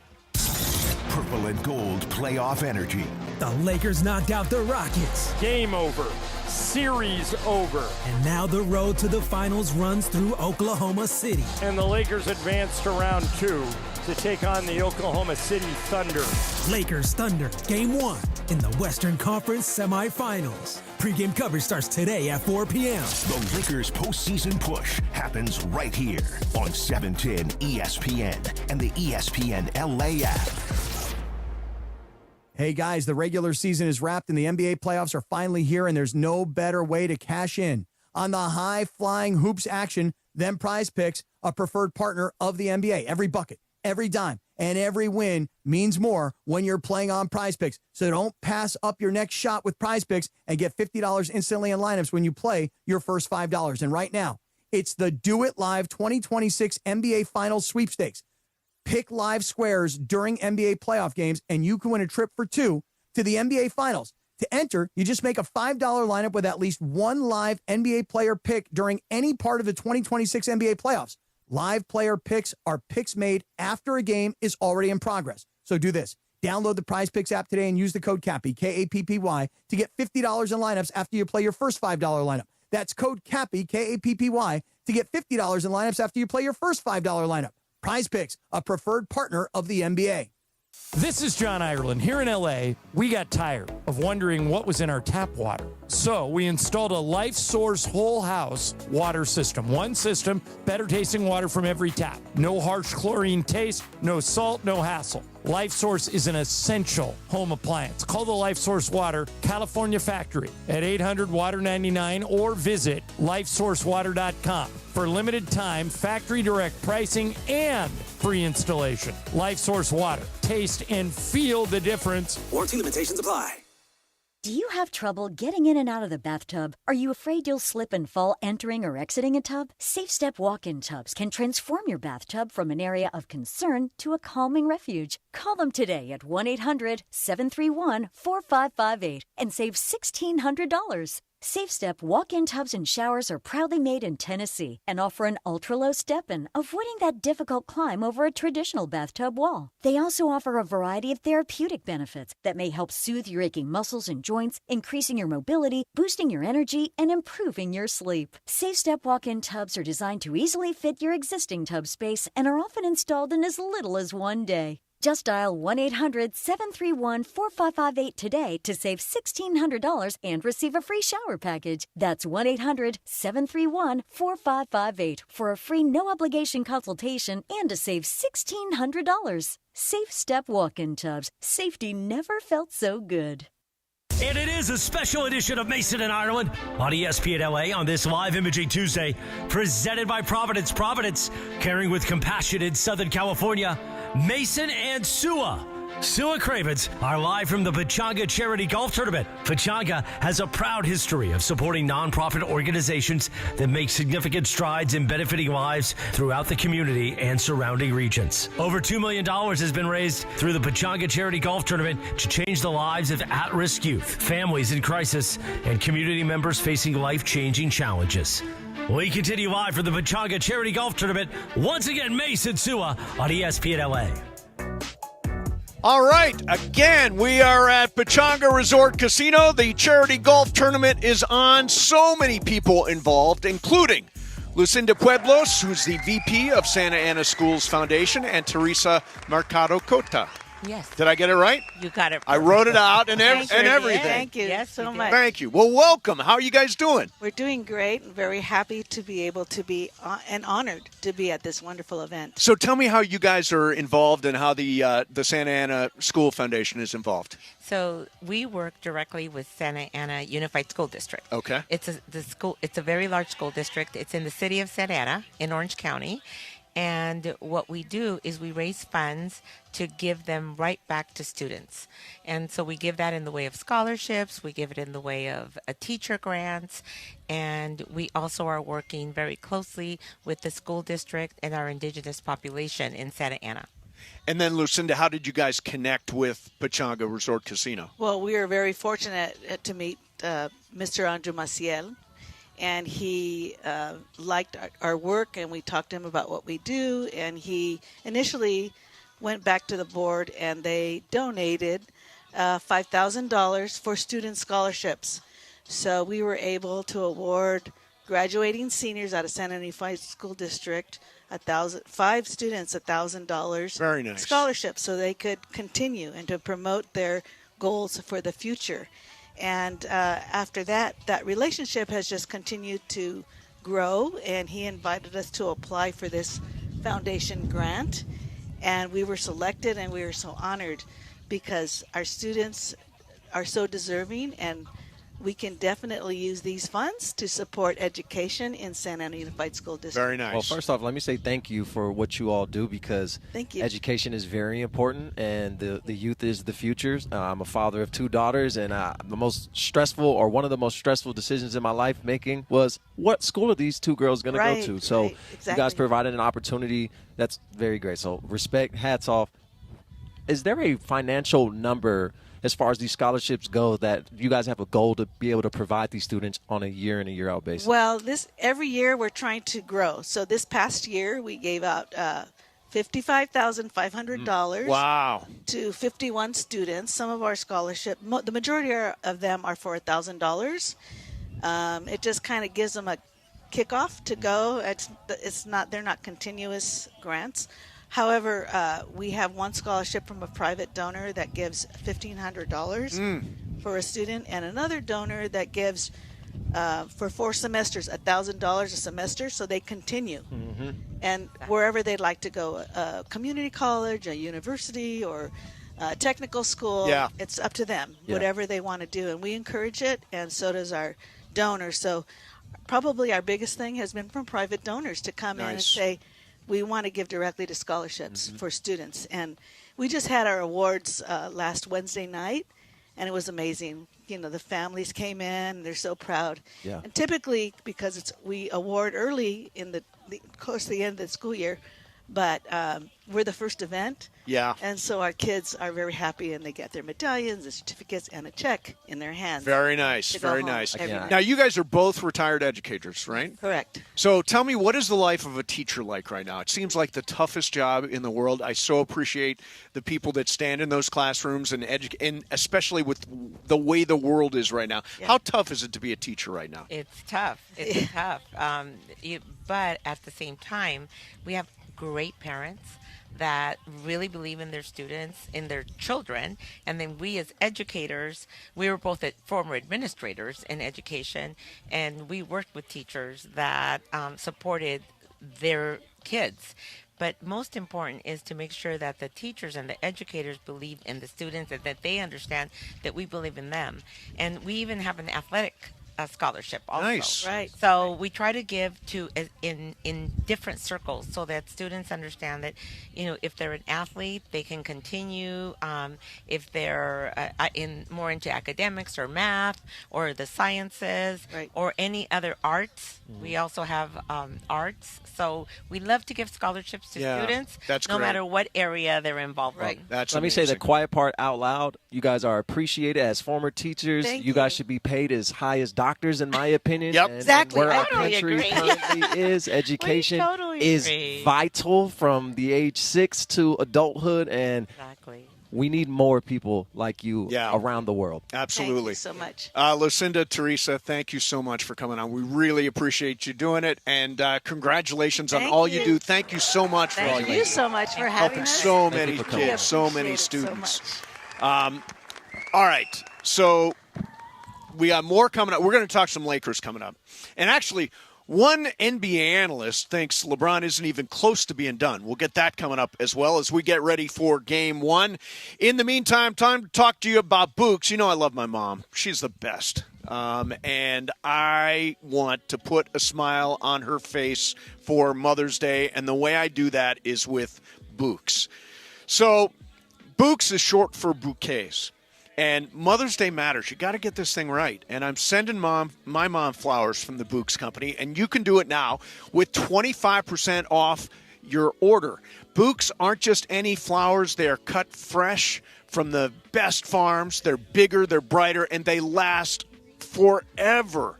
Purple and gold playoff energy. The Lakers knocked out the Rockets. Game over. Series over. And now the road to the finals runs through Oklahoma City. And the Lakers advance to round 2 to take on the Oklahoma City Thunder. Lakers Thunder, Game 1 in the Western Conference semifinals. Pre-game coverage starts today at 4 p.m. The Lakers postseason push happens right here on 710 ESPN and the ESPN LA app. Hey guys, the regular season is wrapped and the NBA playoffs are finally here, and there's no better way to cash in on the high-flying hoops action than Prize Picks, a preferred partner of the NBA. Every bucket, every dime, and every win means more when you're playing on Prize Picks. So don't pass up your next shot with Prize Picks and get $50 instantly in lineups when you play your first $5. And right now, it's the Do It Live 2026 NBA Finals Sweepstakes. Pick live squares during NBA playoff games, and you can win a trip for 2 to the NBA Finals. To enter, you just make a $5 lineup with at least one live NBA player pick during any part of the 2026 NBA playoffs. Live player picks are picks made after a game is already in progress. So do this. Download the Prize Picks app today and use the code CAPPY, K-A-P-P-Y, to get $50 in lineups after you play your first $5 lineup. That's code CAPPY, K-A-P-P-Y, to get $50 in lineups after you play your first $5 lineup. Prize Picks, a preferred partner of the NBA. This is John Ireland. Here in LA, we got tired of wondering what was in our tap water. So we installed a Life Source whole house water system. One system, better tasting water from every tap. No harsh chlorine taste, no salt, no hassle. Life Source is an essential home appliance. Call the Life Source Water California factory at 800-WATER-99 or visit lifesourcewater.com for limited time, factory direct pricing, and free installation. Life Source Water. Taste and feel the difference. Warranty limitations apply. Do you have trouble getting in and out of the bathtub? Are you afraid you'll slip and fall entering or exiting a tub? Safe Step walk-in tubs can transform your bathtub from an area of concern to a calming refuge. Call them today at 1-800-731-4558 and save $1,600. Safe Step walk-in tubs and showers are proudly made in Tennessee and offer an ultra-low step-in, avoiding that difficult climb over a traditional bathtub wall. They also offer a variety of therapeutic benefits that may help soothe your aching muscles and joints, increasing your mobility, boosting your energy, and improving your sleep. Safe Step walk-in tubs are designed to easily fit your existing tub space and are often installed in as little as 1 day. Just dial 1-800-731-4558 today to save $1,600 and receive a free shower package. That's 1-800-731-4558 for a free no-obligation consultation and to save $1,600. Safe Step walk-in tubs. Safety never felt so good. And it is a special edition of Mason and Ireland on ESPN LA on this live imaging Tuesday, presented by Providence. Providence, caring with compassion in Southern California. Mason and Sua Sua Cravens are live from the Pechanga Charity Golf Tournament. Pechanga has a proud history of supporting nonprofit organizations that make significant strides in benefiting lives throughout the community and surrounding regions. Over $2 million has been raised through the Pechanga Charity Golf Tournament to change the lives of at-risk youth, families in crisis, and community members facing life-changing challenges. We continue live from the Pechanga Charity Golf Tournament. Once again, Mason Sua on ESPN LA. All right, again, we are at Pechanga Resort Casino. The charity golf tournament is on. So many people involved, including Lucinda Pueblos, who's the VP of Santa Ana Schools Foundation, and Teresa Mercado Cota. Yes. Did I get it right? You got it. I wrote it out and everything. Thank you. Yes, so much. Thank you. Well, welcome. How are you guys doing? We're doing great. Very happy to be able to be and honored to be at this wonderful event. So tell me how you guys are involved and how the Santa Ana School Foundation is involved. So we work directly with Santa Ana Unified School District. Okay. It's a very large school district. It's in the city of Santa Ana in Orange County. And what we do is we raise funds to give them right back to students. And so we give that in the way of scholarships. We give it in the way of teacher grants. And we also are working very closely with the school district and our indigenous population in Santa Ana. And then, Lucinda, how did you guys connect with Pechanga Resort Casino? Well, we are very fortunate to meet Mr. Andrew Maciel. And he liked our work, and we talked to him about what we do. And he initially went back to the board, and they donated $5,000 for student scholarships. So we were able to award graduating seniors out of Santa Ana Unified School District 5 students $1,000 Very nice. scholarships, so they could continue and to promote their goals for the future. And after that relationship has just continued to grow, and he invited us to apply for this foundation grant. And we were selected, and we were so honored because our students are so deserving, and we can definitely use these funds to support education in Santa Ana Unified School District. Very nice. Well, first off, let me say thank you for what you all do, because Thank you. education is very important, and the youth is the future. I'm a father of 2 daughters, and the most stressful, or one of the most stressful decisions in my life making was, what school are these 2 girls going to go to? So right, exactly. you guys provided an opportunity. That's very great. So respect, hats off. Is there a financial number as far as these scholarships go that you guys have a goal to be able to provide these students on a year in and year out basis? Well, every year we're trying to grow. So this past year we gave out $55,500 Wow. to 51 students. Some of our scholarship, the majority of them are for $1,000. It just kind of gives them a kickoff to go. They're not continuous grants. However, we have one scholarship from a private donor that gives $1,500 for a student, and another donor that gives for 4 semesters $1,000 a semester, so they continue. Mm-hmm. And wherever they'd like to go, a community college, a university, or a technical school, it's up to them, whatever they want to do. And we encourage it, and so does our donors. So probably our biggest thing has been from private donors to come in and say, we want to give directly to scholarships for students. And we just had our awards last Wednesday night, and it was amazing. You know, the families came in, they're so proud. Yeah. And typically, because we award early in the close to the end of the school year, but we're the first event. Yeah. And so our kids are very happy, and they get their medallions, the certificates, and a check in their hands. Very nice. to go Very home nice. every night. Now, you guys are both retired educators, right? Correct. So tell me, what is the life of a teacher like right now? It seems like the toughest job in the world. I so appreciate the people that stand in those classrooms and especially with the way the world is right now. Yeah. How tough is it to be a teacher right now? It's tough. It's tough. But at the same time, we have great parents that really believe in their students, in their children, and then we as educators, we were both former administrators in education, and we worked with teachers that supported their kids. But most important is to make sure that the teachers and the educators believe in the students and that they understand that we believe in them. And we even have an athletic a scholarship also. Nice. Right. So we try to give to in different circles so that students understand that, if they're an athlete, they can continue. If they're more into academics or math or the sciences or any other arts, we also have arts. So we love to give scholarships to students, that's no great. matter what area they're involved in. That's Let me say the quiet part out loud. You guys are appreciated as former teachers. Thank you guys should be paid as high as doctors, in my opinion. Yep. Exactly. Where I our totally country agree. currently is, education totally is agree. vital from the age 6 to adulthood, and we need more people like you around the world. Absolutely. Thank you so much. Lucinda, Teresa, thank you so much for coming on. We really appreciate you doing it, and congratulations on Thank all you. you do. Thank you so much for all Thank you you do. so much for having Helping us. so Thank many you for coming. kids, so many Appreciate it so students. much. All right, so we got more coming up. We're going to talk some Lakers coming up. And actually, one NBA analyst thinks LeBron isn't even close to being done. We'll get that coming up as well as we get ready for Game 1. In the meantime, time to talk to you about Books. You know I love my mom. She's the best. And I want to put a smile on her face for Mother's Day, and the way I do that is with Books. So Books is short for bouquets. And Mother's Day matters. You got to get this thing right. And I'm sending my mom flowers from the Books Company, and you can do it now with 25% off your order. Books aren't just any flowers. They are cut fresh from the best farms. They're bigger, they're brighter, and they last forever.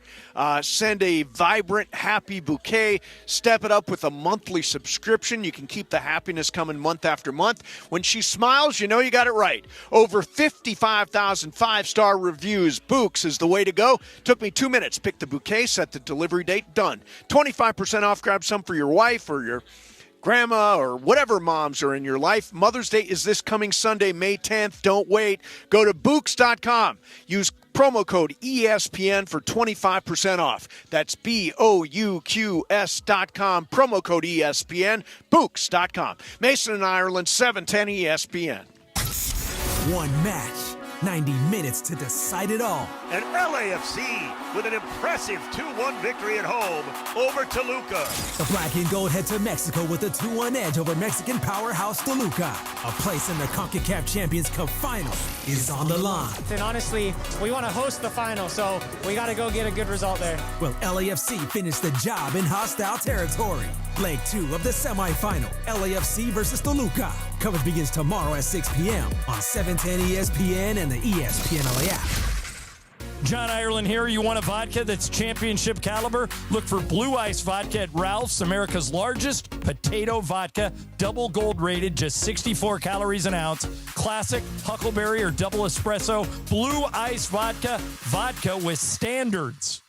Send a vibrant, happy bouquet. Step it up with a monthly subscription. You can keep the happiness coming month after month. When she smiles, you know you got it right. Over 55,000 five-star reviews. Books is the way to go. Took me 2 minutes. Pick the bouquet, set the delivery date, done. 25% off. Grab some for your wife or your grandma or whatever moms are in your life. Mother's Day is this coming Sunday, May 10th. Don't wait. Go to Books.com. Use promo code ESPN for 25% off. That's BOUQS.com. Promo code ESPN. Books.com. Mason and Ireland, 710 ESPN. One match, 90 minutes to decide it all. And LAFC with an impressive 2-1 victory at home over Toluca. The black and gold head to Mexico with a 2-1 edge over Mexican powerhouse Toluca. A place in the CONCACAF Champions Cup final is on the line. And honestly, we want to host the final, so we got to go get a good result there. Will LAFC finish the job in hostile territory? Leg 2 of the semifinal, LAFC versus Toluca. Coverage begins tomorrow at 6 p.m. on 710 ESPN and the ESPN LA app. John Ireland here. You want a vodka that's championship caliber? Look for Blue Ice Vodka at Ralph's, America's largest potato vodka. Double gold rated, just 64 calories an ounce. Classic, huckleberry, or double espresso. Blue Ice Vodka. Vodka with standards.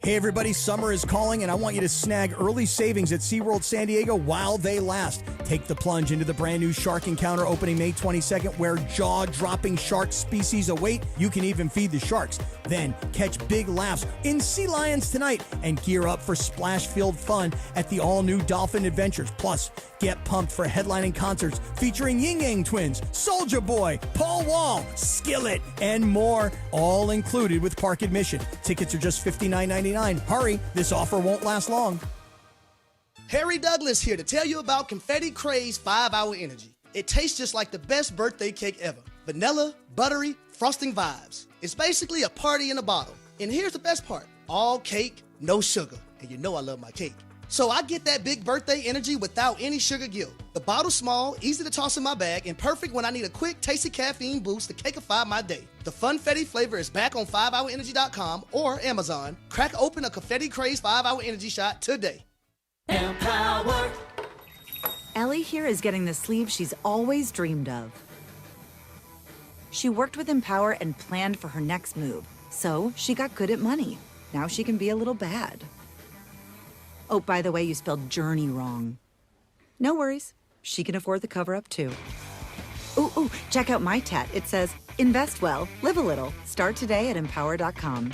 Hey everybody, summer is calling and I want you to snag early savings at SeaWorld San Diego while they last. Take the plunge into the brand new Shark Encounter opening May 22nd where jaw-dropping shark species await. You can even feed the sharks. Then catch big laughs in sea lions tonight and gear up for splash-filled fun at the all-new Dolphin Adventures. Plus, get pumped for headlining concerts featuring Ying Yang Twins, Soulja Boy, Paul Wall, Skillet, and more, all included with park admission. Tickets are just $59.99. Hurry, this offer won't last long. Harry Douglas here to tell you about Confetti Craze 5-Hour Energy. It tastes just like the best birthday cake ever. Vanilla, buttery, frosting vibes. It's basically a party in a bottle. And here's the best part. All cake, no sugar. And you know I love my cake. So I get that big birthday energy without any sugar guilt. The bottle's small, easy to toss in my bag, and perfect when I need a quick, tasty caffeine boost to cakeify my day. The Funfetti flavor is back on 5hourenergy.com or Amazon. Crack open a Confetti Craze 5-Hour Energy shot today. Empower. Ellie here is getting the sleeve she's always dreamed of. She worked with Empower and planned for her next move. So she got good at money. Now she can be a little bad. Oh, by the way, you spelled journey wrong. No worries. She can afford the cover-up, too. Ooh, check out my tat. It says, invest well, live a little. Start today at empower.com.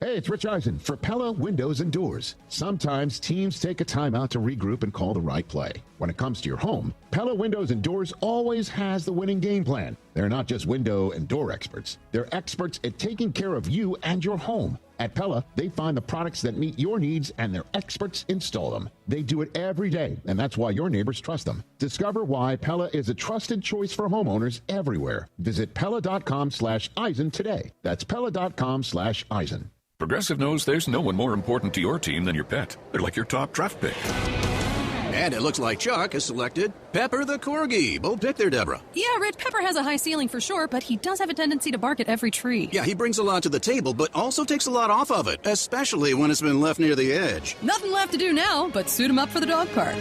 Hey, it's Rich Eisen for Pella Windows and Doors. Sometimes teams take a timeout to regroup and call the right play. When it comes to your home, Pella Windows and Doors always has the winning game plan. They're not just window and door experts. They're experts at taking care of you and your home. At Pella, they find the products that meet your needs and their experts install them. They do it every day, and that's why your neighbors trust them. Discover why Pella is a trusted choice for homeowners everywhere. Visit Pella.com/Eisen today. That's Pella.com/Eisen. Progressive knows there's no one more important to your team than your pet. They're like your top draft pick. And it looks like Chuck has selected Pepper the Corgi. Bold pick there, Deborah. Yeah, Rich, Pepper has a high ceiling for sure, but he does have a tendency to bark at every tree. Yeah, he brings a lot to the table, but also takes a lot off of it, especially when it's been left near the edge. Nothing left to do now but suit him up for the dog park.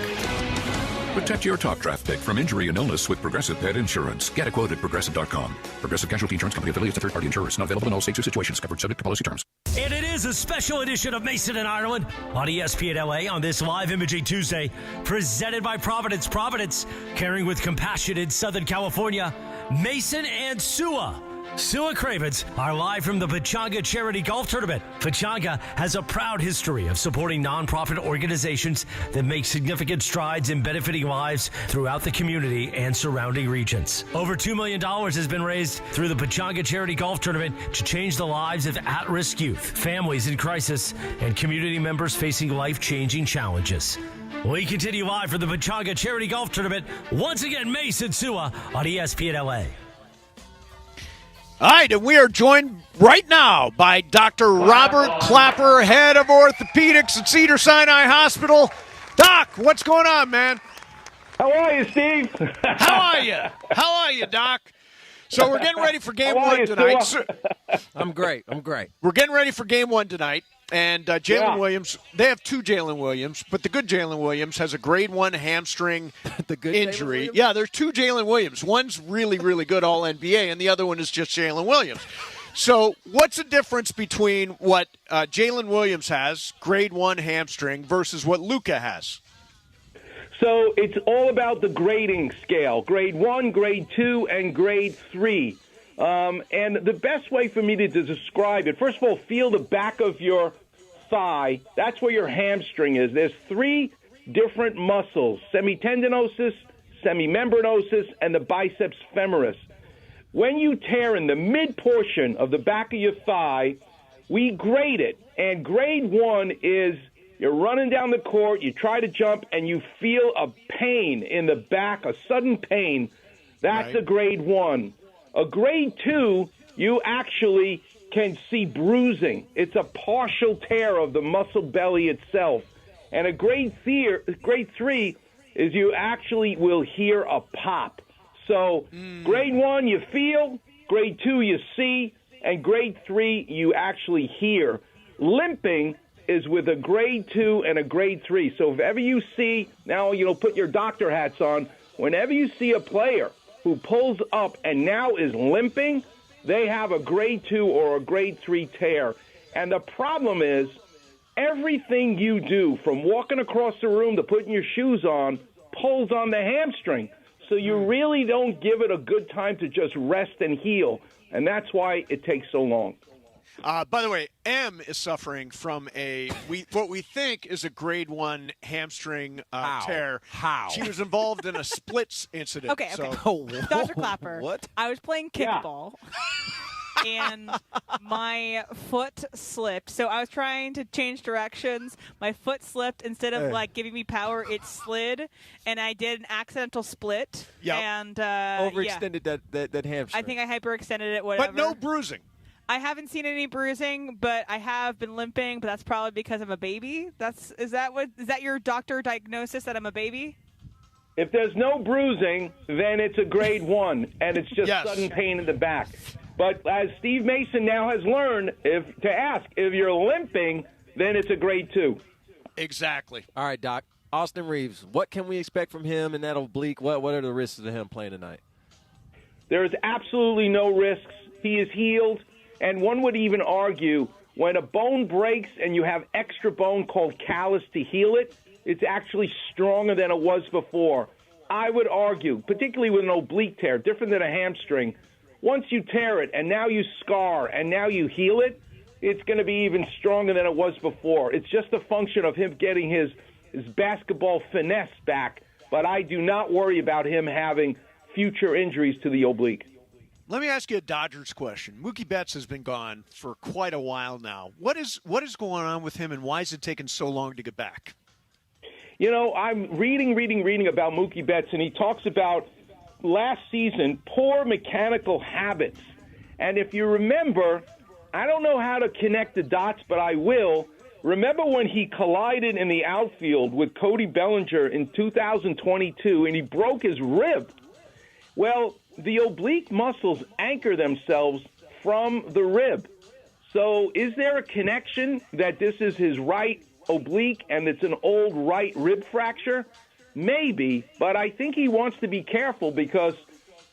Protect your top draft pick from injury and illness with Progressive Pet Insurance. Get a quote at Progressive.com. Progressive Casualty Insurance Company affiliates and third-party insurers. Not available in all states or situations. Covered subject to policy terms. And it is a special edition of Mason and Ireland on ESPN LA on this live imaging Tuesday, presented by Providence. Providence, caring with compassion in Southern California. Mason and Sua. Sua Cravens are live from the Pechanga Charity Golf Tournament. Pechanga has a proud history of supporting nonprofit organizations that make significant strides in benefiting lives throughout the community and surrounding regions. Over $2 million has been raised through the Pechanga Charity Golf Tournament to change the lives of at-risk youth, families in crisis, and community members facing life-changing challenges. We continue live from the Pechanga Charity Golf Tournament. Once again, Mason Sua on ESPN LA. All right, and we are joined right now by Dr. Robert Clapper, head of orthopedics at Cedars-Sinai Hospital. Doc, what's going on, man? How are you, Steve? How are you? How are you, Doc? So we're getting ready for game one tonight. I'm great. We're getting ready for game one tonight. And Jalen Williams, they have two Jalen Williams, but the good Jalen Williams has a grade 1 hamstring injury. Yeah, there's two Jalen Williams. One's really, really good All-NBA, and the other one is just Jalen Williams. So what's the difference between what Jalen Williams has, grade 1 hamstring, versus what Luka has? So it's all about the grading scale, grade 1, grade 2, and grade 3. And the best way for me to describe it, first of all, feel the back of your thigh. That's where your hamstring is. There's 3 different muscles, semitendinosus, semimembranosus, and the biceps femoris. When you tear in the mid portion of the back of your thigh, we grade it. And grade 1 is you're running down the court, you try to jump, and you feel a pain in the back, a sudden pain. That's a grade 1. A grade 2, you actually can see bruising. It's a partial tear of the muscle belly itself. And a grade 3 is you actually will hear a pop. So grade 1, you feel. Grade 2, you see. And grade 3, you actually hear. Limping is with a grade 2 and a grade 3. So if ever you see, now, put your doctor hats on, whenever you see a player who pulls up and now is limping, they have a grade 2 or a grade 3 tear. And the problem is everything you do, from walking across the room to putting your shoes on, pulls on the hamstring. So you really don't give it a good time to just rest and heal. And that's why it takes so long. By the way, M is suffering from what we think is a grade 1 hamstring tear. How? She was involved in a splits incident. Okay. So. Dr. Clapper. What? I was playing kickball. And my foot slipped. So I was trying to change directions. My foot slipped. Instead of giving me power, it slid, and I did an accidental split. Yep. And overextended that hamstring. I think I hyperextended it. Whatever. But no bruising. I haven't seen any bruising, but I have been limping. But that's probably because I'm a baby. Is that your doctor diagnosis that I'm a baby? If there's no bruising, then it's a grade 1, and it's just sudden pain in the back. But as Steve Mason now has learned, if you're limping, then it's a grade 2. Exactly. All right, Doc. Austin Reeves, what can we expect from him in that oblique? What are the risks of him playing tonight? There is absolutely no risks. He is healed, and one would even argue when a bone breaks and you have extra bone called callus to heal it, it's actually stronger than it was before. I would argue, particularly with an oblique tear, different than a hamstring, once you tear it and now you scar and now you heal it, it's going to be even stronger than it was before. It's just a function of him getting his basketball finesse back, but I do not worry about him having future injuries to the oblique. Let me ask you a Dodgers question. Mookie Betts has been gone for quite a while now. What is going on with him, and why is it taking so long to get back? You know, I'm reading about Mookie Betts, and he talks about last season poor mechanical habits. And if you remember, I don't know how to connect the dots, but I will. Remember when he collided in the outfield with Cody Bellinger in 2022, and he broke his rib? Well, the oblique muscles anchor themselves from the rib. So is there a connection that this is his right oblique and it's an old right rib fracture? Maybe, but I think he wants to be careful because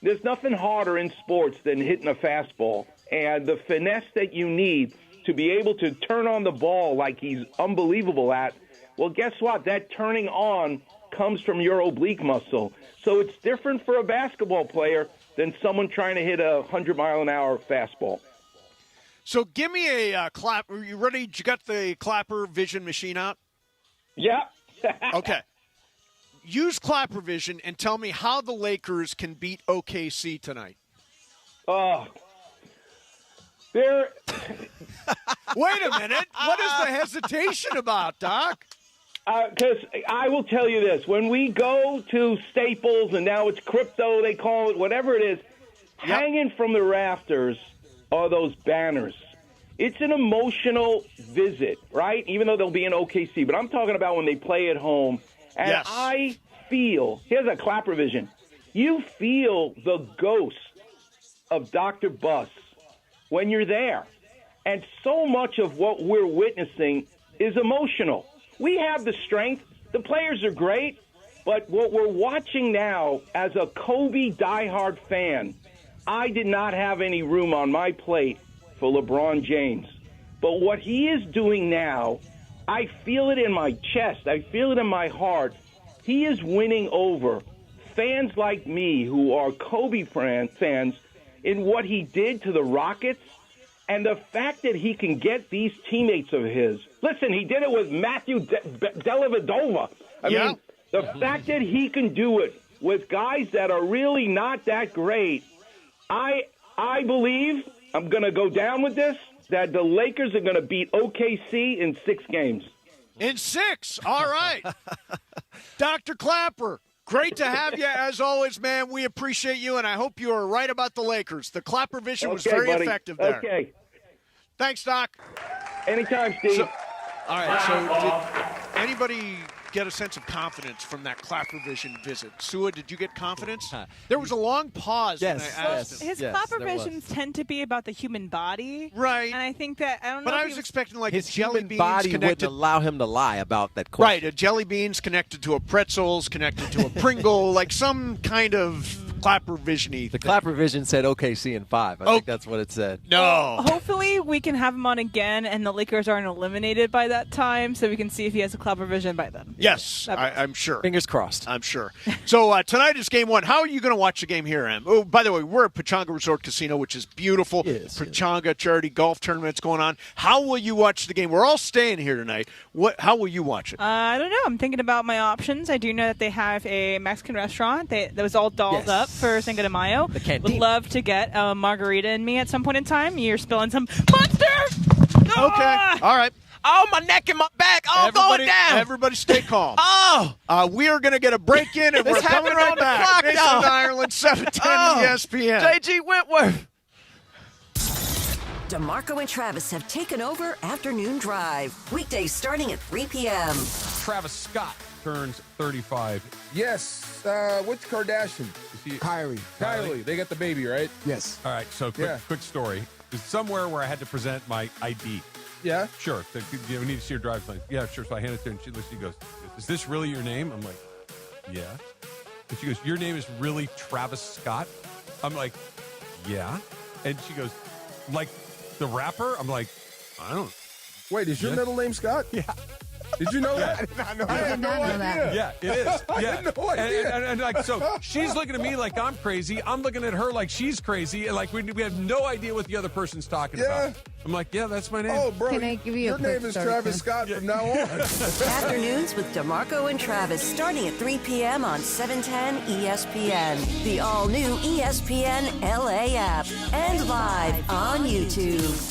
there's nothing harder in sports than hitting a fastball. And the finesse that you need to be able to turn on the ball like he's unbelievable at, well, guess what? That turning on comes from your oblique muscle. So it's different for a basketball player than someone trying to hit a 100-mile-an-hour fastball. So give me a clap. Are you ready? You got the Clapper Vision machine out? Yeah. Okay. Use Clapper Vision and tell me how the Lakers can beat OKC tonight. They're... Wait a minute. What is the hesitation about, Doc? Because I will tell you this. When we go to Staples, and now it's crypto, they call it, whatever it is, hanging from the rafters are those banners. It's an emotional visit, right? Even though they'll be in OKC. But I'm talking about when they play at home. And yes. I feel, here's a Clapper Vision, you feel the ghost of Dr. Buss when you're there. And so much of what we're witnessing is emotional. We have the strength. The players are great. But what we're watching now, as a Kobe diehard fan, I did not have any room on my plate for LeBron James. But what he is doing now, I feel it in my chest. I feel it in my heart. He is winning over fans like me who are Kobe fans in what he did to the Rockets. And the fact that he can get these teammates of his. Listen, he did it with Matthew Dellavedova. I mean, the fact that he can do it with guys that are really not that great, I believe, I'm going to go down with this, that the Lakers are going to beat OKC in 6 games. In 6. All right. Dr. Clapper, great to have you as always, man. We appreciate you, and I hope you are right about the Lakers. The Clapper Vision was very effective there. Okay. Thanks, Doc. Anytime, Steve. All right, so did anybody get a sense of confidence from that Clapper Vision visit? Sua, did you get confidence? There was a long pause when I asked him. His Clapper Visions tend to be about the human body. Right. And I think that, I don't know. But I was expecting like his jelly human beans body connected. wouldn't allow him to lie about that question. Right, a jelly beans connected to a pretzels, connected to a Pringle, like some kind of Clapper Vision-y. The Clapper Vision said OKC in 5. I think that's what it said. No. Well, hopefully we can have him on again and the Lakers aren't eliminated by that time so we can see if he has a Clapper Vision by then. Yes, I'm sure. Fingers crossed. I'm sure. So tonight is game 1. How are you going to watch the game here, Em? Oh, by the way, we're at Pechanga Resort Casino, which is beautiful. Pechanga charity golf tournament's going on. How will you watch the game? We're all staying here tonight. How will you watch it? I don't know. I'm thinking about my options. I do know that they have a Mexican restaurant that was all dolled up for Cinco de Mayo. The canteen. Would love to get a margarita in me at some point in time. You're spilling some monster! Okay. All right. Oh, my neck and my back. Oh, going down. Everybody stay calm. Oh. We are going to get a break in, and we're coming right back. Mason and Ireland, 710 ESPN. J.G. Wentworth. DeMarco and Travis have taken over Afternoon Drive. Weekdays starting at 3 p.m. Travis Scott turns 35. Yes. Which Kardashian? Kylie. They got the baby, right? Yes. All right. So quick story. There's somewhere where I had to present my ID. Yeah? Sure. We need to see your driver's license. Yeah, sure. So I hand it to her, and she goes, "Is this really your name?" I'm like, "Yeah." And she goes, "Your name is really Travis Scott?" I'm like, "Yeah." And she goes, "Like the rapper?" I'm like, "I don't." Wait, is your middle name Scott? Yeah. Did you know that? I did not know I that. had no idea. Yeah, it is. I Yeah. had no idea. And like, so she's looking at me like I'm crazy. I'm looking at her like she's crazy. And like, we have no idea what the other person's talking about. I'm like, yeah, that's my name. Oh, bro. Can I give you your a quick name is story, Travis Ken? Scott from now on. Afternoons with DeMarco and Travis starting at 3 p.m. on 710 ESPN. The all-new ESPN LA app. And live on YouTube.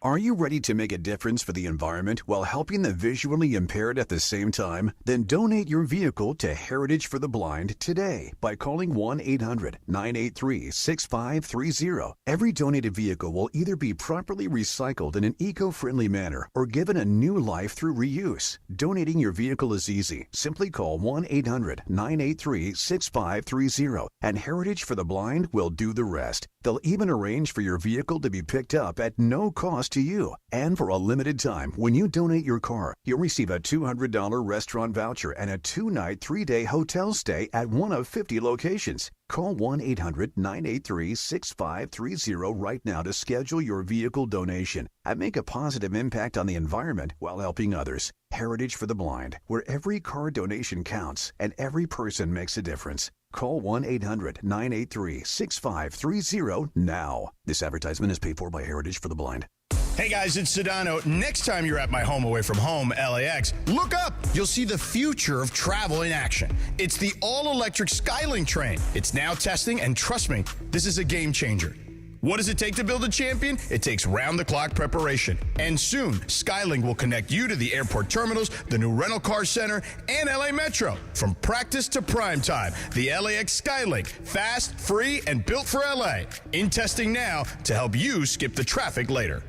Are you ready to make a difference for the environment while helping the visually impaired at the same time? Then donate your vehicle to Heritage for the Blind today by calling 1-800-983-6530. Every donated vehicle will either be properly recycled in an eco-friendly manner or given a new life through reuse. Donating your vehicle is easy. Simply call 1-800-983-6530 and Heritage for the Blind will do the rest. They'll even arrange for your vehicle to be picked up at no cost to you. And for a limited time, when you donate your car, you'll receive a $200 restaurant voucher and a 2-night, 3-day hotel stay at one of 50 locations. Call 1-800-983-6530 right now to schedule your vehicle donation and make a positive impact on the environment while helping others. Heritage for the Blind, where every car donation counts and every person makes a difference. Call 1-800-983-6530 now. This advertisement is paid for by Heritage for the Blind. Hey guys, it's Sedano. Next time you're at my home away from home, LAX, look up. You'll see the future of travel in action. It's the all-electric Skylink train. It's now testing, and trust me, this is a game changer. What does it take to build a champion? It takes round-the-clock preparation. And soon, Skylink will connect you to the airport terminals, the new rental car center, and LA Metro. From practice to prime time, the LAX Skylink. Fast, free, and built for LA. In testing now to help you skip the traffic later.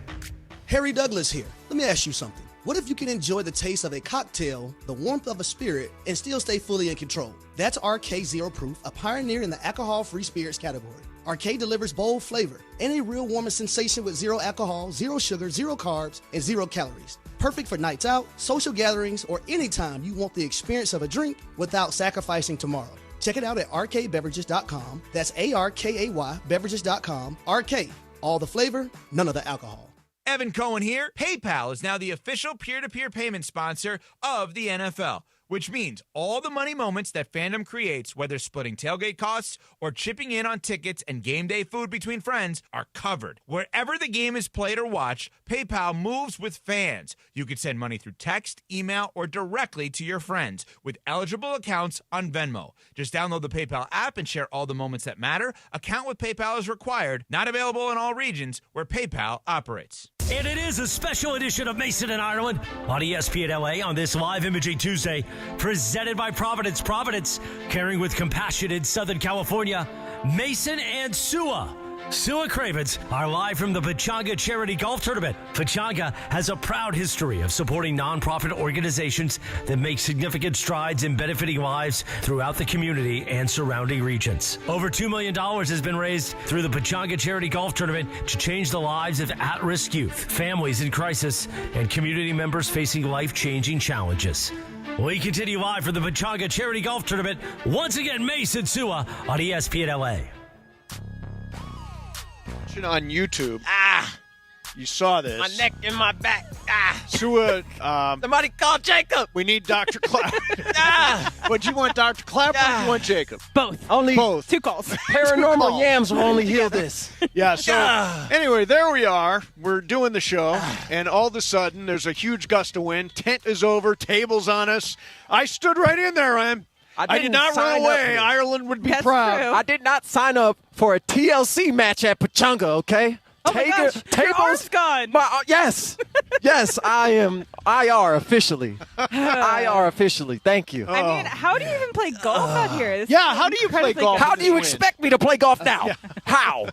Harry Douglas here. Let me ask you something. What if you can enjoy the taste of a cocktail, the warmth of a spirit, and still stay fully in control? That's RK Zero Proof, a pioneer in the alcohol-free spirits category. RK delivers bold flavor and a real warming sensation with zero alcohol, zero sugar, zero carbs, and 0 calories. Perfect for nights out, social gatherings, or anytime you want the experience of a drink without sacrificing tomorrow. Check it out at rkbeverages.com. That's ARKAY beverages.com. RK, all the flavor, none of the alcohol. Evan Cohen here. PayPal is now the official peer-to-peer payment sponsor of the NFL, which means all the money moments that fandom creates, whether splitting tailgate costs or chipping in on tickets and game day food between friends, are covered. Wherever the game is played or watched, PayPal moves with fans. You can send money through text, email, or directly to your friends with eligible accounts on Venmo. Just download the PayPal app and share all the moments that matter. Account with PayPal is required. Not available in all regions where PayPal operates. And it is a special edition of Mason and Ireland on ESPN LA on this live imaging Tuesday, presented by Providence. Providence, caring with compassion in Southern California. Mason and Sua. Sua Cravens are live from the Pechanga Charity Golf Tournament. Pechanga has a proud history of supporting nonprofit organizations that make significant strides in benefiting lives throughout the community and surrounding regions. Over $2 million has been raised through the Pechanga Charity Golf Tournament to change the lives of at-risk youth, families in crisis, and community members facing life-changing challenges. We continue live from the Pechanga Charity Golf Tournament. Once again, Mason Sua on ESPN LA. On YouTube. You saw this. My neck and my back. Sua, somebody call Jacob. We need Dr. Clapp. Would you want Dr. Clapp or do you want Jacob? Both. Only Both. 2 calls. Paranormal yams will only heal this. Yeah, so anyway, there we are. We're doing the show, and all of a sudden, there's a huge gust of wind. Tent is over, tables on us. I stood right in there, man. I did not run away. Ireland would be proud. True. I did not sign up for a TLC match at Pechanga, okay? Oh my gosh, your arm's gone. Yes. Yes, I am IR officially. IR officially. Thank you. I mean, how do you even play golf out here? This Yeah, how do you play golf? How do you expect me to play golf now? How?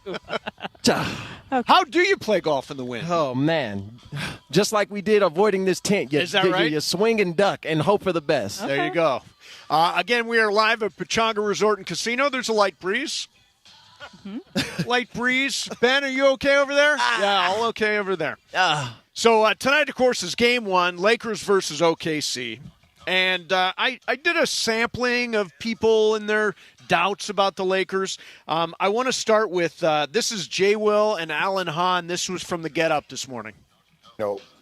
How do you play golf in the wind? Oh, man. Just like we did avoiding this tent. Is that right? You swing and duck and hope for the best. There you go. Again, we are live at Pechanga Resort and Casino. There's a light breeze. Light breeze. Ben, are you okay over there? Yeah, all okay over there. So tonight, of course, is Game 1, Lakers versus OKC. And I did a sampling of people and their doubts about the Lakers. I want to start with, this is Jay Will and Alan Hahn. This was from the Get Up this morning.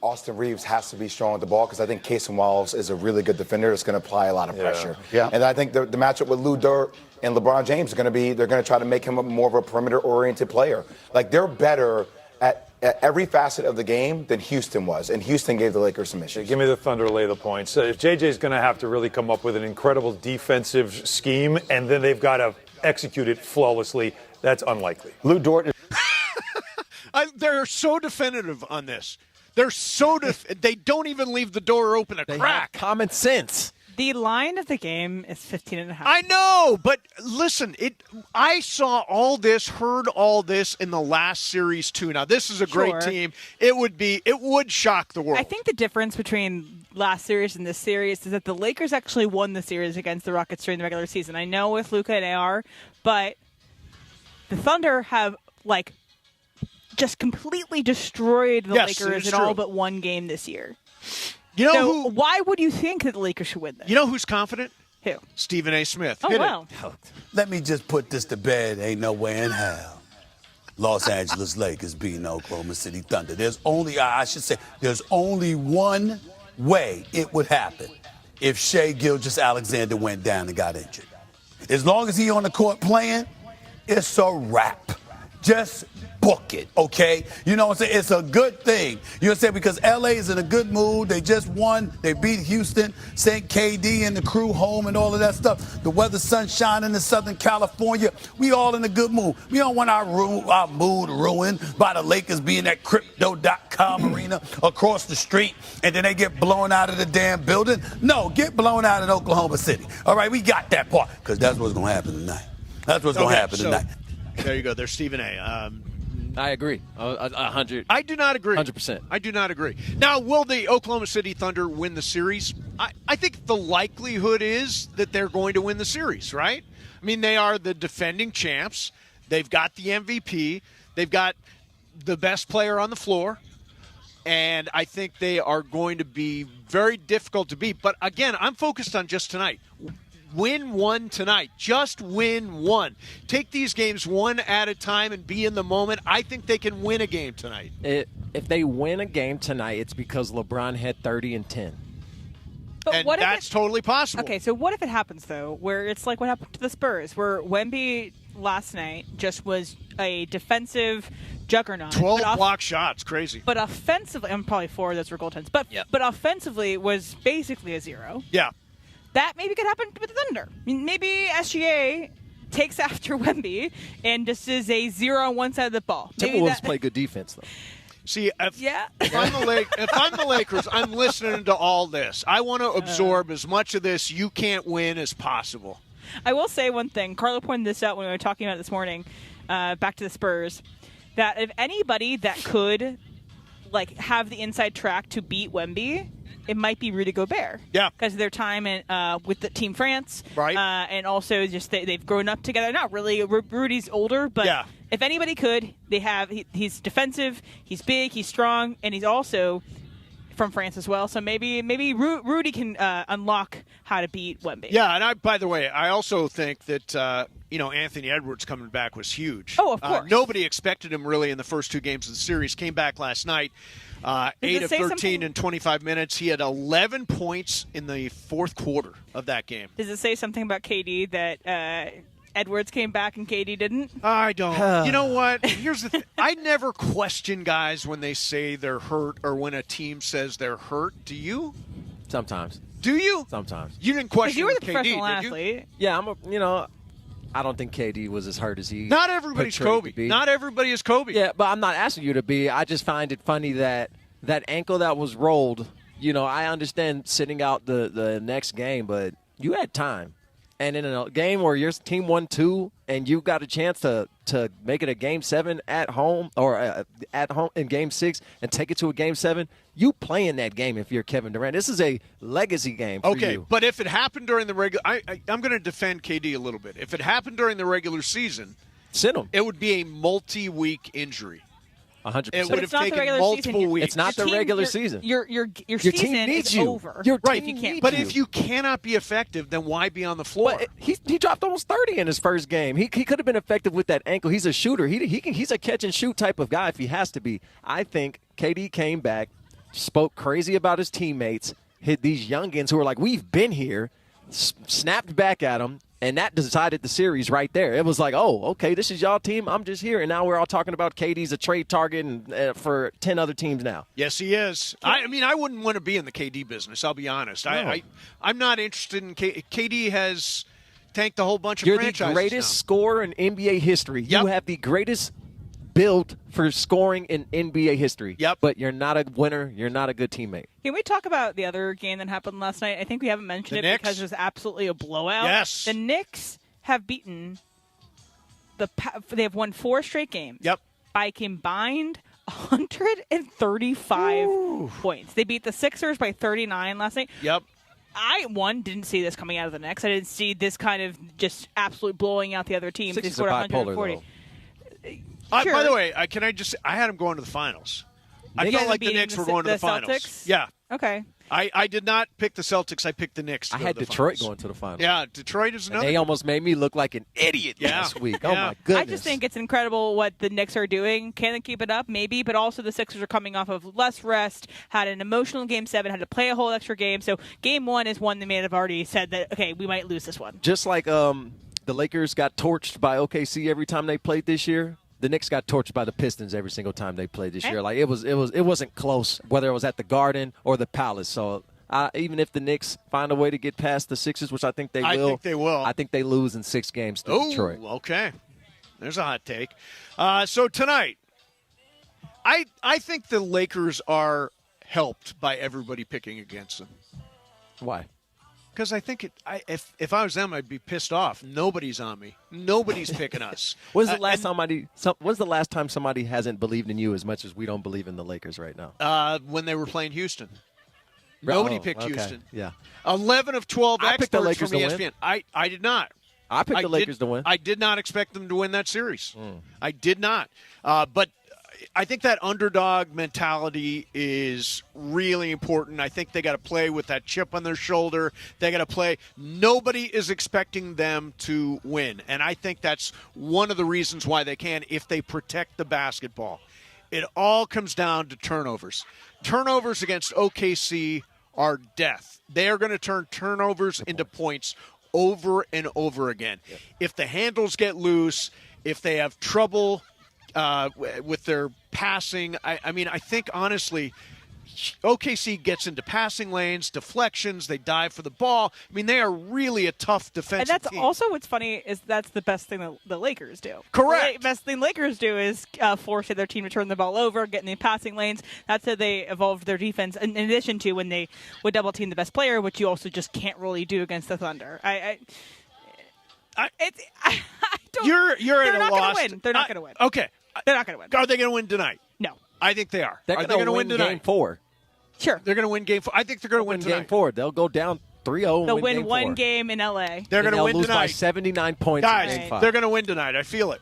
Austin Reeves has to be strong with the ball because I think Casey Wallace is a really good defender that's going to apply a lot of pressure. Yeah. And I think the matchup with Lou Dort and LeBron James is going to be, they're going to try to make him more of a perimeter-oriented player. Like, they're better at every facet of the game than Houston was, and Houston gave the Lakers some issues. Give me the Thunder to lay the points. If JJ's going to have to really come up with an incredible defensive scheme, and then they've got to execute it flawlessly, that's unlikely. Lou Dort. They're so definitive on this. They're so they don't even leave the door open a crack. Common sense. The line of the game is 15.5. I know, but listen, I saw all this, heard all this in the last series too. Now, this is a great team. It would shock the world. I think the difference between last series and this series is that the Lakers actually won the series against the Rockets during the regular season. I know with Luka and AR, but the Thunder have just completely destroyed the Lakers in all but one game this year. Why would you think that the Lakers should win this? You know who's confident? Who? Stephen A. Smith. Oh, wow. Let me just put this to bed. Ain't no way in hell Los Angeles Lakers beating Oklahoma City Thunder. There's only one way it would happen if Shai Gilgeous-Alexander went down and got injured. As long as he on the court playing, it's a wrap. Just book it, okay? You know what I'm saying? It's a good thing. You know what I'm saying? Because L.A. is in a good mood. They just won. They beat Houston, sent KD and the crew home and all of that stuff. The weather's sunshine in Southern California. We all in a good mood. We don't want our mood ruined by the Lakers being at Crypto.com arena across the street and then they get blown out of the damn building. No, get blown out in Oklahoma City. All right, we got that part because that's what's going to happen tonight. That's what's going to happen tonight. There you go. There's Stephen A. I agree. 100. I do not agree. 100%. I do not agree. Now, will the Oklahoma City Thunder win the series? I think the likelihood is that they're going to win the series, right? I mean, they are the defending champs. They've got the MVP. They've got the best player on the floor. And I think they are going to be very difficult to beat. But, again, I'm focused on just tonight. Win one tonight. Just win one. Take these games one at a time and be in the moment. I think they can win a game tonight. If they win a game tonight, it's because LeBron had 30 and 10. But that's totally possible. Okay, so what if it happens, though, where it's like what happened to the Spurs, where Wemby last night just was a defensive juggernaut. 12 block shots. Crazy. But offensively, and probably 4 of those were goaltends, but offensively was basically a 0. Yeah. That maybe could happen with the Thunder. I mean, maybe SGA takes after Wemby and just is a 0 on one side of the ball. Timberwolves play good defense, though. See, if I'm the Lakers, I'm listening to all this. I want to absorb as much of this you can't win as possible. I will say one thing. Carla pointed this out when we were talking about it this morning, back to the Spurs, that if anybody that could have the inside track to beat Wemby, it might be Rudy Gobert. Yeah. Because of their time with the Team France. Right. And also just they've grown up together. Not really. Rudy's older, but if anybody could, he's defensive, he's big, he's strong, and he's also from France as well. So maybe Rudy can unlock how to beat Wemby. Yeah, and by the way, I also think that Anthony Edwards coming back was huge. Oh, of course. Nobody expected him really in the first 2 games of the series. Came back last night. 8 of 13 in 25 minutes. He had 11 points in the fourth quarter of that game. Does it say something about KD that Edwards came back and KD didn't? I don't. You know what? Here's the thing. I never question guys when they say they're hurt or when a team says they're hurt. Do you? Sometimes. Do you? Sometimes. You didn't question you were the KD, professional did you? athlete. Yeah, I don't think KD was as hurt as he. Not everybody's Kobe. Not everybody is Kobe. Yeah, but I'm not asking you to be. I just find it funny that ankle that was rolled. I understand sitting out the next game, but you had time. And in a game where your team won 2 and you got a chance to make it a Game 7 at home or at home in Game 6 and take it to a Game 7, you play in that game if you're Kevin Durant. This is a legacy game for you. Okay, but if it happened during the regular – I'm going to defend KD a little bit. If it happened during the regular season, sit him. It would be a multi-week injury. 100%. It would have taken multiple weeks. It's not the regular season. Your season team needs is you. over. Right. If you can't. But if you cannot be effective, then why be on the floor? But he dropped almost 30 in his first game. He could have been effective with that ankle. He's a shooter. He's a catch and shoot type of guy if he has to be. I think KD came back spoke crazy about his teammates, hit these youngins who were like, we've been here, snapped back at him, and that decided the series right there. It was like, oh, okay, this is y'all team. I'm just here. And now we're all talking about KD's a trade target and, for 10 other teams now. Yes, he is. I mean, I wouldn't want to be in the KD business, I'll be honest. No. I'm not interested in KD has tanked a whole bunch of You're franchises the greatest now. scorer in NBA history. You have the greatest build for scoring in NBA history. Yep. But you're not a winner. You're not a good teammate. Can we talk about the other game that happened last night? I think we haven't mentioned The it Knicks? because it was absolutely a blowout. Yes. The Knicks have beaten they have won 4 straight games. Yep. By combined 135 points. They beat the Sixers by 39 last night. Yep. I didn't see this coming out of the Knicks. I didn't see this kind of just absolute blowing out the other teams. They Sixers are scored bipolar, 140. By the way, I had them going to the finals. I You felt guys like the beating Knicks were going to the finals. Celtics? Yeah. Okay. I did not pick the Celtics. I picked the Knicks. I had Detroit going to the finals. Yeah, Detroit is And another. they almost made me look like an idiot last week. Oh, my goodness. I just think it's incredible what the Knicks are doing. Can they keep it up? Maybe. But also the Sixers are coming off of less rest, had an emotional Game 7, had to play a whole extra game. So Game 1 is one they may have already said that, okay, we might lose this one. Just like the Lakers got torched by OKC every time they played this year, the Knicks got torched by the Pistons every single time they played this year. Like it wasn't close, whether it was at the Garden or the Palace. So even if the Knicks find a way to get past the Sixers, which I think they will, I think they lose in 6 games to Detroit. Okay. There's a hot take. So tonight, I think the Lakers are helped by everybody picking against them. Why? Because I think if I was them, I'd be pissed off. Nobody's on me. Nobody's picking us. When's the last time somebody hasn't believed in you as much as we don't believe in the Lakers right now? When they were playing Houston. Nobody picked okay. Houston. Yeah. 11 of 12 I picked the experts Lakers from to ESPN. I did not. I picked the Lakers to win. I did not expect them to win that series. I did not. But I think that underdog mentality is really important. I think they got to play with that chip on their shoulder. They got to play. Nobody is expecting them to win. And I think that's one of the reasons why they can if they protect the basketball. It all comes down to turnovers. Turnovers against OKC are death. They are going to turn turnovers into points over and over again. Yep. If the handles get loose, if they have trouble with their passing, I mean, I think, honestly, OKC gets into passing lanes, deflections, they dive for the ball. I mean, they are really a tough defensive And that's team. also what's funny is that's the best thing that the Lakers do. Correct. The best thing Lakers do is force their team to turn the ball over, get in the passing lanes. That's how they evolved their defense. In addition to when they would double team the best player, which you also just can't really do against the Thunder. You're they're at a not loss. going to win. They're not going to win. Okay. They're not going to win. Are they going to win tonight? No. I think they are. They're Are they going to win win tonight? Game 4. Sure. They're going to win Game 4. I think they're going to win tonight. Game 4. They'll go down 3-0 and They'll win win Game one 4. game in L.A. They're going to win lose tonight. by 79 points Guys, in Game 5. they're going to win tonight. I feel it.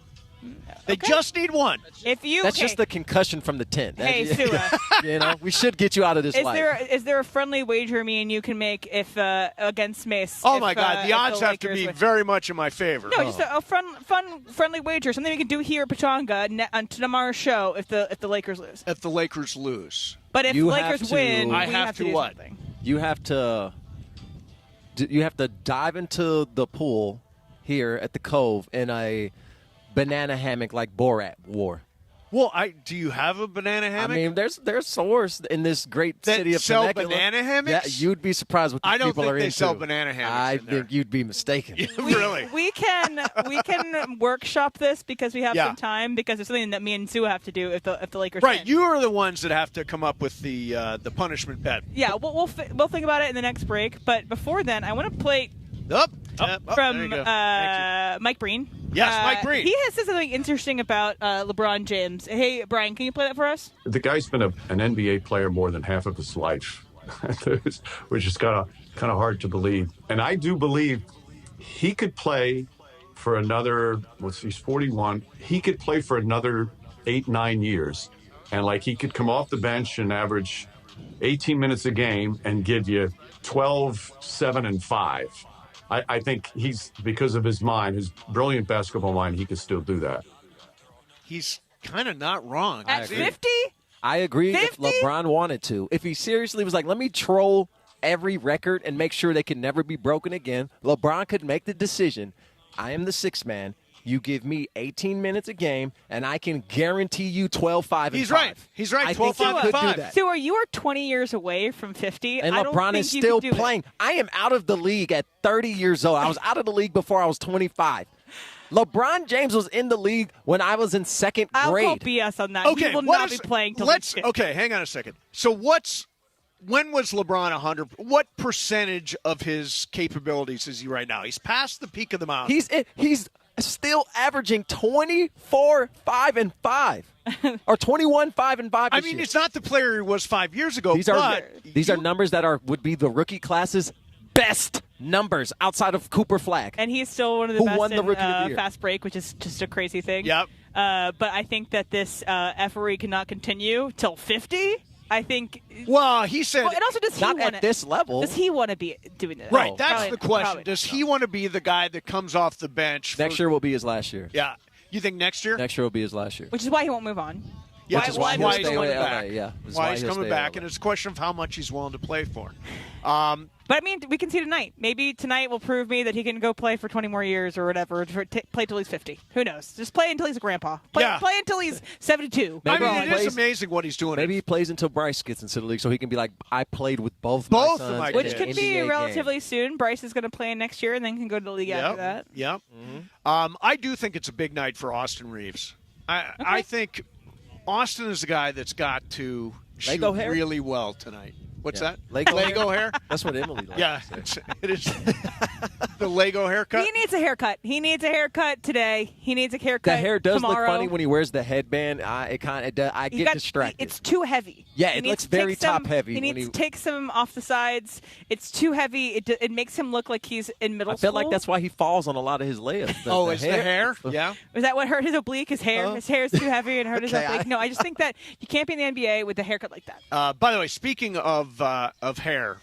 They just need one. If you That's just the concussion from the tent. Hey, Sua. We should get you out of this life. Is there a friendly wager me and you can make if against Mace? Oh, if, my God. The odds have to Lakers be win? very much in my favor. No, just a fun, friendly wager. Something we can do here at Pechanga on tomorrow's show if the Lakers lose. If the Lakers lose. But if the Lakers win, I we have to to do what? something. You have to dive into the pool here at the Cove in a banana hammock like Borat wore. Well, do you have a banana hammock? I mean, there's stores in this great that city of sell Temecula. banana hammocks? Yeah, you'd be surprised what these I don't people think are they into. sell banana hammocks I in there. think you'd be mistaken. Really? We can workshop this because we have Yeah. some time because it's something that me and Sue have to do if the Lakers Right, win. you are the ones that have to come up with the punishment bet. Yeah, we'll think about it in the next break. But before then, I want to play there from you go. Mike Breen. Yes, Mike Breen. He has said something interesting about LeBron James. Hey, Brian, can you play that for us? The guy's been an NBA player more than half of his life, which is kind of hard to believe. And I do believe he could play for another, he's 41, he could play for another 8-9 years. And he could come off the bench and average 18 minutes a game and give you 12, 7, and 5. I think he's, because of his mind, his brilliant basketball mind, he could still do that. He's kind of not wrong. At 50? I agree 50? if LeBron wanted to. If he seriously was like, let me troll every record and make sure they can never be broken again, LeBron could make the decision. I am the sixth man. You give me 18 minutes a game, and I can guarantee you 12, 5, and 5. He's right. He's right. 12, 5, and 5. So you are 20 years away from 50. And I don't LeBron think is you still can do playing. It. I am out of the league at 30 years old. I was out of the league before I was 25. LeBron James was in the league when I was in second I'll grade. call BS on that. Okay, He will not be playing till he's 50. Okay, hang on a second. So when was LeBron 100? What percentage of his capabilities is he right now? He's past the peak of the mountain. He's still averaging 24, 5, and 5. Or 21, 5, and 5 I this mean, year. it's not the player he was 5 years ago. These are numbers that would be the rookie class's best numbers outside of Cooper Flagg. And he's still one of the best won the in Rookie of the Year. fast break, which is just a crazy thing. Yep. But I think that this effery cannot continue till 50. I think. Well, he said. Well, and also, does he not want at this level. Does he want to be doing this? Right, No. that's Probably- the question. probably Does he want to be the guy that comes off the bench? Next year will be his last year. Yeah. You think next year? Next year will be his last year. Which is why he won't move on. Yeah, Which is why he'll he's stay coming with back. LA, yeah. Which is Why why he's he'll coming stay back, with and LA. it's a question of how much he's willing to play for. But I mean, we can see tonight. Maybe tonight will prove me that he can go play for 20 more years or whatever. Play till he's 50. Who knows? Just play until he's a grandpa. Play until he's 72. I mean, it is amazing what he's doing. Maybe he plays until Bryce gets into the league, so he can be like, I played with both Both my of sons my in Which an could be NBA relatively game. soon. Bryce is going to play next year and then can go to the league after that. Yep. I do think it's a big night for Austin Reeves. I think Austin is the guy that's got to shoot Lego hair? really well tonight. What's Yeah. that? Lego hair? That's what Emily likes. Yeah, it is. The Lego haircut? He needs a haircut. He needs a haircut today. He needs a haircut The hair does tomorrow. look funny when he wears the headband. I get distracted. It's too heavy. Yeah, He it needs looks to very take some- top heavy He when needs he- to take some off the sides. It's too heavy. It makes him look like he's in middle I school. feel like that's why he falls on a lot of his layups. It's the hair? Yeah. Was that what hurt his oblique? His hair? His hair is too heavy and hurt his Okay, oblique? No, I just think that you can't be in the NBA with a haircut like that. By the way, speaking of hair,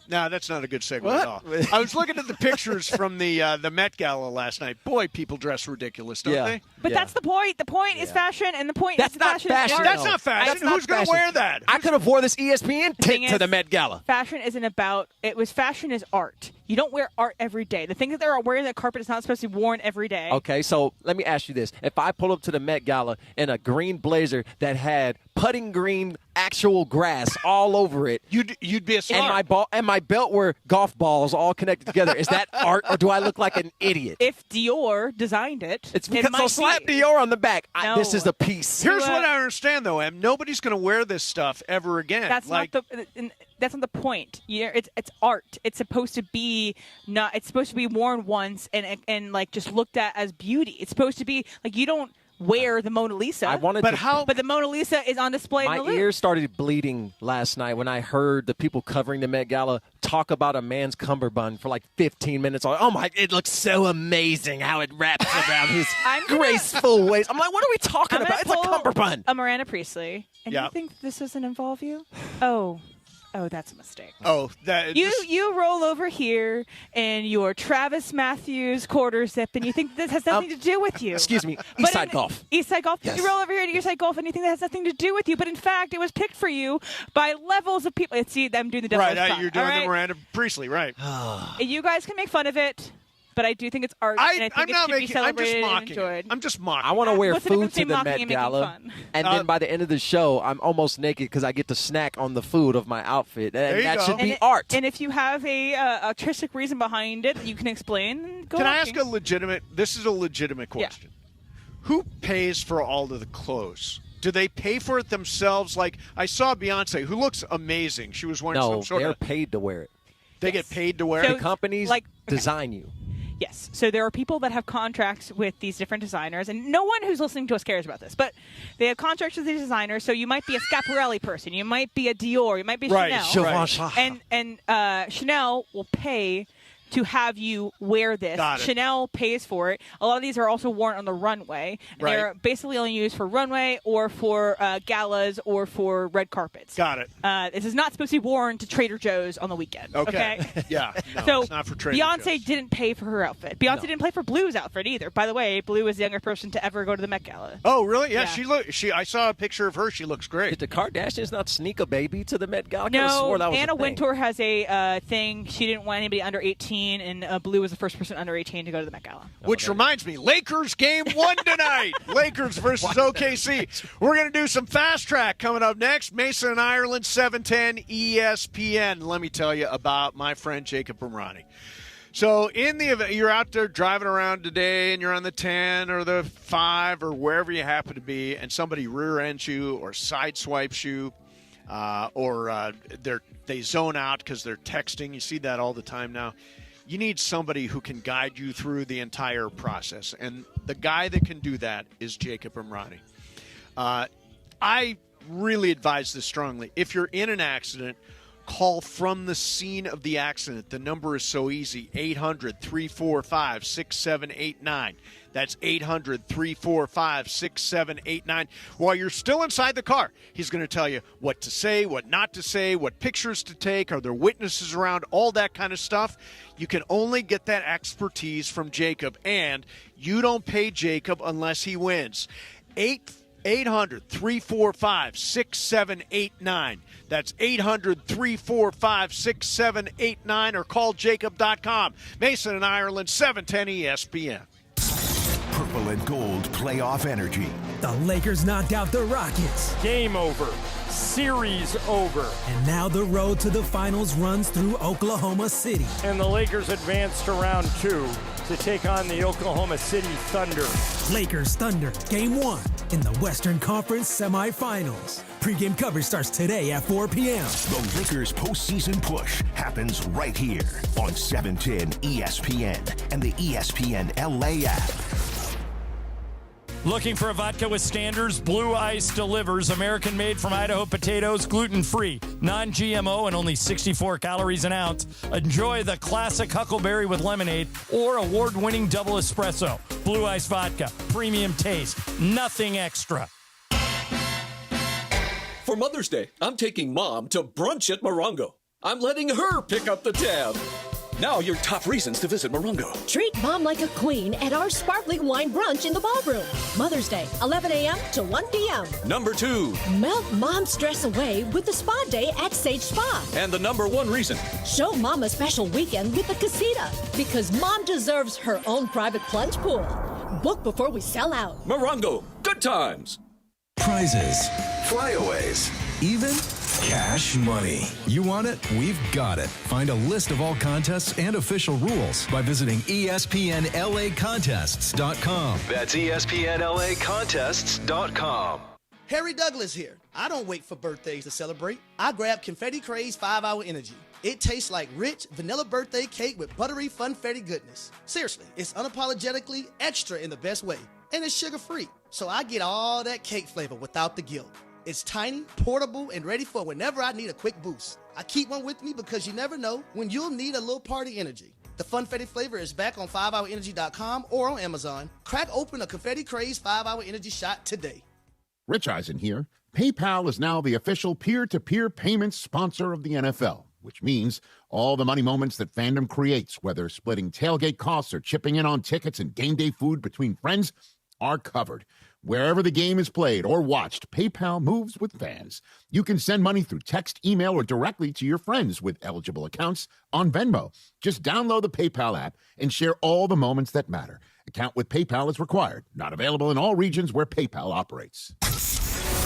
no, that's not a good segue at all. I was looking at the pictures from the Met Gala last night. Boy, people dress ridiculous, don't they? But that's the point. The point is fashion, and the point That's is not fashion. fashion. Is That's not fashion. That's not Who's going to fashion. wear that? I could have wore this ESPN thing tick to is- the Met Gala. Fashion isn't about it. Was fashion is art. You don't wear art every day. The thing that they're wearing the carpet is not supposed to be worn every day. Okay, so let me ask you this. If I pull up to the Met Gala in a green blazer that had putting green actual grass all over it, you'd be a star. And my belt were golf balls all connected together, is that art or do I look like an idiot? If Dior designed it, It's it because might they'll slap be. Dior on the back. No. This is a piece. Here's what I understand, though, Em. Nobody's going to wear this stuff ever again. That's not the point. It's art. It's supposed to be not. It's supposed to be worn once and like just looked at as beauty. It's supposed to be like you don't wear the Mona Lisa. I wanted but to- But the Mona Lisa is on display in My the Louvre. ears started bleeding last night when I heard the people covering the Met Gala talk about a man's cummerbund for like 15 minutes. Oh my, it looks so amazing how it wraps around his graceful waist. I'm like, what are we talking I'm about? It's gonna a pull cummerbund. a Miranda Priestley. And Yeah. you think this doesn't involve you? Oh, that's a mistake. Oh, that You roll over here in your Travis Matthews quarter zip, and you think this has nothing to do with you. Excuse me, But Eastside in- Golf. Eastside Golf. Yes. You roll over here to Eastside Golf, and you think that has nothing to do with you. But in fact, it was picked for you by levels of people. See, I'm doing the devil's Right, pun, you're doing all right? the Miranda Priestley, right? You guys can make fun of it, but I do think it's art, and I think it should be celebrated and enjoyed. I'm just mocking. I want to wear What's the difference food to between the mocking Met and making Gala, fun? and then by the end of the show, I'm almost naked because I get to snack on the food of my outfit, and that should be art. And if you have a artistic reason behind it that you can explain, then go Can I walking. ask this is a legitimate question. Who pays for all of the clothes? Do they pay for it themselves? Like, I saw Beyonce, who looks amazing. She was wearing No, some sort they're of... paid to wear it. They get paid to wear So, it? The companies design you. Yes. So there are people that have contracts with these different designers, and no one who's listening to us cares about this, but they have contracts with these designers. So you might be a Schiaparelli person, you might be a Dior, you might be Right, Chanel, Givenchy. and Chanel will pay to have you wear this. Got it. Chanel pays for it. A lot of these are also worn on the runway. Right. They're basically only used for runway or for galas or for red carpets. Got it. This is not supposed to be worn to Trader Joe's on the weekend. Okay. Yeah. No, so it's not for Trader Beyonce Joe's. didn't pay for her outfit. Beyonce didn't pay for Blue's outfit either. By the way, Blue was the younger person to ever go to the Met Gala. Oh, really? Yeah. I saw a picture of her. She looks great. Did the Kardashians not sneak a baby to the Met Gala? I could've No, swore that was Anna a thing. Wintour has a thing. She didn't want anybody under 18, and Blue was the first person under 18 to go to the Met Gala. Which reminds me, Lakers game 1 tonight. Lakers versus OKC. We're going to do some fast track coming up next. Mason and Ireland, 710 ESPN. Let me tell you about my friend Jacob Umrani. So in the event you're out there driving around today and you're on the 10 or the 5 or wherever you happen to be, and somebody rear ends you or side swipes you, or they zone out because they're texting. You see that all the time now. You need somebody who can guide you through the entire process. And the guy that can do that is Jacob Umrani. I really advise this strongly. If you're in an accident, call from the scene of the accident. The number is so easy, 800-345-6789. That's 800-345-6789. While you're still inside the car, he's going to tell you what to say, what not to say, what pictures to take, are there witnesses around, all that kind of stuff. You can only get that expertise from Jacob, and you don't pay Jacob unless he wins. 800-345-6789. That's 800-345-6789, or call jacob.com. Mason and Ireland, 710 ESPN. Purple and gold playoff energy. The Lakers knocked out the Rockets. Game over. Series over. And now the road to the finals runs through Oklahoma City. And the Lakers advance to round 2 to take on the Oklahoma City Thunder. Lakers Thunder, Game 1 in the Western Conference semifinals. Pre-game coverage starts today at 4 p.m. The Lakers postseason push happens right here on 710 ESPN and the ESPN LA app. Looking for a vodka with standards? Blue Ice delivers. American made from Idaho potatoes, gluten-free, non-GMO, and only 64 calories an ounce. Enjoy the classic Huckleberry with lemonade or award-winning double espresso. Blue Ice vodka, premium taste, nothing extra. For Mother's Day, I'm taking Mom to brunch at Morongo. I'm letting her pick up the tab. Now your top reasons to visit Morongo. Treat Mom like a queen at our sparkling wine brunch in the ballroom. Mother's Day, 11 a.m. to 1 p.m. Number 2. Melt Mom's stress away with the spa day at Sage Spa. And the number 1 reason. Show Mom a special weekend with the Casita, because Mom deserves her own private plunge pool. Book before we sell out. Morongo, good times. Prizes, flyaways, even cash money. You want it? We've got it. Find a list of all contests and official rules by visiting ESPNLAcontests.com. That's ESPNLAcontests.com. Harry Douglas here. I don't wait for birthdays to celebrate. I grab Confetti Craze 5-Hour Energy. It tastes like rich vanilla birthday cake with buttery funfetti goodness. Seriously, it's unapologetically extra in the best way. And it's sugar-free, so I get all that cake flavor without the guilt. It's tiny, portable, and ready for whenever I need a quick boost. I keep one with me because you never know when you'll need a little party energy. The funfetti flavor is back on 5hourenergy.com or on Amazon. Crack open a Confetti Craze 5-Hour Energy shot today. Rich Eisen here. PayPal is now the official peer-to-peer payments sponsor of the NFL, which means all the money moments that fandom creates, whether splitting tailgate costs or chipping in on tickets and game day food between friends, are covered. Wherever the game is played or watched, PayPal moves with fans. You can send money through text, email, or directly to your friends with eligible accounts on Venmo. Just download the PayPal app and share all the moments that matter. Account with PayPal is required. Not available in all regions where PayPal operates.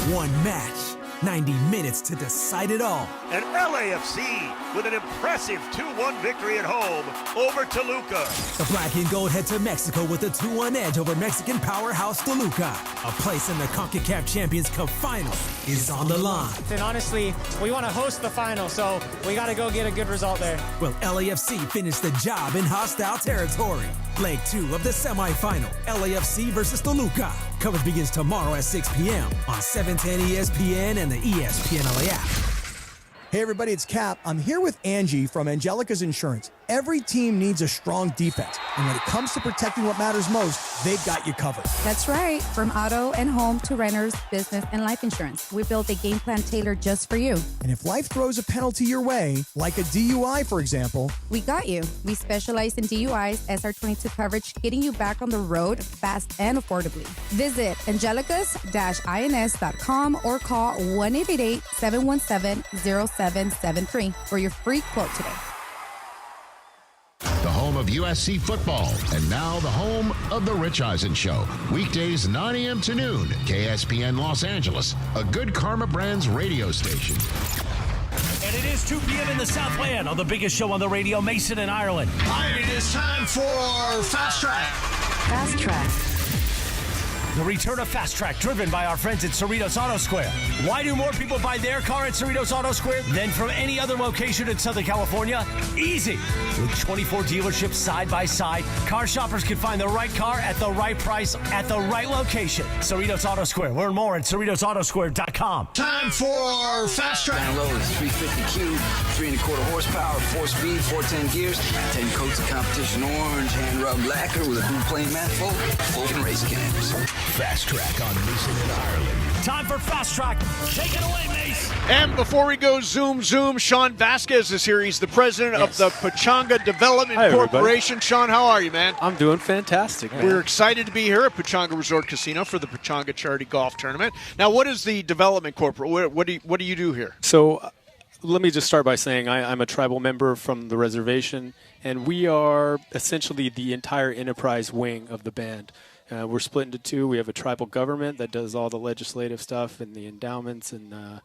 One match, 90 minutes to decide it all. And LAFC with an impressive 2-1 victory at home over Toluca. The black and gold head to Mexico with a 2-1 edge over Mexican powerhouse Toluca. A place in the CONCACAF Champions Cup final is on the line. And honestly, we want to host the final, so we got to go get a good result there. Will LAFC finish the job in hostile territory? Leg 2 of the semifinal, LAFC versus Toluca. Coverage begins tomorrow at 6 p.m. on 710 ESPN and the ESPN LA app. Hey everybody, it's Cap. I'm here with Angie from Angelica's Insurance. Every team needs a strong defense, and when it comes to protecting what matters most, they've got you covered. That's right. From auto and home to renters, business, and life insurance, we built a game plan tailored just for you. And if life throws a penalty your way, like a DUI, for example, we got you. We specialize in DUIs, SR22 coverage, getting you back on the road fast and affordably. Visit angelicus-ins.com or call 1-888-717-0773 for your free quote today. The home of USC football, and now the home of The Rich Eisen Show. Weekdays 9 a.m. to noon, KSPN Los Angeles, a Good Karma Brands radio station. And it is 2 p.m. in the Southland on the biggest show on the radio, Mason in Ireland. And it is time for Fast Track. Fast Track. The return of Fast Track, driven by our friends at Cerritos Auto Square. Why do more people buy their car at Cerritos Auto Square than from any other location in Southern California? Easy. With 24 dealerships side by side, car shoppers can find the right car at the right price at the right location. Cerritos Auto Square. Learn more at CerritosAutosquare.com. Time for Fast Track. Down low is 350Q, 3.25 horsepower, 4-speed, 410 gears, 10 coats of competition orange, hand rubbed lacquer with a blue plane manifold, open race cams. Fast Track on Mason in Ireland. Time for Fast Track. Take it away, Mace. And before we go zoom, Sean Vasquez is here. He's the president of the Pechanga Development Corporation. Sean, how are you, man? I'm doing fantastic, man. We're excited to be here at Pechanga Resort Casino for the Pechanga Charity Golf Tournament. Now, what is the Development Corporation? What do you do here? So let me just start by saying I'm a tribal member from the reservation, and we are essentially the entire enterprise wing of the band. We're split into two. We have a tribal government that does all the legislative stuff and the endowments and the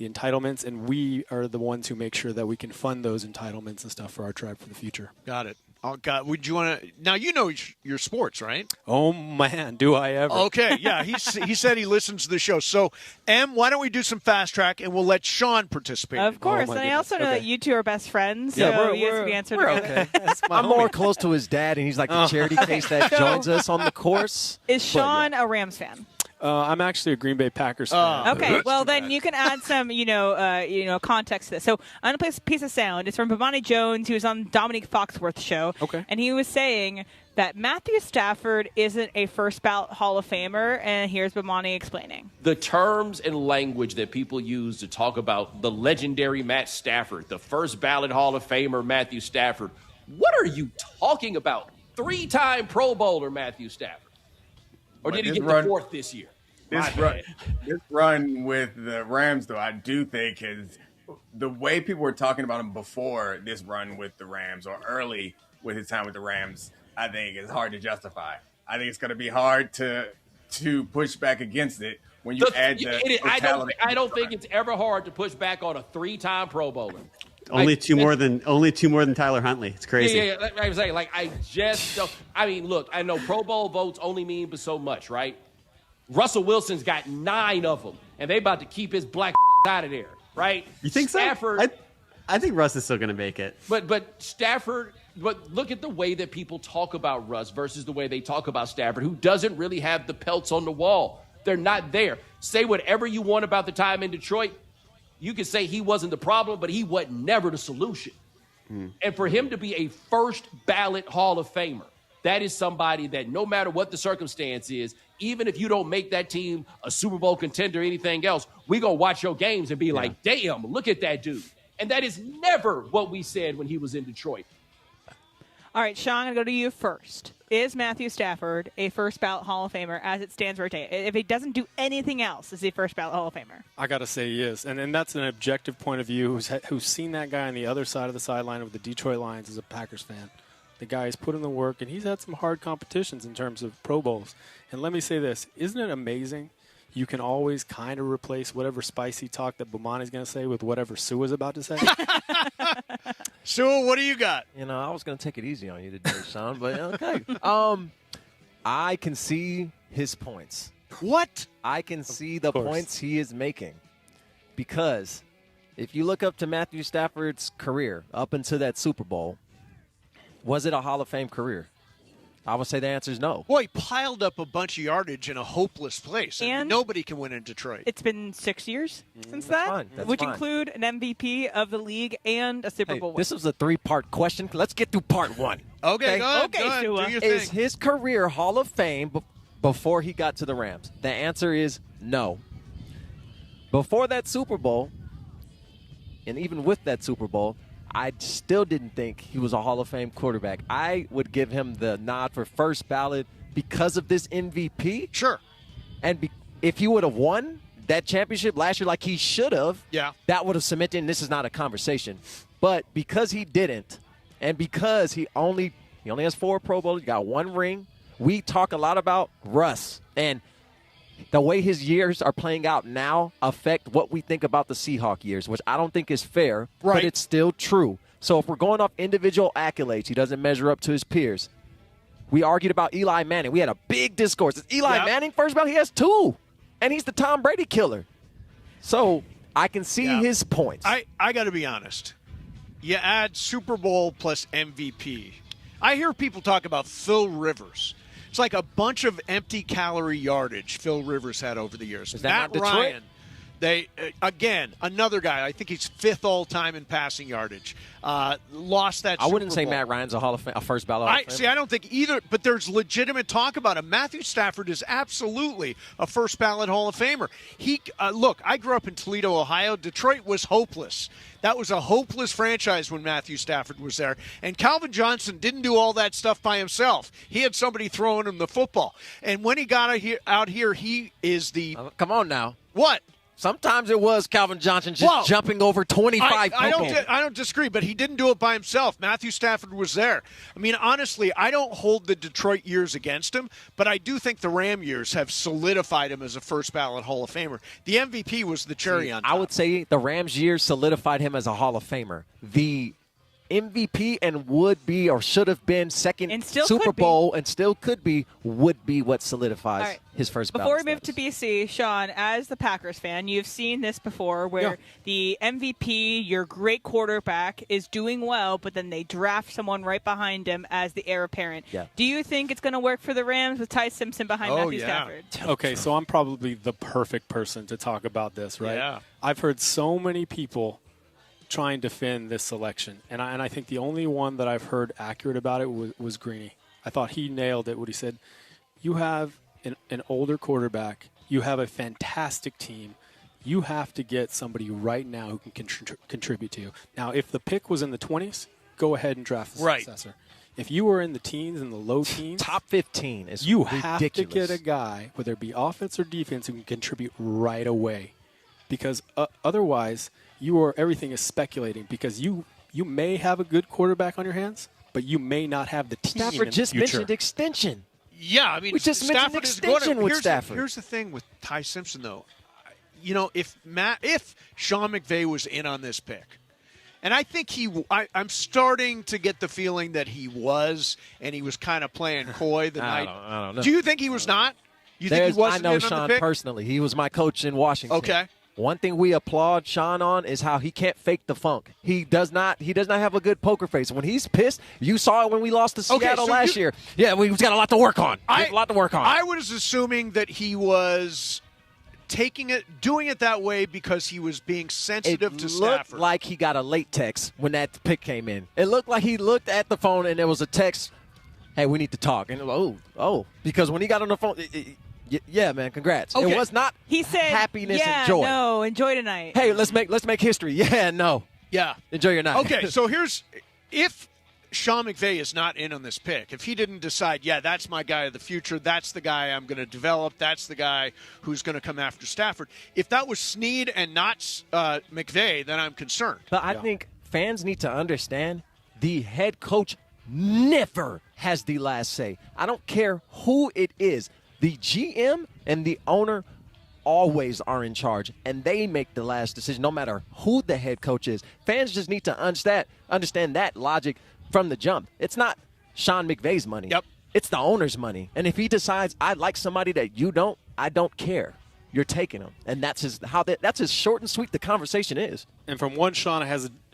entitlements, and we are the ones who make sure that we can fund those entitlements and stuff for our tribe for the future. Got it. Oh, God. Would you want to – now, you know your sports, right? Oh, man, do I ever. Okay, yeah. He said he listens to the show. So, Em, why don't we do some Fast Track, and we'll let Sean participate. Of course. And I also know that you two are best friends. Yeah, so you guys can answer together. Okay. I'm more close to his dad, and he's like the charity case that joins us on the course. Is Sean a Rams fan? I'm actually a Green Bay Packers fan. Okay, well then you can add some, context to this. So on a piece of sound, it's from Bomani Jones. He was on Dominique Foxworth's show. Okay. And he was saying that Matthew Stafford isn't a first ballot Hall of Famer, and here's Bomani explaining. The terms and language that people use to talk about the legendary Matt Stafford, the first ballot Hall of Famer Matthew Stafford, what are you talking about? 3-time Pro Bowler Matthew Stafford. Or did he get the fourth this year? This run with the Rams, though, I do think is the way people were talking about him before this run with the Rams or early with his time with the Rams, I think is hard to justify. I think it's going to be hard to push back against it when you add the I don't think it's ever hard to push back on a 3-time Pro Bowler. Only two more than Tyler Huntley. It's crazy. Yeah. I was saying, I just don't. I mean, look, I know Pro Bowl votes only mean but so much, right? Russell Wilson's got 9 of them, and they about to keep his black out of there, right? You think Stafford, so? I think Russ is still going to make it. But Stafford. But look at the way that people talk about Russ versus the way they talk about Stafford, who doesn't really have the pelts on the wall. They're not there. Say whatever you want about the time in Detroit. You could say he wasn't the problem, but he was never the solution. And for him to be a first ballot Hall of Famer, that is somebody that no matter what the circumstance is, even if you don't make that team a Super Bowl contender or anything else, we going to watch your games and be like, damn, look at that dude. And that is never what we said when he was in Detroit. All right, Sean, I'm going to go to you first. Is Matthew Stafford a first ballot Hall of Famer as it stands right today? If he doesn't do anything else, is he a first ballot Hall of Famer? I got to say he is. And that's an objective point of view who's seen that guy on the other side of the sideline with the Detroit Lions as a Packers fan. The guy's put in the work, and he's had some hard competitions in terms of Pro Bowls. And let me say this. Isn't it amazing? You can always kind of replace whatever spicy talk that Bomani's going to say with whatever Sue is about to say. Sue, what do you got? I was going to take it easy on you today, Sean, but okay. I can see his points. What? I can see the points he is making. Because if you look up to Matthew Stafford's career up until that Super Bowl, was it a Hall of Fame career? I would say the answer is no. Well, he piled up a bunch of yardage in a hopeless place, and nobody can win in Detroit. It's been 6 years since that, which include an MVP of the league and a Super Bowl win. This was a 3-part question. Let's get through part 1. Okay, go ahead. Sua. Do your Is thing. his career Hall of Fame before he got to the Rams? The answer is no. Before that Super Bowl, and even with that Super Bowl, I still didn't think he was a Hall of Fame quarterback. I would give him the nod for first ballot because of this MVP. Sure. And if he would have won that championship last year like he should have, that would have cemented, and this is not a conversation. But because he didn't, and because he only has 4 Pro Bowls, he got 1 ring, we talk a lot about Russ. And the way his years are playing out now affect what we think about the Seahawk years, which I don't think is fair, but it's still true. So if we're going off individual accolades, he doesn't measure up to his peers. We argued about Eli Manning. We had a big discourse. Is Eli Manning first ballot? He has 2, and he's the Tom Brady killer. So I can see his points. I got to be honest. You add Super Bowl plus MVP. I hear people talk about Phil Rivers. It's like a bunch of empty calorie yardage Phil Rivers had over the years. Is that Matt not Detroit? Ryan, they again, another guy. I think he's 5th all time in passing yardage. Lost that. I wouldn't Super say Bowl. Matt Ryan's a first ballot. Hall of Famer. I don't think either. But there's legitimate talk about him. Matthew Stafford is absolutely a first ballot Hall of Famer. He look. I grew up in Toledo, Ohio. Detroit was hopeless. That was a hopeless franchise when Matthew Stafford was there. And Calvin Johnson didn't do all that stuff by himself. He had somebody throwing him the football. And when he got out here, he is the. Come on now. What? Sometimes it was Calvin Johnson just jumping over 25 people. I don't disagree, but he didn't do it by himself. Matthew Stafford was there. I mean, honestly, I don't hold the Detroit years against him, but I do think the Ram years have solidified him as a first-ballot Hall of Famer. The MVP was the cherry on top. I would say the Rams years solidified him as a Hall of Famer. The MVP and would be or should have been second Super Bowl and still could be would be what solidifies his first ballot. Before we move to BC, Sean, as the Packers fan, you've seen this before where the MVP, your great quarterback, is doing well, but then they draft someone right behind him as the heir apparent. Yeah. Do you think it's going to work for the Rams with Ty Simpson behind Matthew Stafford? Okay, so I'm probably the perfect person to talk about this, right? Yeah. I've heard so many people try and defend this selection, and I think the only one that I've heard accurate about it was Greeny. I thought he nailed it. What he said, you have an older quarterback, you have a fantastic team, you have to get somebody right now who can contribute to you. Now, if the pick was in the 20s, go ahead and draft the successor. If you were in the teens and the low teens, top 15 is you ridiculous. have to get a guy, whether it be offense or defense, who can contribute right away, because otherwise everything is speculating, because you may have a good quarterback on your hands, but you may not have the team. Stafford just mentioned extension. Yeah, I mean, we just mentioned extension with Stafford. Here's the thing with Ty Simpson, though. You know, if Sean McVay was in on this pick, and I think I'm starting to get the feeling that he was, and he was kind of playing coy the night. I don't know. Do you think he was not? You think he wasn't I know in on Sean the pick? personally. He was my coach in Washington. Okay. One thing we applaud Sean on is how he can't fake the funk. He does not have a good poker face. When he's pissed, you saw it when we lost to Seattle last year. Yeah, we've got a lot to work on. I was assuming that he was doing it that way because he was being sensitive to Stafford. It looked like he got a late text when that pick came in. It looked like he looked at the phone and there was a text, hey, we need to talk. And because when he got on the phone, yeah, man, congrats. Okay. It was not he said, happiness and joy. No, enjoy tonight. Hey, let's make history. Yeah, no. Yeah. Enjoy your night. Okay, so if Sean McVay is not in on this pick, if he didn't decide, that's my guy of the future, that's the guy I'm going to develop, that's the guy who's going to come after Stafford, if that was Snead and not McVay, then I'm concerned. But I think fans need to understand the head coach never has the last say. I don't care who it is. The GM and the owner always are in charge, and they make the last decision no matter who the head coach is. Fans just need to understand that logic from the jump. It's not Sean McVay's money. Yep. It's the owner's money. And if he decides, I like somebody that you don't, I don't care. You're taking him. And that's as short and sweet the conversation is. And from one Sean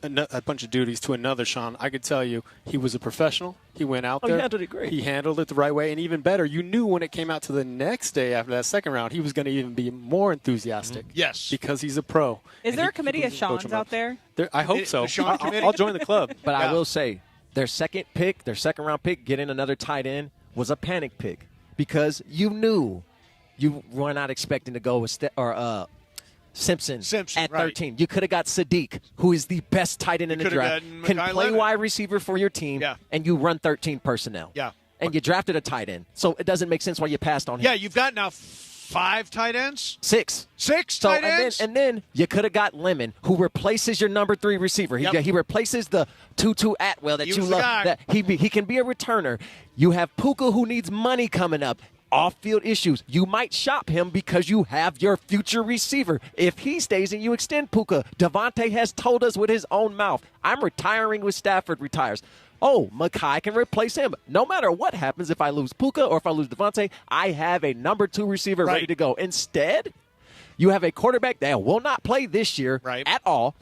a bunch of duties to another Sean, I could tell you he was a professional. He went out there. He handled it great. He handled it the right way. And even better, you knew when it came out to the next day after that second round, he was going to even be more enthusiastic. Yes. Because he's a pro. Is there a committee of Sean's out there? I hope so. I'll join the club. But I will say, their second round pick, getting another tight end, was a panic pick because you knew you were not expecting to go with Simpson at 13. You could have got Sadiq, who is the best tight end in the draft, can play wide receiver for your team, and you run 13 personnel. Yeah. And you drafted a tight end. So it doesn't make sense why you passed on him. Yeah, you've got now 5 tight ends? 6 tight ends? And then you could have got Lemon, who replaces your number 3 receiver. He replaces the Tutu Atwell that you love. That he can be a returner. You have Puka, who needs money coming up. Off-field issues. You might shop him because you have your future receiver. If he stays and you extend Puka, Devontae has told us with his own mouth, I'm retiring when Stafford retires. Oh, Mekhi can replace him. No matter what happens, if I lose Puka or if I lose Devontae, I have a number 2 receiver ready to go. Instead, you have a quarterback that will not play this year at all.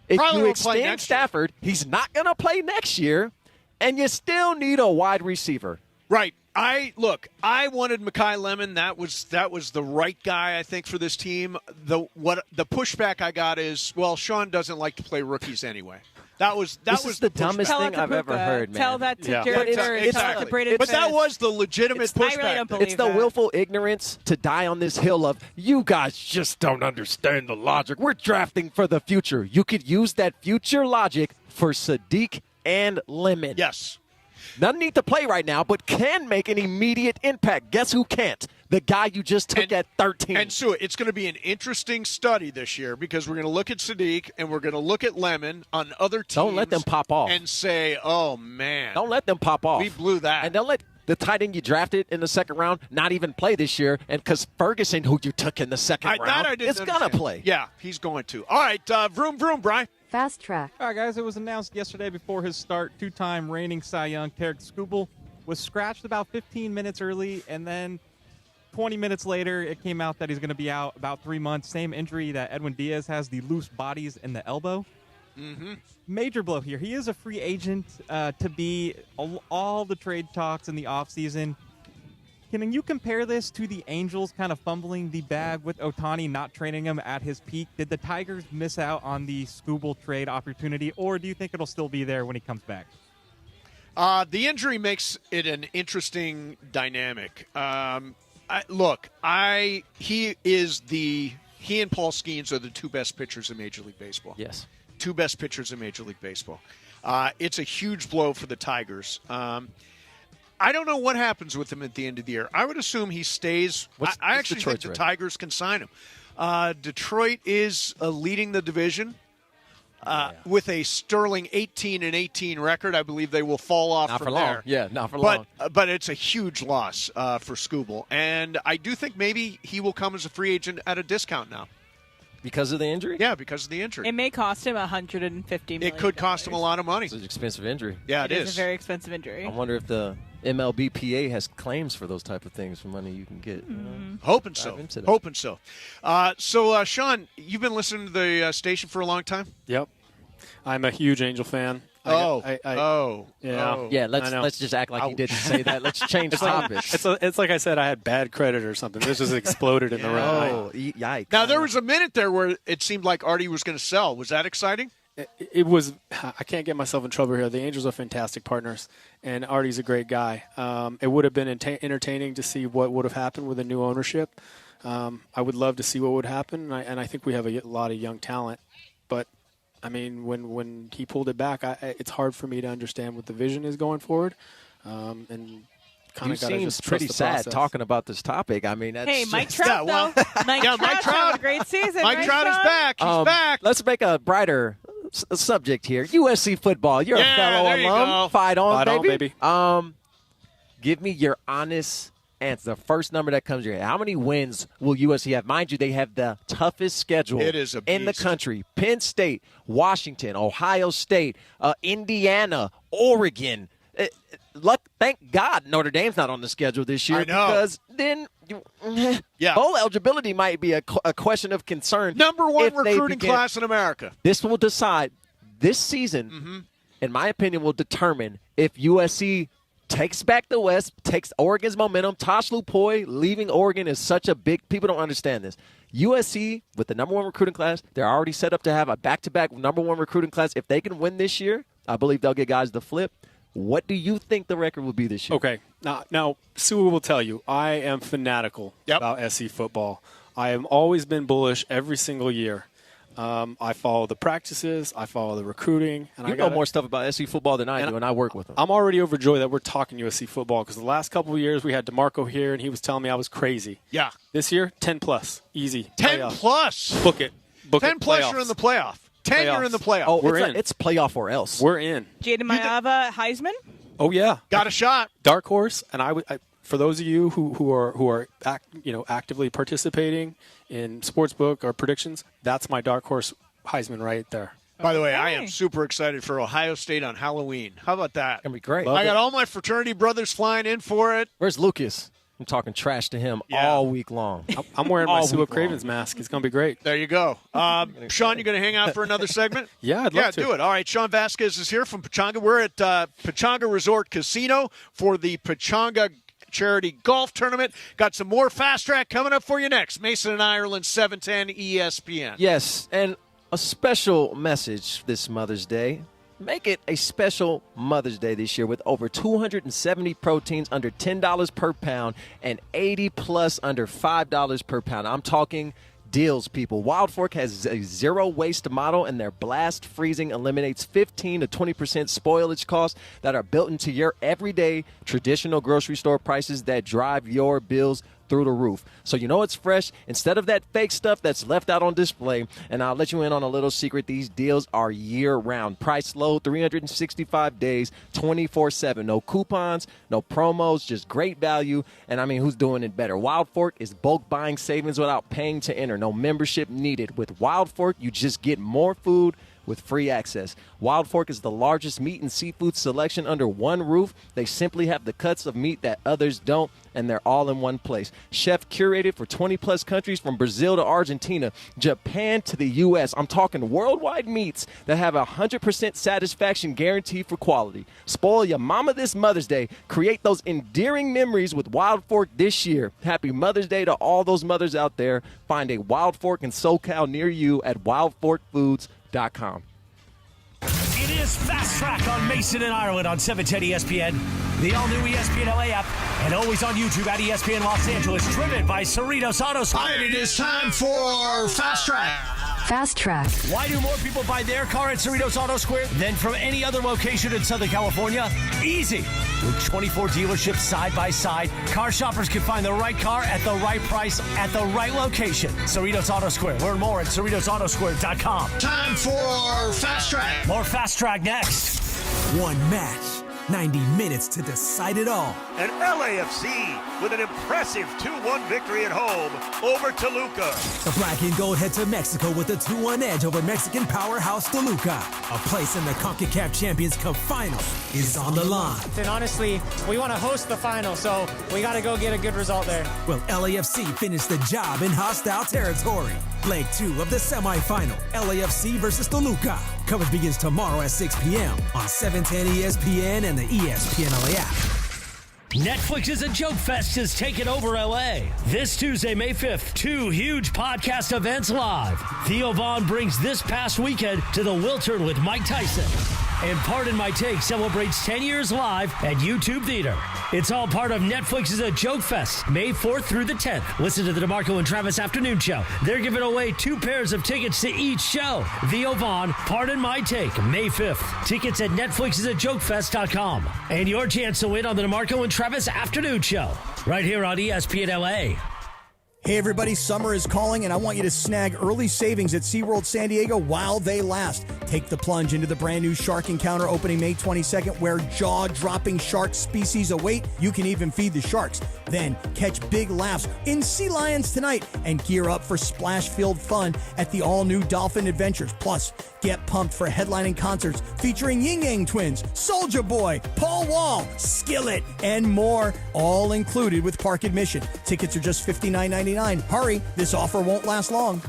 If you extend Stafford, he's not going to play next year, and you still need a wide receiver. Right. I wanted Mekhi Lemon. That was the right guy, I think, for this team. The pushback I got is, well, Sean doesn't like to play rookies anyway. That was the dumbest thing I've ever heard, man. Tell that to Jared Bird. Exactly. But that was the legitimate pushback. I really don't believe it's the willful ignorance to die on this hill of, you guys just don't understand the logic. We're drafting for the future. You could use that future logic for Sadiq and Lemon. Yes. None need to play right now, but can make an immediate impact. Guess who can't? The guy you just took at 13. And Sue, it's going to be an interesting study this year because we're going to look at Sadiq and we're going to look at Lemon on other teams. Don't let them pop off. And say, oh, man. Don't let them pop off. We blew that. And don't let the tight end you drafted in the second round not even play this year. And because Ferguson, who you took in the second round, is going to play. Yeah, he's going to. All right, vroom, vroom, Brian. Fast track. All right, guys, it was announced yesterday before his start, 2-time reigning Cy Young Tarek Skubal was scratched about 15 minutes early, and then 20 minutes later, it came out that he's going to be out about 3 months. Same injury that Edwin Diaz has, the loose bodies in the elbow. Mm-hmm. Major blow here. He is a free agent to be all the trade talks in the offseason. Can you compare this to the Angels kind of fumbling the bag with Ohtani not trading him at his peak? Did the Tigers miss out on the Skubal trade opportunity, or do you think it'll still be there when he comes back? The injury makes it an interesting dynamic. He and Paul Skeens are the 2 best pitchers in Major League Baseball. Yes. 2 best pitchers in Major League Baseball. It's a huge blow for the Tigers. I don't know what happens with him at the end of the year. I would assume he stays. I actually think the Tigers can sign him. Detroit is leading the division with a sterling 18-18 record. I believe they will fall off not from for long. there. Yeah, not for long. But it's a huge loss for Skubal. And I do think maybe he will come as a free agent at a discount now. Because of the injury? Yeah, because of the injury. It may cost him $150 million. It could cost him a lot of money. It's an expensive injury. Yeah, it is a very expensive injury. I wonder if the MLBPA has claims for those type of things for money you can get. Hoping so. Hoping so. Sean, you've been listening to the station for a long time? Yep. I'm a huge Angel fan. Yeah, let's just act like he didn't say that. Let's change topics. It's like I said, I had bad credit or something. This just exploded in the room. Oh, yikes. Now, there was a minute there where it seemed like Artie was going to sell. Was that exciting? It was. I can't get myself in trouble here. The Angels are fantastic partners, and Artie's a great guy. It would have been entertaining to see what would have happened with a new ownership. I would love to see what would happen, and I think we have a lot of young talent. But, I mean, when he pulled it back, it's hard for me to understand what the vision is going forward. And kind you of seem pretty sad talking about this topic. I mean, that's Mike Trout, though. Mike Trout had a great season. Mike Trout is back. He's back. Let's make a brighter subject here. USC football. You're a fellow alum. Fight on, baby. Give me your honest answer. The first number that comes to your head. How many wins will USC have? Mind you, they have the toughest schedule in the country. Penn State, Washington, Ohio State, Indiana, Oregon. Thank God Notre Dame's not on the schedule this year. I know. Because then bowl eligibility might be a question of concern. Number one recruiting class in America. This will decide This season, in my opinion, will determine if USC takes back the West, takes Oregon's momentum. Tosh Lupoi leaving Oregon is such a big – people don't understand this. USC, with the number one recruiting class, they're already set up to have a back-to-back number one recruiting class. If they can win this year, I believe they'll get guys to flip. What do you think the record will be this year? Okay. Now Sue will tell you, I am fanatical about SC football. I have always been bullish every single year. I follow the practices. I follow the recruiting. And you know more stuff about SC football than I do, and I work with them. I'm already overjoyed that we're talking USC football because the last couple of years we had DeMarco here, and he was telling me I was crazy. Yeah. This year, 10+. Easy. 10+? Book it. 10+, you're in the playoff. 10, you're in the playoff. Oh, we're in. It's playoff or else. We're in. Jaden Mayava, Heisman? Oh, yeah. Got a shot. Dark horse. And I for those of you who are actively participating in sportsbook or predictions, that's my dark horse Heisman right there. By the way, I am super excited for Ohio State on Halloween. How about that? It's going to be great. I got all my fraternity brothers flying in for it. Where's Lucas? I'm talking trash to him all week long. I'm wearing my Sue Cravens mask. It's going to be great. There you go. Sean, you going to hang out for another segment? Yeah, I'd love to. Yeah, do it. All right, Sean Vasquez is here from Pechanga. We're at Pechanga Resort Casino for the Pechanga Charity Golf Tournament. Got some more Fast Track coming up for you next. Mason and Ireland, 710 ESPN. Yes, and a special message this Mother's Day. Make it a special Mother's Day this year with over 270 proteins under $10 per pound and 80 plus under $5 per pound. I'm talking deals, people. Wild Fork has a zero waste model, and their blast freezing eliminates 15 to 20% spoilage costs that are built into your everyday traditional grocery store prices that drive your bills through the roof. So you know it's fresh instead of that fake stuff that's left out on display. And I'll let you in on a little secret. These deals are year-round. Price low, 365 days, 24/7. No coupons, no promos, just great value. And I mean, who's doing it better? Wild Fork is bulk buying savings without paying to enter. No membership needed. With Wild Fork, you just get more food with free access. Wild Fork is the largest meat and seafood selection under one roof. They simply have the cuts of meat that others don't, and they're all in one place. Chef curated for 20-plus countries from Brazil to Argentina, Japan to the U.S. I'm talking worldwide meats that have a 100% satisfaction guarantee for quality. Spoil your mama this Mother's Day. Create those endearing memories with Wild Fork this year. Happy Mother's Day to all those mothers out there. Find a Wild Fork in SoCal near you at wildforkfoods.com. It is Fast Track on Mason and Ireland on 710 ESPN, the all-new ESPN LA app, and always on YouTube at ESPN Los Angeles, driven by Cerritos Auto Square. And it is time for Fast Track. Fast Track. Why do more people buy their car at Cerritos Auto Square than from any other location in Southern California? Easy. With 24 dealerships side by side, car shoppers can find the right car at the right price at the right location. Cerritos Auto Square. Learn more at CerritosAutoSquare.com. Time for Fast Track. More Fast Track next. One match, 90 minutes to decide it all. And LAFC with an impressive 2-1 victory at home over Toluca. The black and gold head to Mexico with a 2-1 edge over Mexican powerhouse Toluca. A place in the CONCACAF Champions Cup final is on the line. And honestly, we want to host the final, so we got to go get a good result there. Will LAFC finish the job in hostile territory? Leg 2 of the semifinal, LAFC versus Toluca. Coverage begins tomorrow at 6 p.m. on 710 ESPN and the ESPN LA app. Netflix's A Joke Fest has taken over LA. This Tuesday, May 5th, 2 huge podcast events live. Theo Vaughn brings This Past Weekend to the Wiltern with Mike Tyson. And Pardon My Take celebrates 10 years live at YouTube Theater. It's all part of Netflix's A Joke Fest, May 4th through the 10th. Listen to the DeMarco and Travis Afternoon Show. They're giving away 2 pairs of tickets to each show. Theo Vaughn, Pardon My Take, May 5th. Tickets at NetflixIsAJokeFest.com. And your chance to win on the DeMarco and Travis Afternoon Show, right here on ESPN LA. Hey everybody, summer is calling and I want you to snag early savings at SeaWorld San Diego while they last. Take the plunge into the brand new Shark Encounter opening May 22nd where jaw-dropping shark species await. You can even feed the sharks. Then catch big laughs in sea lions tonight and gear up for splash-filled fun at the all-new Dolphin Adventures. Plus, get pumped for headlining concerts featuring Ying Yang Twins, Soulja Boy, Paul Wall, Skillet, and more, all included with park admission. Tickets are just $59.99. Hurry, this offer won't last long.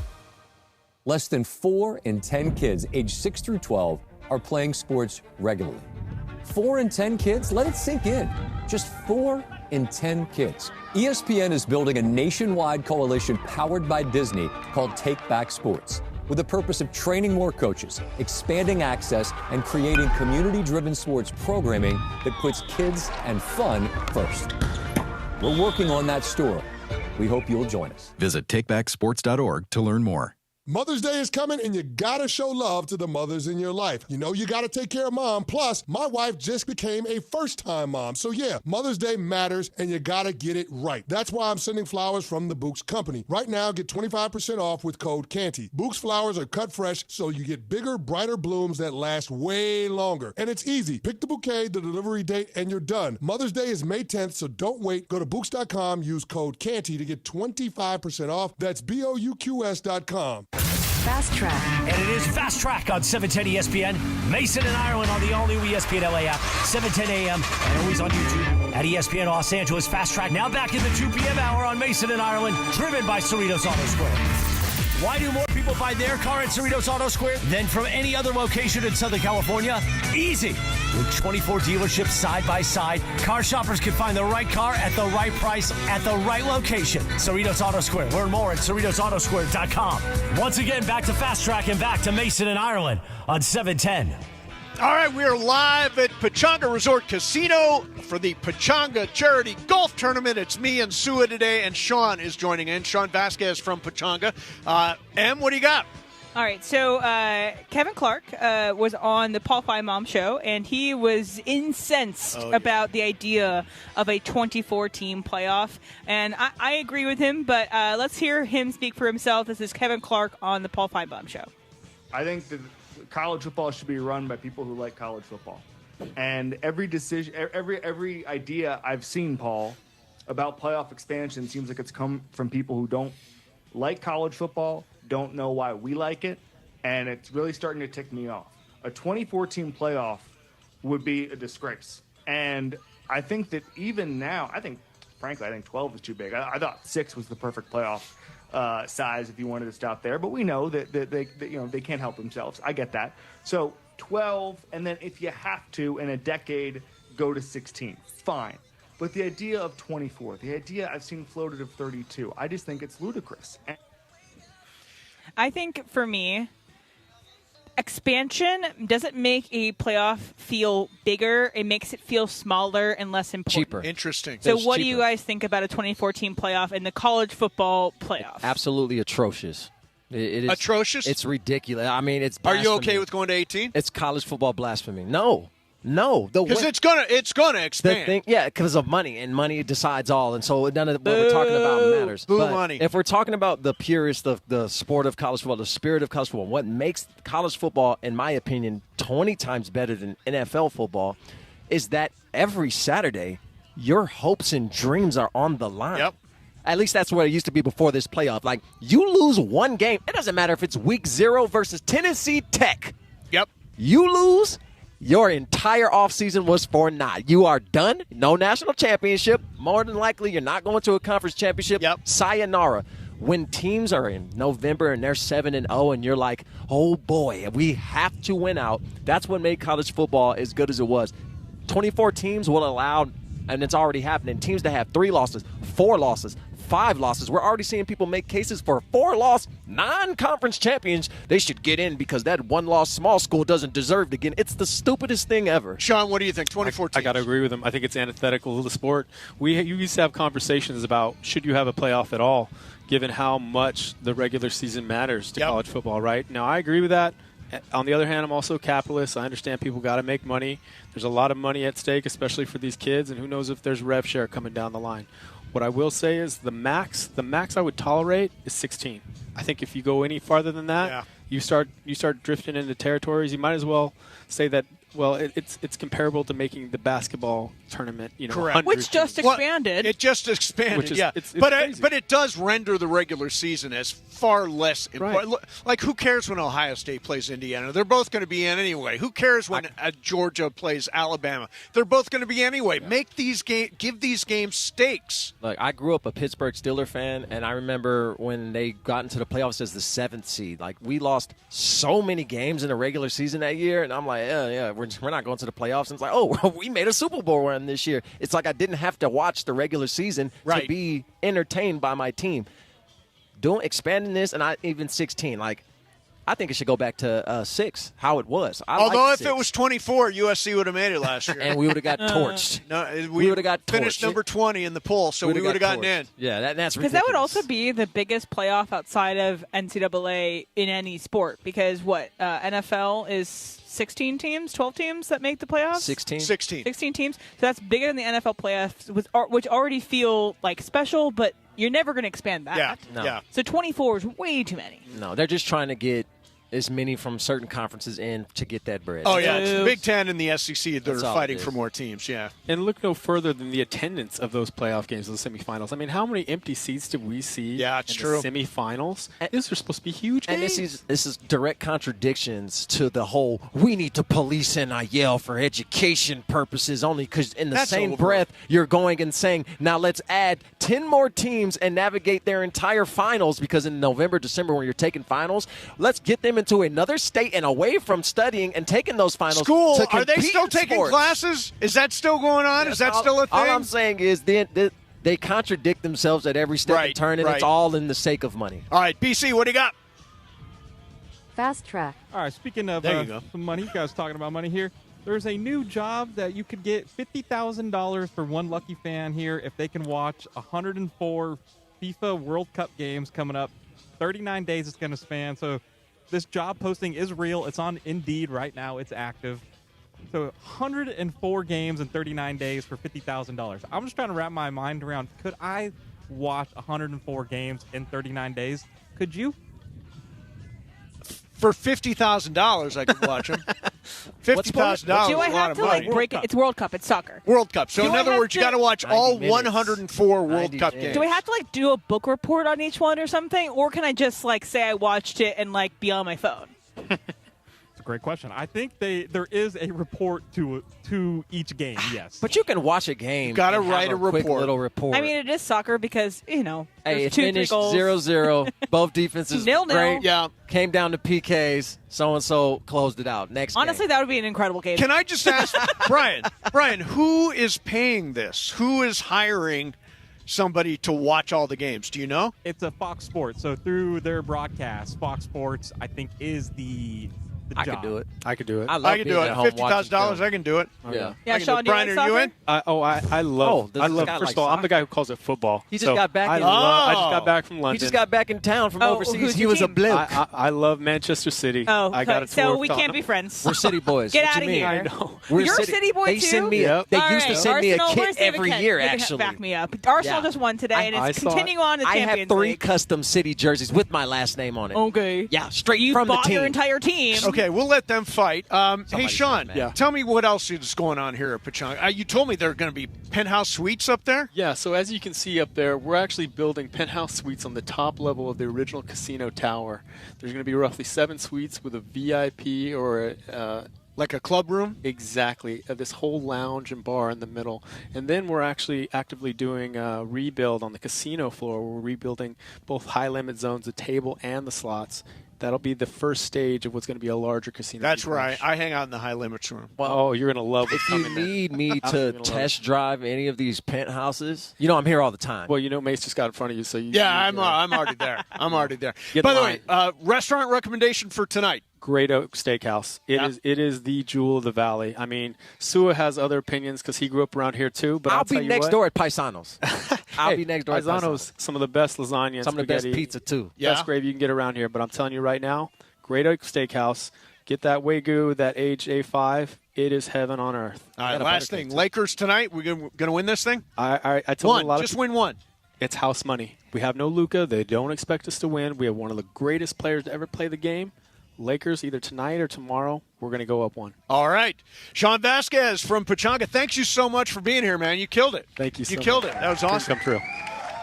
Less than 4 in 10 kids aged 6 through 12 are playing sports regularly. 4 in 10 kids, let it sink in. Just 4 in 10 kids. ESPN is building a nationwide coalition powered by Disney called Take Back Sports, with the purpose of training more coaches, expanding access, and creating community-driven sports programming that puts kids and fun first. We're working on that story. We hope you'll join us. Visit takebacksports.org to learn more. Mother's Day is coming, and you gotta show love to the mothers in your life. You know you gotta take care of mom. Plus, my wife just became a first-time mom. So yeah, Mother's Day matters, and you gotta get it right. That's why I'm sending flowers from the Books Company. Right now, get 25% off with code CANTY. Books flowers are cut fresh, so you get bigger, brighter blooms that last way longer. And it's easy. Pick the bouquet, the delivery date, and you're done. Mother's Day is May 10th, so don't wait. Go to Books.com, use code CANTY to get 25% off. That's BOUQS.com. Fast Track. And it is Fast Track on 710 ESPN. Mason and Ireland on the all-new ESPN LA app, 7:10 a.m. and always on YouTube at ESPN Los Angeles. Fast Track now back in the 2 p.m. hour on Mason and Ireland, driven by Cerritos Auto Square. Why do more people buy their car at Cerritos Auto Square than from any other location in Southern California? Easy. With 24 dealerships side by side, car shoppers can find the right car at the right price at the right location. Cerritos Auto Square. Learn more at CerritosAutoSquare.com. Once again, back to Fast Track and back to Mason and Ireland on 710. All right, we are live at Pechanga Resort Casino for the Pechanga Charity Golf Tournament. It's me and Sua today, and Sean is joining in. Sean Vasquez from Pechanga. Em, what do you got? All right, so Kevin Clark was on the Paul Finebaum show, and he was incensed about the idea of a 24-team playoff. And I agree with him, but let's hear him speak for himself. This is Kevin Clark on the Paul Finebaum show. I think that college football should be run by people who like college football. And every decision, every idea I've seen, Paul, about playoff expansion seems like it's come from people who don't like college football, don't know why we like it, and it's really starting to tick me off. A 24-team playoff would be a disgrace. And I think that even now, frankly, I think 12 is too big. I thought 6 was the perfect playoff size if you wanted to stop there, but we know that they can't help themselves. I get that. So 12, and then if you have to in a decade, go to 16. Fine. But the idea of 24, the idea I've seen floated of 32, I just think it's ludicrous. I think for me, expansion doesn't make a playoff feel bigger. It makes it feel smaller and less important. Cheaper. Interesting. So what do you guys think about a 24-team playoff and the college football playoff? Absolutely atrocious. It is atrocious? It's ridiculous. I mean, it's Are blasphemy. you okay with going to 18? It's college football blasphemy. No. Because it's gonna expand. Because of money, and money decides all, and so none of what we're talking about matters. Boo but money. If we're talking about the purest of the sport of college football, the spirit of college football, what makes college football, in my opinion, 20 times better than NFL football, is that every Saturday, your hopes and dreams are on the line. Yep. At least that's what it used to be before this playoff. Like, you lose one game, it doesn't matter if it's week 0 versus Tennessee Tech. Yep. You lose, your entire offseason was for naught. You are done. No national championship. More than likely, you're not going to a conference championship. Yep. Sayonara. When teams are in November and they're 7-0 and you're like, oh boy, we have to win out, that's what made college football as good as it was. 24 teams will allow, and it's already happening, teams that have 3 losses, 4 losses, 5 losses. We're already seeing people make cases for 4-loss non-conference champions. They should get in because that 1-loss small school doesn't deserve to get in. It's the stupidest thing ever. Sean, what do you think? 24 teams. I got to agree with him. I think it's antithetical to the sport. You used to have conversations about should you have a playoff at all, given how much the regular season matters to college football, right? Now, I agree with that. On the other hand, I'm also a capitalist. I understand people got to make money. There's a lot of money at stake, especially for these kids, and who knows if there's rev share coming down the line. What I will say is the max I would tolerate is 16. I think if you go any farther than that, you start drifting into territories. You might as well say that Well, it's comparable to making the basketball tournament, Correct. 100 Which just teams. expanded. It just expanded, Which is- yeah. it's but crazy. but it does render the regular season as far less important. Right. Like, who cares when Ohio State plays Indiana? They're both going to be in anyway. Who cares when Georgia plays Alabama? They're both going to be anyway. Make these give these games stakes. Look, I grew up a Pittsburgh Steelers fan, and I remember when they got into the playoffs as the 7th seed. Like, we lost so many games in the regular season that year, and I'm like, yeah, we're not going to the playoffs. And it's like, oh, we made a Super Bowl run this year. It's like I didn't have to watch the regular season to be entertained by my team. Expanding this, and even 16, like, I think it should go back to 6, how it was. Although if it was 24, USC would have made it last year. And we would have got torched. No, we would have got finished torched. number 20 in the poll, so we would have gotten in. Yeah, that's ridiculous. Because that would also be the biggest playoff outside of NCAA in any sport. Because NFL is 16 teams, 12 teams that make the playoffs? 16 teams. So that's bigger than the NFL playoffs, which already feel like special, but you're never going to expand that. Yeah. No. Yeah. So 24 is way too many. No, they're just trying to get as many from certain conferences in to get that bread. Oh, yeah. It's the Big Ten and the SEC that That's are all fighting it for is. more teams, yeah. And look no further than the attendance of those playoff games, those semifinals. I mean, how many empty seats did we see Yeah, it's in true. the semifinals? These are supposed to be huge And games. this is direct contradictions to the whole we need to police NIL for education purposes only, because in the That's same over. breath you're going and saying, now let's add 10 more teams and navigate their entire finals, because in November, December when you're taking finals, let's get them into another state and away from studying and taking those finals. School, to are they compete still in taking sports. classes? Is that still going on? Is that All- still a thing? All I'm saying is they contradict themselves at every step Right, and turn, and right. it's all in the sake of money. All right, BC, what do you got? Fast track. All right, speaking of There you go. some money, you guys talking about money here. There's a new job that you could get $50,000 for one lucky fan here if they can watch 104 FIFA World Cup games coming up. 39 days it's going to span. So this job posting is real. It's on Indeed right now. It's active. So 104 games in 39 days for $50,000. I'm just trying to wrap my mind around, could I watch 104 games in 39 days? Could you? For $50,000, I could watch them. $50,000 is Do I a lot have of to money. break it? It's World Cup. It's soccer. World Cup. So Do in I other have words, you to- got to watch 90 all minutes. 104 World 90 Cup minutes. games. Do I have to do a book report on each one or something, or can I just say I watched it and be on my phone? It's a great question. I think there is a report to each game. Yes, But you can watch a game. You gotta and have write a quick report. little report. I mean, it is soccer because hey, there's it 2-3 finished goals. 0-0. Both defenses 0-0. great. Yeah. Came down to PKs. So and so closed it out. Next. Honestly, game. that would be an incredible game. Can I just ask, Brian, who is paying this? Who is hiring somebody to watch all the games? Do you know? it's a Fox Sports. So through their broadcast, Fox Sports, I think, is the I job. could do it. I could do it. I love I can do being it. at home watching $50,000, film. I can do it. Yeah. Yeah, I can Sean, do it. Brian, you are like you soccer? in? I love. does I this love. guy First like of all, I'm the soccer? guy who calls it football. He just So got back I in- just got back from London. He just got back in town from Oh, overseas. who's He your was a team? bloke. I love Manchester City. Oh, I got a so tour we of can't be Tottenham. friends. We're city boys. Get What out you of mean? here. I know. We're You're a city boy they too? Send me Yep. They All used to right, send me a Arsenal, where's kit every David year, Kent? actually. Back me up. Arsenal Yeah. just won today, and I it's saw it. continuing on to I Champions have 3 League. custom city jerseys with my last name on it. Okay. Yeah, straight You from the bought team. your entire team. Okay, we'll let them fight. Hey, Sean, Yeah. tell me what else is going on here at Pechanga. You told me there are going to be penthouse suites up there? Yeah, so as you can see up there, we're actually building penthouse suites on the top level of the original casino tower. There's going to be roughly 7 suites with a VIP or like a club room? Exactly. This whole lounge and bar in the middle. And then we're actually actively doing a rebuild on the casino floor. We're rebuilding both high-limit zones, the table and the slots. That'll be the first stage of what's going to be a larger casino. That's right. I hang out in the high limits room. Oh, you're going to love it. If you need me I'm to gonna love test drive any of these penthouses, I'm here all the time. Well, Mace just got in front of you, so you. Yeah, I'm already there. I'm already there. Get By the mine. way, restaurant recommendation for tonight. Great Oak Steakhouse. It is the jewel of the valley. I mean, Sua has other opinions because he grew up around here too. But I'll be tell you next what. door at Paisanos. I'll be next door at Paisanos. Some of the best lasagna, and Some of the best spaghetti, pizza too. Best gravy you can get around here. But I'm telling you right now, Great Oak Steakhouse. Get that Wagyu, that aged A5. It is heaven on earth. All right, last thing. Lakers tonight. We're going to win this thing? I told a lot of Just people, win one. It's house money. We have no Luka. They don't expect us to win. We have one of the greatest players to ever play the game. Lakers either tonight or tomorrow. We're going to go up 1. All right. Sean Vasquez from Pechanga, thanks you so much for being here, man. You killed it. Thank you so You much. killed it. That was awesome. Come through.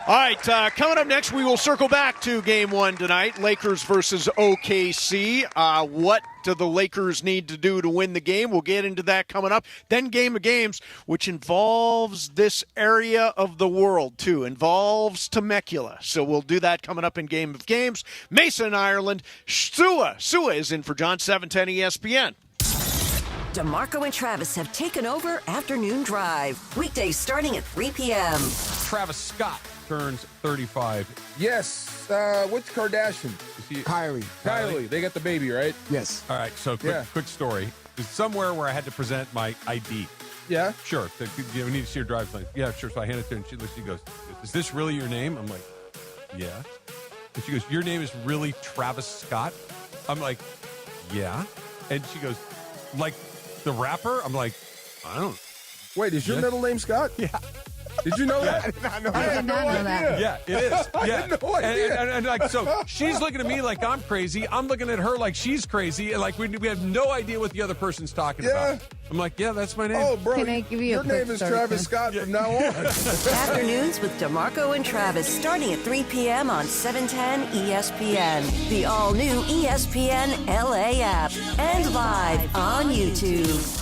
All right, coming up next, we will circle back to Game 1 tonight, Lakers versus OKC. What do the Lakers need to do to win the game? We'll get into that coming up. Then Game of Games, which involves this area of the world, too, involves Temecula. So we'll do that coming up in Game of Games. Mason, Ireland. Sua is in for John, 710 ESPN. DeMarco and Travis have taken over Afternoon Drive. Weekdays starting at 3 p.m. Travis Scott turns 35. Yes. What's Kardashian? Kylie. They got the baby, right? Yes. All right, so quick story. There's somewhere where I had to present my ID. Yeah? Sure. We need to see your driver's license. Yeah, sure. So I hand it to her, and she goes, is this really your name? I'm like, yeah. And she goes, your name is really Travis Scott? I'm like, yeah. And she goes, like the rapper? I'm like, I don't. Wait, is your middle name Scott? Yeah. Did you know that? I had no idea. Yeah, it is. Yeah. I had no idea. And like, so she's looking at me like I'm crazy. I'm looking at her like she's crazy. And like, we have no idea what the other person's talking about. I'm like, yeah, that's my name. Oh, bro. Can I give you your name is Travis Scott from now on. Afternoons with DeMarco and Travis starting at 3 p.m. on 710 ESPN. The all-new ESPN LA app. And live on YouTube.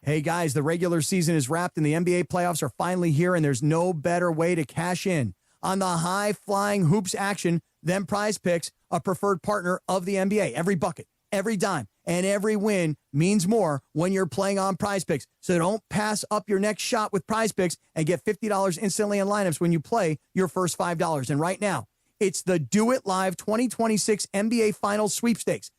Hey guys, the regular season is wrapped and the NBA playoffs are finally here, and there's no better way to cash in on the high-flying hoops action than Prize Picks, a preferred partner of the NBA. Every bucket, every dime, and every win means more when you're playing on Prize Picks. So don't pass up your next shot with Prize Picks and get $50 instantly in lineups when you play your first $5. And right now, it's the Do It Live 2026 NBA Finals Sweepstakes.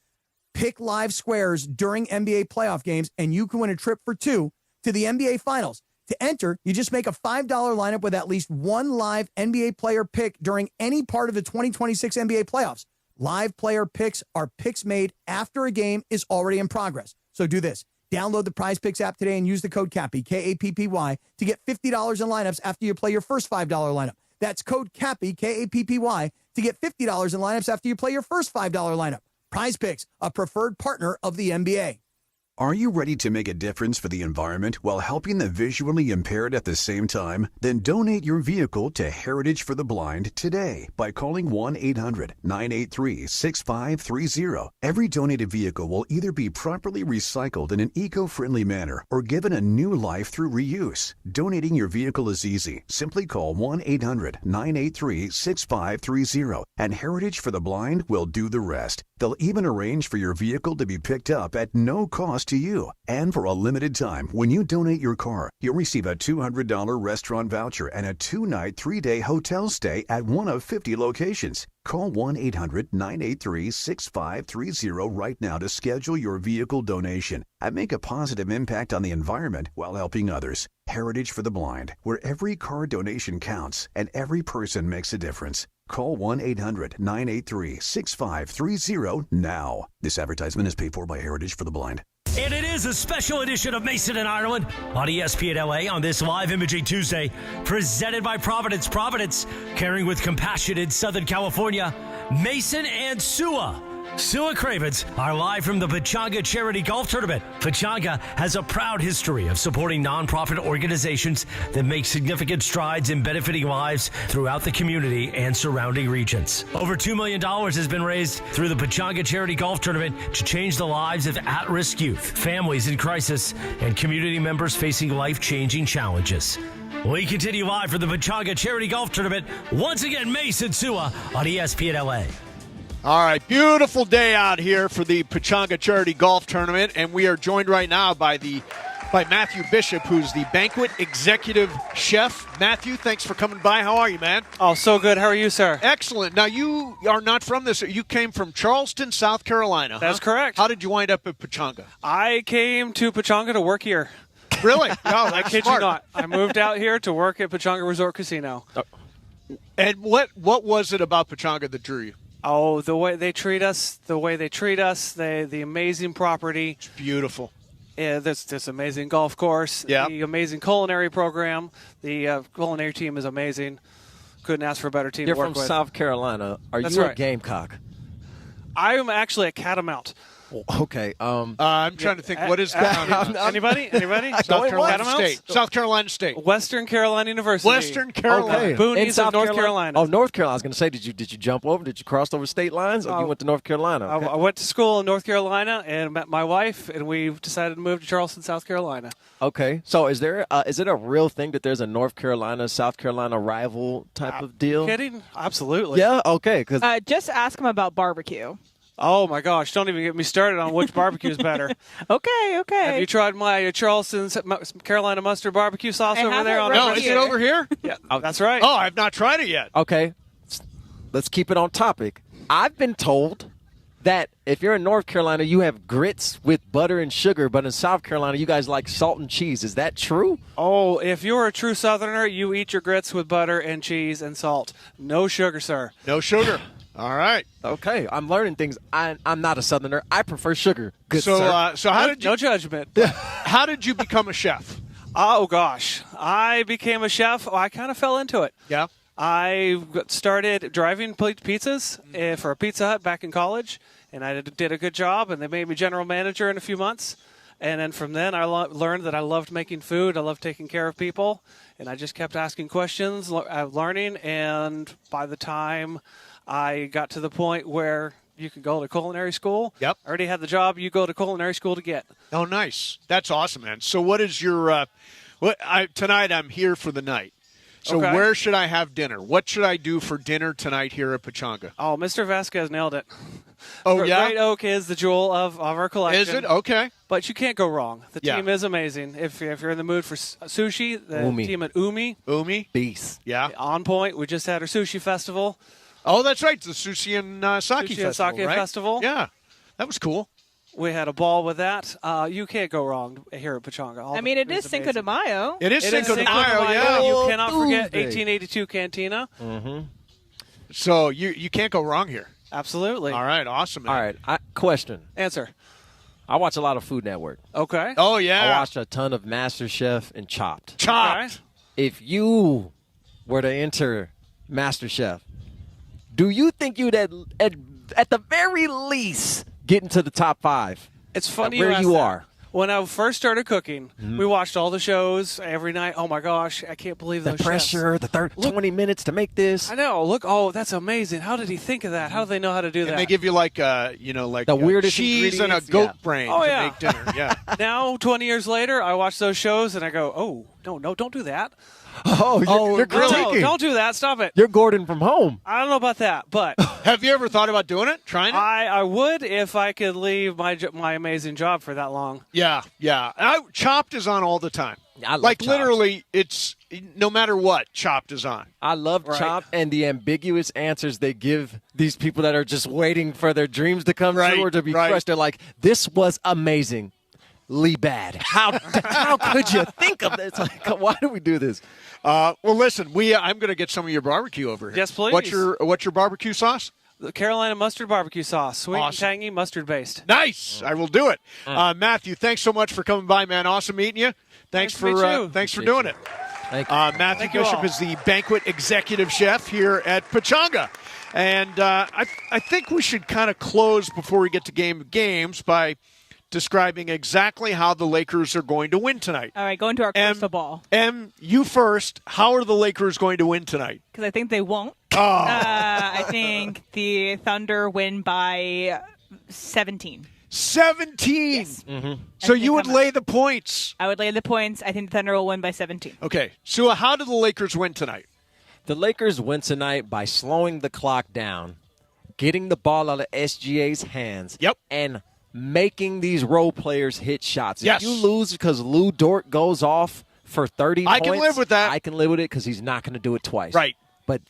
Pick live squares during NBA playoff games, and you can win a trip for 2 to the NBA Finals. To enter, you just make a $5 lineup with at least one live NBA player pick during any part of the 2026 NBA playoffs. Live player picks are picks made after a game is already in progress. So do this. Download the Prize Picks app today and use the code CAPPY, K-A-P-P-Y, to get $50 in lineups after you play your first $5 lineup. That's code CAPPY, K-A-P-P-Y, to get $50 in lineups after you play your first $5 lineup. Prize Picks, a preferred partner of the NBA. Are you ready to make a difference for the environment while helping the visually impaired at the same time? Then donate your vehicle to Heritage for the Blind today by calling 1-800-983-6530. Every donated vehicle will either be properly recycled in an eco-friendly manner or given a new life through reuse. Donating your vehicle is easy. Simply call 1-800-983-6530 and Heritage for the Blind will do the rest. They'll even arrange for your vehicle to be picked up at no cost to you. And for a limited time, when you donate your car, you'll receive a $200 restaurant voucher and a 2-night, 3-day hotel stay at one of 50 locations. Call 1-800-983-6530 right now to schedule your vehicle donation and make a positive impact on the environment while helping others. Heritage for the Blind, where every car donation counts and every person makes a difference. Call 1-800-983-6530 now. This advertisement is paid for by Heritage for the Blind. And it is a special edition of Mason and Ireland on ESPN LA on this live imaging Tuesday, presented by Providence. Providence, caring with compassion in Southern California. Mason and Sua Cravens are live from the Pechanga Charity Golf Tournament. Pechanga has a proud history of supporting nonprofit organizations that make significant strides in benefiting lives throughout the community and surrounding regions. Over $2 million has been raised through the Pechanga Charity Golf Tournament to change the lives of at-risk youth, families in crisis, and community members facing life-changing challenges. We continue live from the Pechanga Charity Golf Tournament. Once again, Mason Sua on ESPN LA. All right, beautiful day out here for the Pechanga Charity Golf Tournament, and we are joined right now by Matthew Bishop, who's the banquet executive chef. Matthew, thanks for coming by. How are you, man? Oh, so good. How are you, sir? Excellent. Now, you are not from this. You came from Charleston, South Carolina. That's correct. How did you wind up at Pechanga? I came to Pechanga to work here. Really? Oh, I kid you not. I moved out here to work at Pechanga Resort Casino. And what was it about Pechanga that drew you? Oh, the way they treat us, the amazing property. It's beautiful. Yeah, this amazing golf course, the amazing culinary program. The culinary team is amazing. Couldn't ask for a better team You're to work from with. South Carolina. Are That's you right. a Gamecock? I'm actually a Catamount. Okay. I'm trying to think. What is that? Anybody? South Carolina State. Western Carolina University. Western Carolina. Boonies of North Carolina. Oh, North Carolina. I was going to say, did you jump over? Did you cross over state lines? Or you went to North Carolina? Okay. I went to school in North Carolina and met my wife, and we decided to move to Charleston, South Carolina. Okay. So is it a real thing that there's a North Carolina, South Carolina rival type of deal? Kidding? Absolutely. Yeah. Okay. Just ask him about barbecue. Oh, my gosh. Don't even get me started on which barbecue is better. Okay. Have you tried my Charleston, Carolina mustard barbecue sauce over there? No, is it over here? Yeah, that's right. Oh, I've not tried it yet. Okay. Let's keep it on topic. I've been told that if you're in North Carolina, you have grits with butter and sugar, but in South Carolina, you guys like salt and cheese. Is that true? Oh, if you're a true Southerner, you eat your grits with butter and cheese and salt. No sugar, sir. No sugar. All right. Okay, I'm learning things. I'm not a Southerner. I prefer sugar. Good so, sir. how did you? No judgment. How did you become a chef? Oh gosh, I became a chef. I kind of fell into it. Yeah. I started driving pizzas for a Pizza Hut back in college, and I did a good job, and they made me general manager in a few months. And then from then, I learned that I loved making food. I loved taking care of people, and I just kept asking questions, learning, and by the time I got to the point where you could go to culinary school. Yep. I already had the job you go to culinary school to get. Oh, nice. That's awesome, man. So what is your tonight I'm here for the night. So where should I have dinner? What should I do for dinner tonight here at Pechanga? Oh, Mr. Vasquez nailed it. Oh, yeah? Great Oak is the jewel of our collection. Is it? Okay. But you can't go wrong. The team is amazing. If you're in the mood for sushi, the team at Umi. Beast. Yeah. On point. We just had our sushi festival. Oh, that's right. The Sushi and Sake Festival, Yeah. That was cool. We had a ball with that. You can't go wrong here at Pechanga. It is Cinco de Mayo. It is Cinco de Mayo, yeah. You cannot forget 1882 Cantina. Mm-hmm. So you can't go wrong here. Absolutely. All right, awesome, man. All right, question. Answer. I watch a lot of Food Network. Okay. Oh, yeah. I watched a ton of MasterChef and Chopped. Chopped. Okay. If you were to enter MasterChef, do you think you'd at the very least get into the top 5? It's funny where you that. are. When I first started cooking, we watched all the shows every night. Oh my gosh, I can't believe the those pressure, chefs. the 20 minutes to make this. I know. Look, oh, that's amazing. How did he think of that? How do they know how to do that? And they give you like the weirdest cheese and a goat brain to make dinner. Yeah. Now, 20 years later, I watch those shows and I go, oh, no, don't do that. You're critiquing. No, don't do that. Stop it. You're Gordon from home. I don't know about that, but have you ever thought about doing it? Trying it? I would if I could leave my amazing job for that long. Yeah. Chopped is on all the time. I love Chopped. Literally, it's no matter what, Chopped is on. I love Chopped and the ambiguous answers they give these people that are just waiting for their dreams to come true or to be crushed. They're like, this was amazing. Bad. How could you think of this? Like, why do we do this? Well, listen, I'm going to get some of your barbecue over here. Yes, please. What's your barbecue sauce? The Carolina mustard barbecue sauce, sweet and tangy, mustard based. Nice. I will do it. Matthew, thanks so much for coming by, man. Awesome meeting you. Thanks for doing it. Thank you. Matthew Bishop is the banquet executive chef here at Pechanga. And I think we should kind of close before we get to games by describing exactly how the Lakers are going to win tonight. All right, go into our crystal ball. You first. How are the Lakers going to win tonight? Because I think they won't. Oh. I think the Thunder win by 17. 17? Yes. Mm-hmm. So you would lay the points. I would lay the points. I think the Thunder will win by 17. Okay. So how do the Lakers win tonight? The Lakers win tonight by slowing the clock down, getting the ball out of SGA's hands, and making these role players hit shots. Yes. If you lose because Lou Dort goes off for 30 points, I can live with that. I can live with it because he's not going to do it twice. Right. But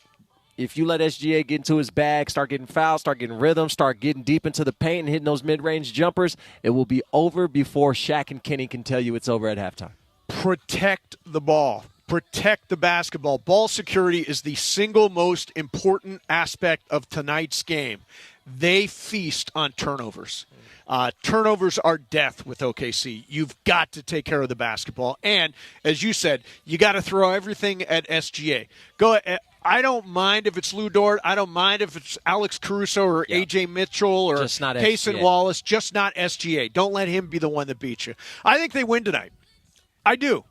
if you let SGA get into his bag, start getting fouled, start getting rhythm, start getting deep into the paint and hitting those mid-range jumpers, it will be over before Shaq and Kenny can tell you it's over at halftime. Protect the ball. Protect the basketball. Ball security is the single most important aspect of tonight's game. They feast on turnovers. Turnovers are death with OKC. You've got to take care of the basketball. And, as you said, you got to throw everything at SGA. I don't mind if it's Lou Dort. I don't mind if it's Alex Caruso or A.J. Mitchell or Just not Payson SGA. Wallace. Just not SGA. Don't let him be the one that beats you. I think they win tonight. I do.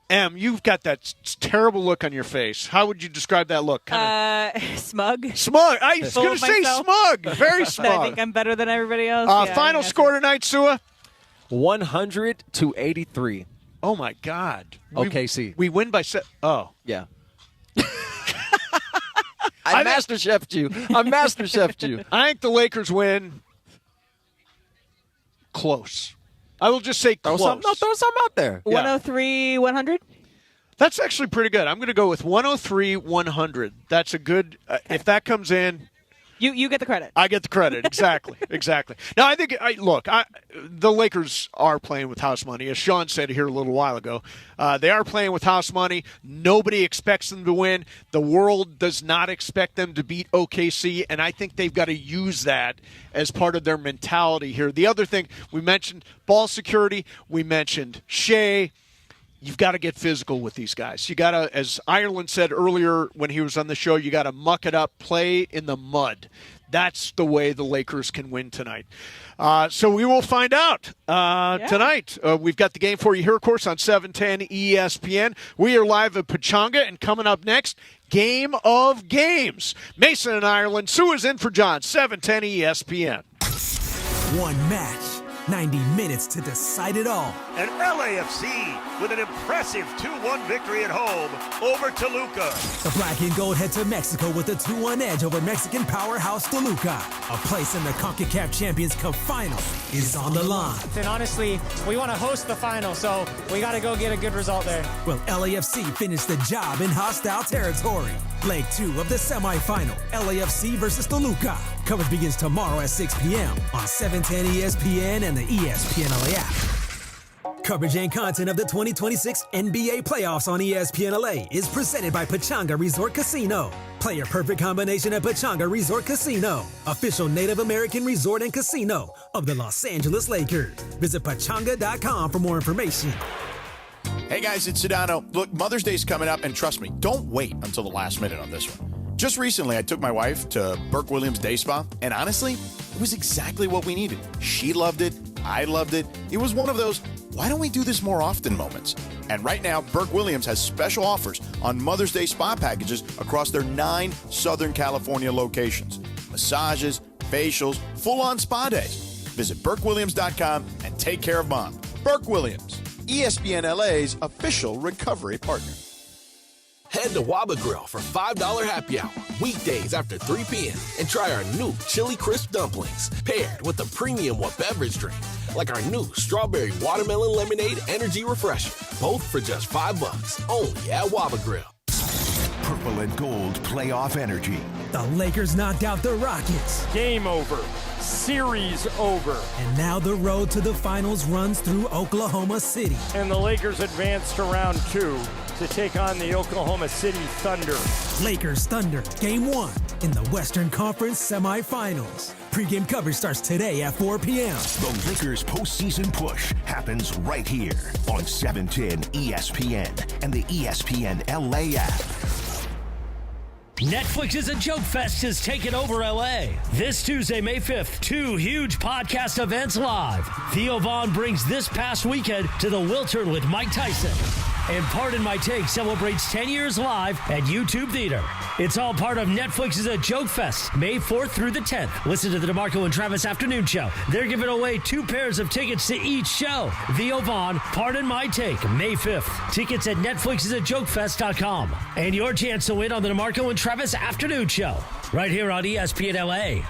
Em, you've got that terrible look on your face. How would you describe that look? Smug. Smug. I was Full going of to say myself. smug. Very I smug. think I'm better than everybody else. Yeah, Final score tonight, Sua? 100-83. Oh, my God. OKC. We win by Oh. Yeah. I master chefed you. I think the Lakers win close. I will just say close. Throw something out there. 103-100? That's actually pretty good. I'm going to go with 103-100. That's a good if that comes in. You get the credit. I get the credit. Exactly. Exactly. Now, I think, the Lakers are playing with house money. As Sean said here a little while ago, they are playing with house money. Nobody expects them to win. The world does not expect them to beat OKC, and I think they've got to use that as part of their mentality here. The other thing, we mentioned ball security. We mentioned SHAI. You've got to get physical with these guys. You got to, as Ireland said earlier when he was on the show, you got to muck it up, play in the mud. That's the way the Lakers can win tonight. So we will find out tonight. We've got the game for you here, of course, on 710 ESPN. We are live at Pechanga, and coming up next, Game of Games. Mason and Ireland. Sue is in for John, 710 ESPN. One match, 90 minutes to decide it all. And LAFC with an impressive 2-1 victory at home over Toluca. The black and gold head to Mexico with a 2-1 edge over Mexican powerhouse Toluca. A place in the CONCACAF Champions Cup final is on the line. And honestly, we want to host the final, so we got to go get a good result there. Will LAFC finish the job in hostile territory? Leg 2 of the semifinal, LAFC versus Toluca. Coverage begins tomorrow at 6 p.m. on 710 ESPN and the ESPN LA app. Coverage and content of the 2026 NBA playoffs on ESPN LA is presented by Pechanga Resort Casino. Play your perfect combination at Pechanga Resort Casino, official Native American resort and casino of the Los Angeles Lakers. Visit Pechanga.com for more information. Hey guys, it's Sedano. Look, Mother's Day's coming up, and trust me, don't wait until the last minute on this one. Just recently, I took my wife to Burke Williams Day Spa, and honestly, it was exactly what we needed. She loved it. I loved it. It was one of those, why don't we do this more often moments? And right now, Burke Williams has special offers on Mother's Day spa packages across their 9 Southern California locations. Massages, facials, full-on spa days. Visit BurkeWilliams.com and take care of Mom. Burke Williams, ESPN LA's official recovery partner. Head to Waba Grill for $5 happy hour, weekdays after 3 p.m. and try our new Chili Crisp Dumplings, paired with a premium beverage drink, like our new Strawberry Watermelon Lemonade Energy Refresher, both for just $5, only at Waba Grill. Purple and gold playoff energy. The Lakers knocked out the Rockets. Game over. Series over. And now the road to the finals runs through Oklahoma City. And the Lakers advance to round 2 to take on the Oklahoma City Thunder. Lakers Thunder, Game 1 in the Western Conference semifinals. Pre-game coverage starts today at 4 p.m. The Lakers postseason push happens right here on 710 ESPN and the ESPN LA app. Netflix's A Joke Fest has taken over LA. This Tuesday, May 5th, 2 huge podcast events live. Theo Vaughn brings This Past Weekend to the Wiltern with Mike Tyson. And Pardon My Take celebrates 10 years live at YouTube Theater. It's all part of Netflix's A Joke Fest, May 4th through the 10th. Listen to the DeMarco and Travis Afternoon Show. They're giving away 2 pairs of tickets to each show. Theo Vaughn, Pardon My Take, May 5th. Tickets at Netflix'sAJokeFest.com. And your chance to win on the DeMarco and Travis Afternoon Show, right here on ESPN LA.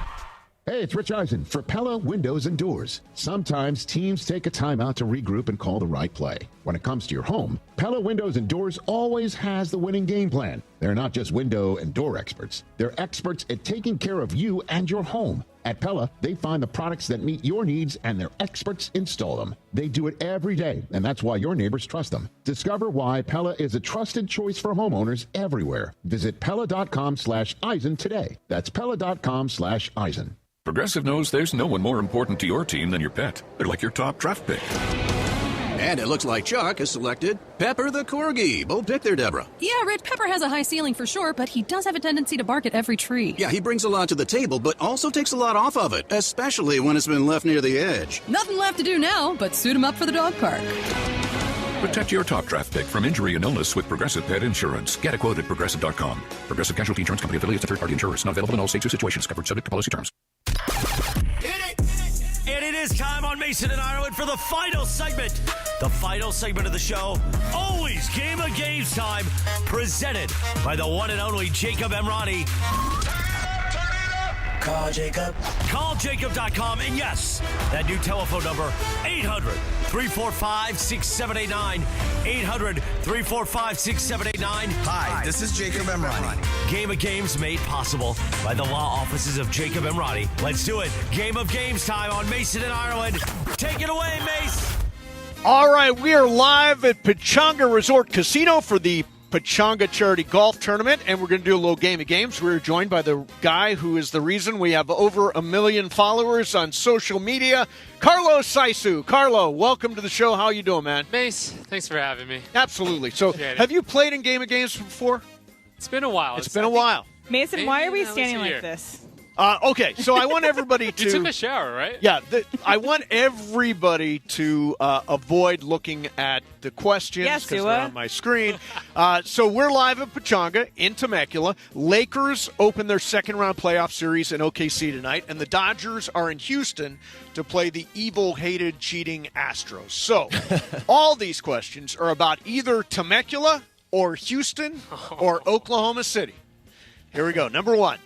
Hey, it's Rich Eisen for Pella Windows and Doors. Sometimes teams take a timeout to regroup and call the right play. When it comes to your home, Pella Windows and Doors always has the winning game plan. They're not just window and door experts. They're experts at taking care of you and your home. At Pella, they find the products that meet your needs and their experts install them. They do it every day, and that's why your neighbors trust them. Discover why Pella is a trusted choice for homeowners everywhere. Visit Pella.com/Eisen today. That's Pella.com/Eisen. Progressive knows there's no one more important to your team than your pet. They're like your top draft pick. And it looks like Chuck has selected Pepper the Corgi. Bold pick there, Deborah. Yeah, Red Pepper has a high ceiling for sure, but he does have a tendency to bark at every tree. Yeah, he brings a lot to the table, but also takes a lot off of it, especially when it's been left near the edge. Nothing left to do now but suit him up for the dog park. Protect your top draft pick from injury and illness with Progressive Pet Insurance. Get a quote at Progressive.com. Progressive Casualty Insurance Company affiliates and third-party insurers. Not available in all states or situations. Covered subject to policy terms. And it is time on Mason and Ireland for the final segment. The final segment of the show, always Game of Games time, presented by the one and only Jacob Emrani. Call Jacob. Call Jacob.com. And yes, that new telephone number, 800-345-6789. 800-345-6789. Hi, this is Jacob Emrani. Game of Games made possible by the law offices of Jacob Emrani. Let's do it. Game of Games time on Mason and Ireland. Take it away, Mace. All right, we are live at Pechanga Resort Casino for the Pechanga Charity Golf Tournament, and we're going to do a little game of games. We're joined by the guy who is the reason we have over 1 million followers on social media, Carlo Saisu. Carlo, welcome to the show. How you doing, man? Mace, thanks for having me. Absolutely. So, have you played in Game of Games before? It's been a while. It's been a while. Mason, why are we standing like this? Okay, so I want everybody to... You took a shower, right? Yeah, I want everybody to avoid looking at the questions because they're on my screen. So we're live at Pechanga in Temecula. Lakers open their second-round playoff series in OKC tonight, and the Dodgers are in Houston to play the evil, hated, cheating Astros. So all these questions are about either Temecula or Houston or Oklahoma City. Here we go. Number one.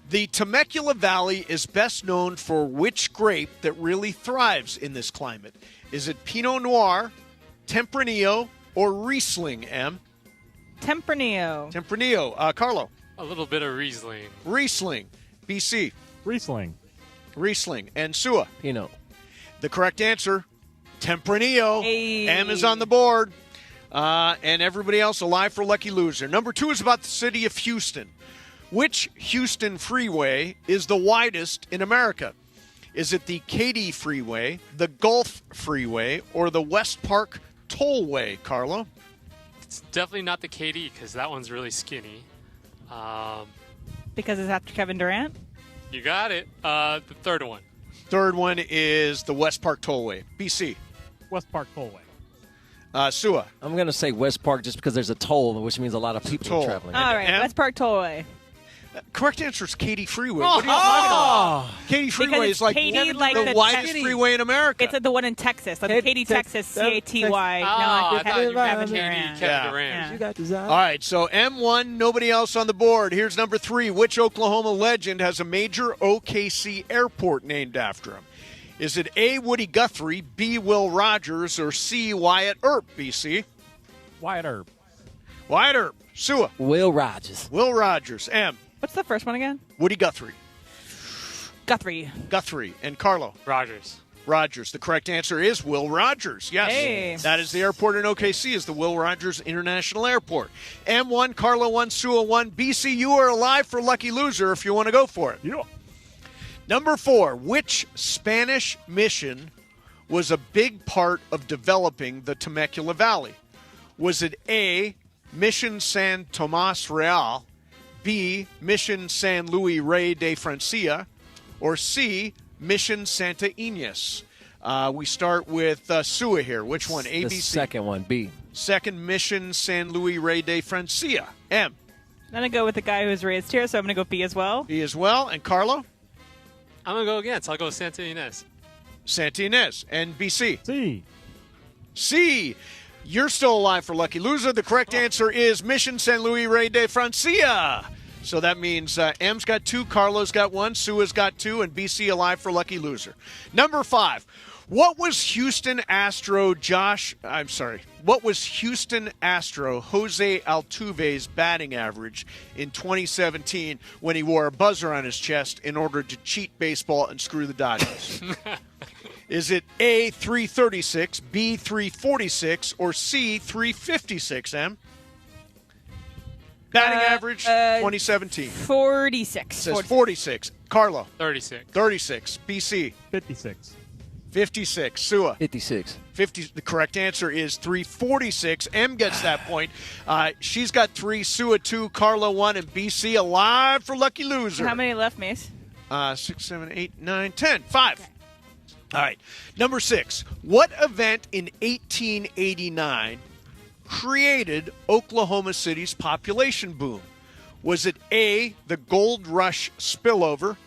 The Temecula Valley is best known for which grape that really thrives in this climate? Is it Pinot Noir, Tempranillo, or Riesling, Em? Tempranillo. Tempranillo. Carlo? A little bit of Riesling. Riesling. BC? Riesling. Riesling. And Sua? Pinot. The correct answer, Tempranillo. Hey. Em is on the board. And everybody else alive for lucky loser. Number two is about the city of Houston. Which Houston freeway is the widest in America? Is it the Katy Freeway, the Gulf Freeway, or the West Park Tollway, Carlo? It's definitely not the KD because that one's really skinny. Because it's after Kevin Durant? You got it. The third one. Third one is the West Park Tollway. BC. West Park Tollway. Sua. I'm going to say West Park just because there's a toll, which means a lot of people are traveling. All right, West Park Tollway. Correct answer is Katy Freeway. What are you talking about? Katy Freeway is like the widest freeway in America. It's the one in Texas, like Katy, Texas, CATY. I thought you meant Kevin Durant. You got all right, so M1, nobody else on the board. Here's number three. Which Oklahoma legend has a major OKC airport named after him? Is it A, Woody Guthrie, B, Will Rogers, or C, Wyatt Earp, BC? Wyatt Earp. Wyatt Earp. Sua. Will Rogers. Will Rogers. M. What's the first one again? Woody Guthrie. Guthrie. And Carlo. Rogers. The correct answer is Will Rogers. Yes. Hey. That is the airport in OKC, is the Will Rogers International Airport. M1, Carlo 1, Sua 1. BC, you are alive for lucky loser if you want to go for it. Yeah. Number four, which Spanish mission was a big part of developing the Temecula Valley? Was it A, Mission San Tomas Real, B, Mission San Luis Rey de Francia, or C, Mission Santa Ines? We start with Sua here. Which one? A, B, C? The second one, B. Second, Mission San Luis Rey de Francia. M. I'm going to go with the guy who was raised here, so I'm going to go B as well. B as well. And Carlo? I'm going to go against. I'll go Santa Ines. Santa Ines. And BC? C. You're still alive for lucky loser. The correct answer is Mission San Luis Rey de Francia. So that means M's got 2, Carlo's got 1, Sua's got 2, and BC alive for lucky loser. Number 5. What was Houston Astro Jose Altuve's batting average in 2017 when he wore a buzzer on his chest in order to cheat baseball and screw the Dodgers? Is it A, 336, B, 346, or C, 356, Em? Batting average, 2017. 46. It says 46. Carlo? 36. 36. BC? 56. 56. Sua? 56. 50. The correct answer is 346. M gets that point. She's got 3, Sua 2, Carlo 1, and BC alive for lucky loser. How many left, Mace? 6, 7, 8, 9, 10. 5. Okay. All right. Number 6. What event in 1889 created Oklahoma City's population boom? Was it A, the gold rush spillover,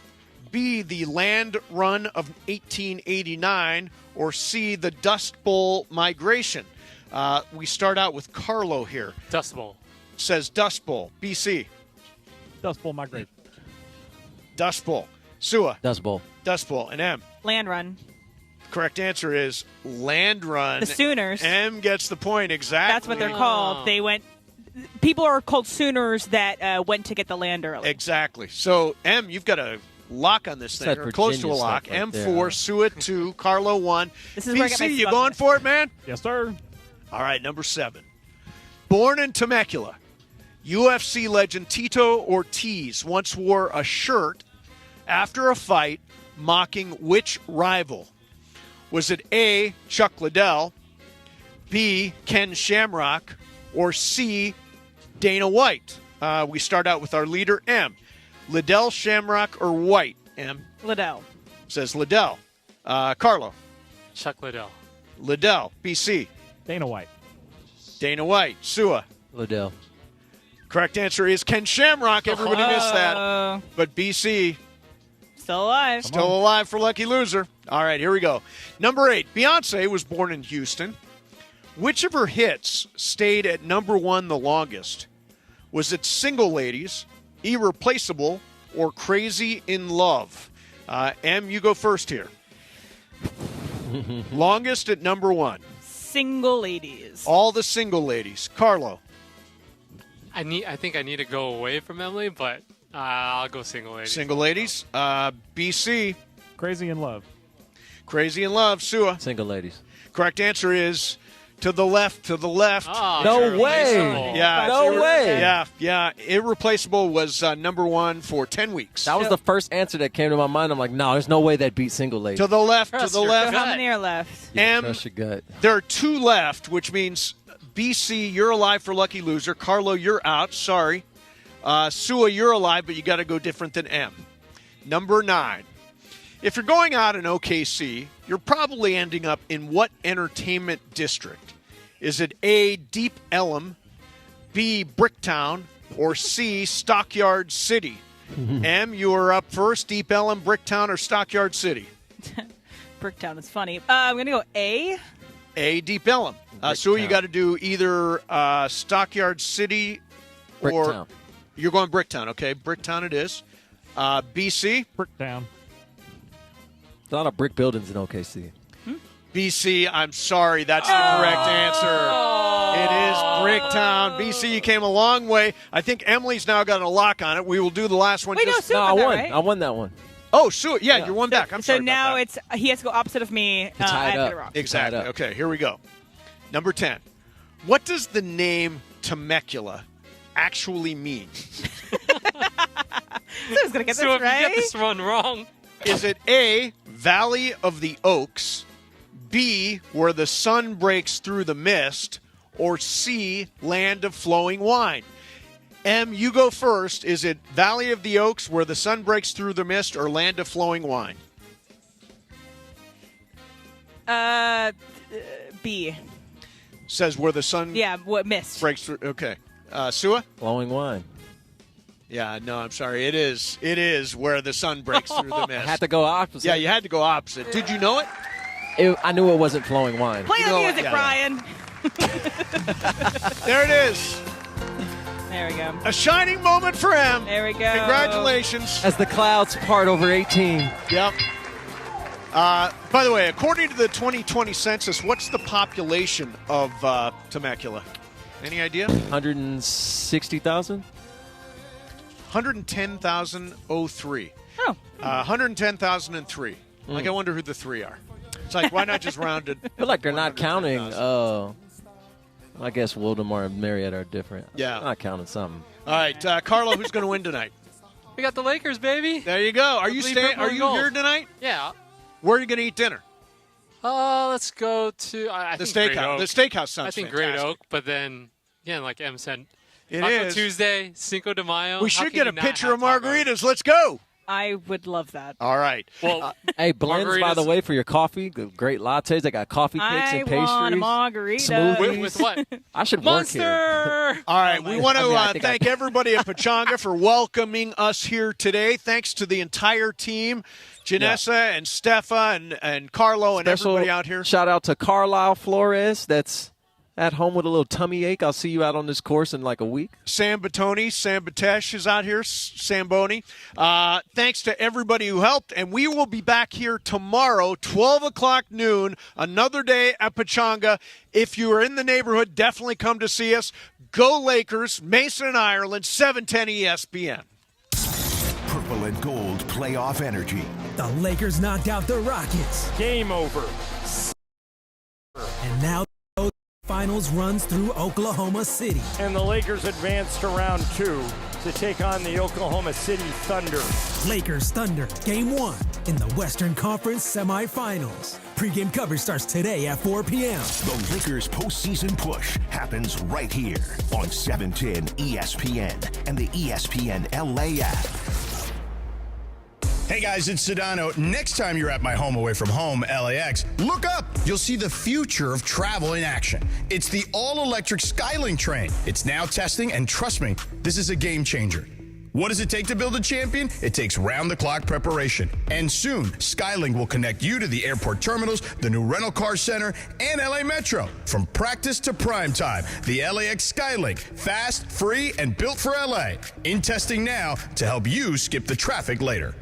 B, the land run of 1889, or C, the Dust Bowl migration? We start out with Carlo here. Dust Bowl. Says Dust Bowl. BC. Dust Bowl migration. Dust Bowl. Sua. Dust Bowl. Dust Bowl. And M. Land run. Correct answer is land run. The Sooners. M gets the point. Exactly. That's what they're called. They went. People are called Sooners that went to get the land early. Exactly. So, M, you've got a lock on this thing. Or close to a lock. Right M4, there. Sua 2, Carlo 1. This is where I get my BC, you stuff. going for it, man? Yes, sir. All right, number 7. Born in Temecula, UFC legend Tito Ortiz once wore a shirt after a fight mocking which rival? Was it A, Chuck Liddell, B, Ken Shamrock, or C, Dana White? We start out with our leader, M. Liddell, Shamrock, or White? M. Liddell. Says Liddell. Carlo. Chuck Liddell. Liddell. BC. Dana White. Dana White. Sua. Liddell. Correct answer is Ken Shamrock. Everybody missed that. But BC. Still alive. Still alive for lucky loser. All right, here we go. Number 8. Beyonce was born in Houston. Which of her hits stayed at number 1 the longest? Was it Single Ladies, Irreplaceable, or Crazy in Love? M, you go first here. Longest at number 1. Single Ladies. All the Single Ladies. Carlo. I think I need to go away from Emily, but I'll go Single Ladies. Single Ladies. BC. Crazy in Love. Crazy in Love. Sua. Single Ladies. Correct answer is to the left, to the left. Oh, No way. Yeah, No way. Yeah. Irreplaceable was number 1 for 10 weeks. That was the first answer that came to my mind. I'm like, no, there's no way that beat Single Ladies. To the left, Trust to the your left. gut. How many are left? M, Trust your gut. there are 2 left, which means BC, you're alive for lucky loser. Carlo, you're out. Sorry. Sua, you're alive, but you got to go different than M. Number 9. If you're going out in OKC, you're probably ending up in what entertainment district? Is it A, Deep Ellum, B, Bricktown, or C, Stockyard City? M, you are up first. Deep Ellum, Bricktown, or Stockyard City? Bricktown is funny. I'm going to go A. A, Deep Ellum. Sue, you got to do either Stockyard City or Bricktown. You're going Bricktown. Okay, Bricktown it is. BC? Bricktown. There's a lot of brick buildings in OKC. BC, I'm sorry. That's the correct answer. It is Bricktown. BC, you came a long way. I think Emily's now got a lock on it. We will do the last one. Wait, no, Sue I got that, won. right? I won that one. Oh, Sue, yeah, you're one back. I'm So sorry now about that. he has to go opposite of me. tie it I have to up. get it wrong. Exactly. Tied up. Okay, here we go. Number 10. What does the name Temecula actually mean? Sue's going to get So this if you right. get this one wrong, Is it A, Valley of the Oaks, B, where the sun breaks through the mist, or C, Land of Flowing Wine? M, you go first. Is it Valley of the Oaks, where the sun breaks through the mist, or Land of Flowing Wine? B. Says where the sun Yeah, what missed? breaks through. Okay. Sua? Flowing wine. Yeah, no, I'm sorry. It is where the sun breaks through the mist. I had to go opposite. Yeah, you had to go opposite. Did you know it? I knew it wasn't flowing wine. Play the music, yeah. Brian. There it is. There we go. A shining moment for M. There we go. Congratulations. As the clouds part over 18. Yep. By the way, according to the 2020 census, what's the population of Temecula? Any idea? 160,000? 110,003. Oh. 110,003. Like, I wonder who the 3 are. It's like, why not just round it? I feel like they're not counting. I guess Wildemar and Marietta are different. Yeah. I'm not counting something. All right, Carlo, who's going to win tonight? we got the Lakers, baby. There you go. Are you believe staying? purple Are and you gold. here tonight? Yeah. Where are you going to eat dinner? Let's go to I The think Great steakhouse. Oak. The steakhouse sounds I think fantastic. Great Oak, but then again, like Em said, It Taco is. Tuesday, Cinco de Mayo. We How should can get a you not pitcher have of margaritas. Let's go. I would love that. All right. Well, Hey, blends, by the way, for your coffee. Great lattes. They got coffee cakes and pastries. I want a margarita. Smoothies. With what? I should Monster! work here. All right, we want to I think thank everybody at Pechanga for welcoming us here today. Thanks to the entire team, Janessa and Stefa and Carlo and Special everybody out here. Shout out to Carlisle Flores. That's at home with a little tummy ache. I'll see you out on this course in like a week. Sam Batoni, Sam Batesh is out here, Samboni. Thanks to everybody who helped, and we will be back here tomorrow, 12 o'clock noon, another day at Pechanga. If you are in the neighborhood, definitely come to see us. Go Lakers, Mason and Ireland, 710 ESPN. Purple and gold playoff energy. The Lakers knocked out the Rockets. Game over. And now the finals runs through Oklahoma City. And the Lakers advance to round 2 to take on the Oklahoma City Thunder. Lakers Thunder, Game 1 in the Western Conference semifinals. Pre-game coverage starts today at 4 p.m. The Lakers postseason push happens right here on 710 ESPN and the ESPN LA app. Hey guys, it's Sedano. Next time you're at my home away from home, LAX, look up. You'll see the future of travel in action. It's the all-electric Skylink train. It's now testing, and trust me, this is a game changer. What does it take to build a champion? It takes round-the-clock preparation. And soon, Skylink will connect you to the airport terminals, the new rental car center, and LA Metro. From practice to prime time, the LAX Skylink. Fast, free, and built for LA. In testing now to help you skip the traffic later.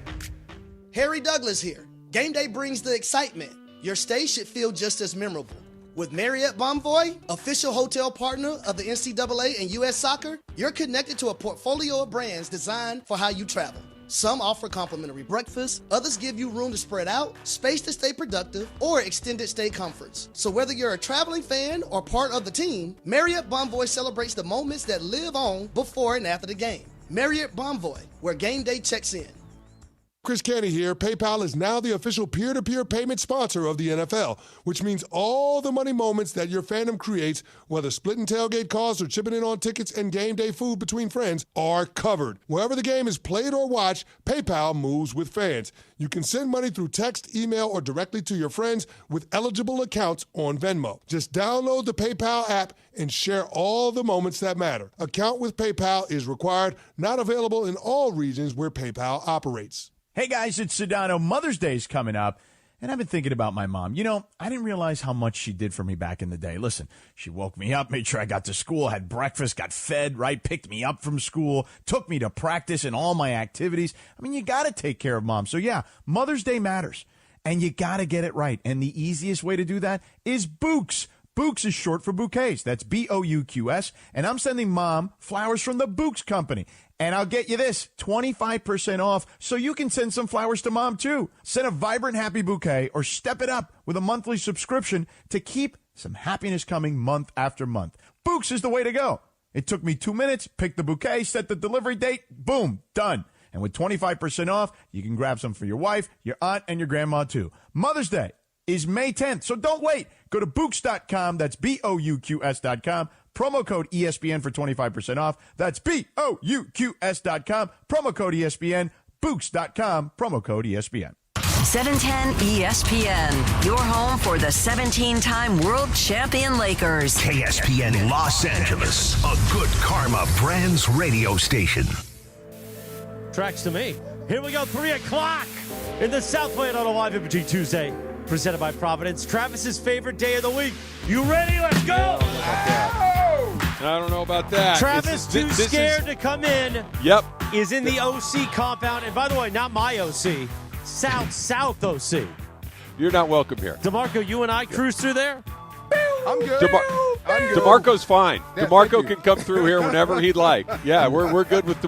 Harry Douglas here. Game day brings the excitement. Your stay should feel just as memorable. With Marriott Bonvoy, official hotel partner of the NCAA and U.S. Soccer, you're connected to a portfolio of brands designed for how you travel. Some offer complimentary breakfast, others give you room to spread out, space to stay productive, or extended stay comforts. So whether you're a traveling fan or part of the team, Marriott Bonvoy celebrates the moments that live on before and after the game. Marriott Bonvoy, where game day checks in. Chris Canty here. PayPal is now the official peer-to-peer payment sponsor of the NFL, which means all the money moments that your fandom creates, whether splitting tailgate costs or chipping in on tickets and game day food between friends, are covered. Wherever the game is played or watched, PayPal moves with fans. You can send money through text, email, or directly to your friends with eligible accounts on Venmo. Just download the PayPal app and share all the moments that matter. Account with PayPal is required, not available in all regions where PayPal operates. Hey guys, it's Sedano. Mother's Day's coming up, and I've been thinking about my mom. You know, I didn't realize how much she did for me back in the day. Listen, she woke me up, made sure I got to school, had breakfast, got fed, right? Picked me up from school, took me to practice and all my activities. I mean, you got to take care of mom. So yeah, Mother's Day matters, and you got to get it right. And the easiest way to do that is Bouqs. Bouqs is short for bouquets. That's Bouqs. And I'm sending mom flowers from the Bouqs company. And I'll get you this, 25% off, so you can send some flowers to mom, too. Send a vibrant, happy bouquet or step it up with a monthly subscription to keep some happiness coming month after month. Bouqs is the way to go. It took me 2 minutes, pick the bouquet, set the delivery date, boom, done. And with 25% off, you can grab some for your wife, your aunt, and your grandma, too. Mother's Day is May 10th, so don't wait. Go to Bouqs.com, that's Bouqs.com. Promo code ESPN for 25% off. That's Bouqs.com. Promo code ESPN. Bouqs.com. Promo code ESPN. 710 ESPN, your home for the 17-time world champion Lakers. KSPN Los Angeles, a Good Karma Brands radio station. Tracks to me. Here we go, 3 o'clock in the Southland on a live imaging Tuesday, presented by Providence. Travis's favorite day of the week. You ready? Let's go! I don't know about that. Travis, too scared to come in. Yep. Is in the OC compound. And by the way, not my OC. South OC. You're not welcome here. DeMarco, you and I cruise through there? I'm good. DeMarco's fine. Yeah, DeMarco can come through here whenever he'd like. Yeah, we're good with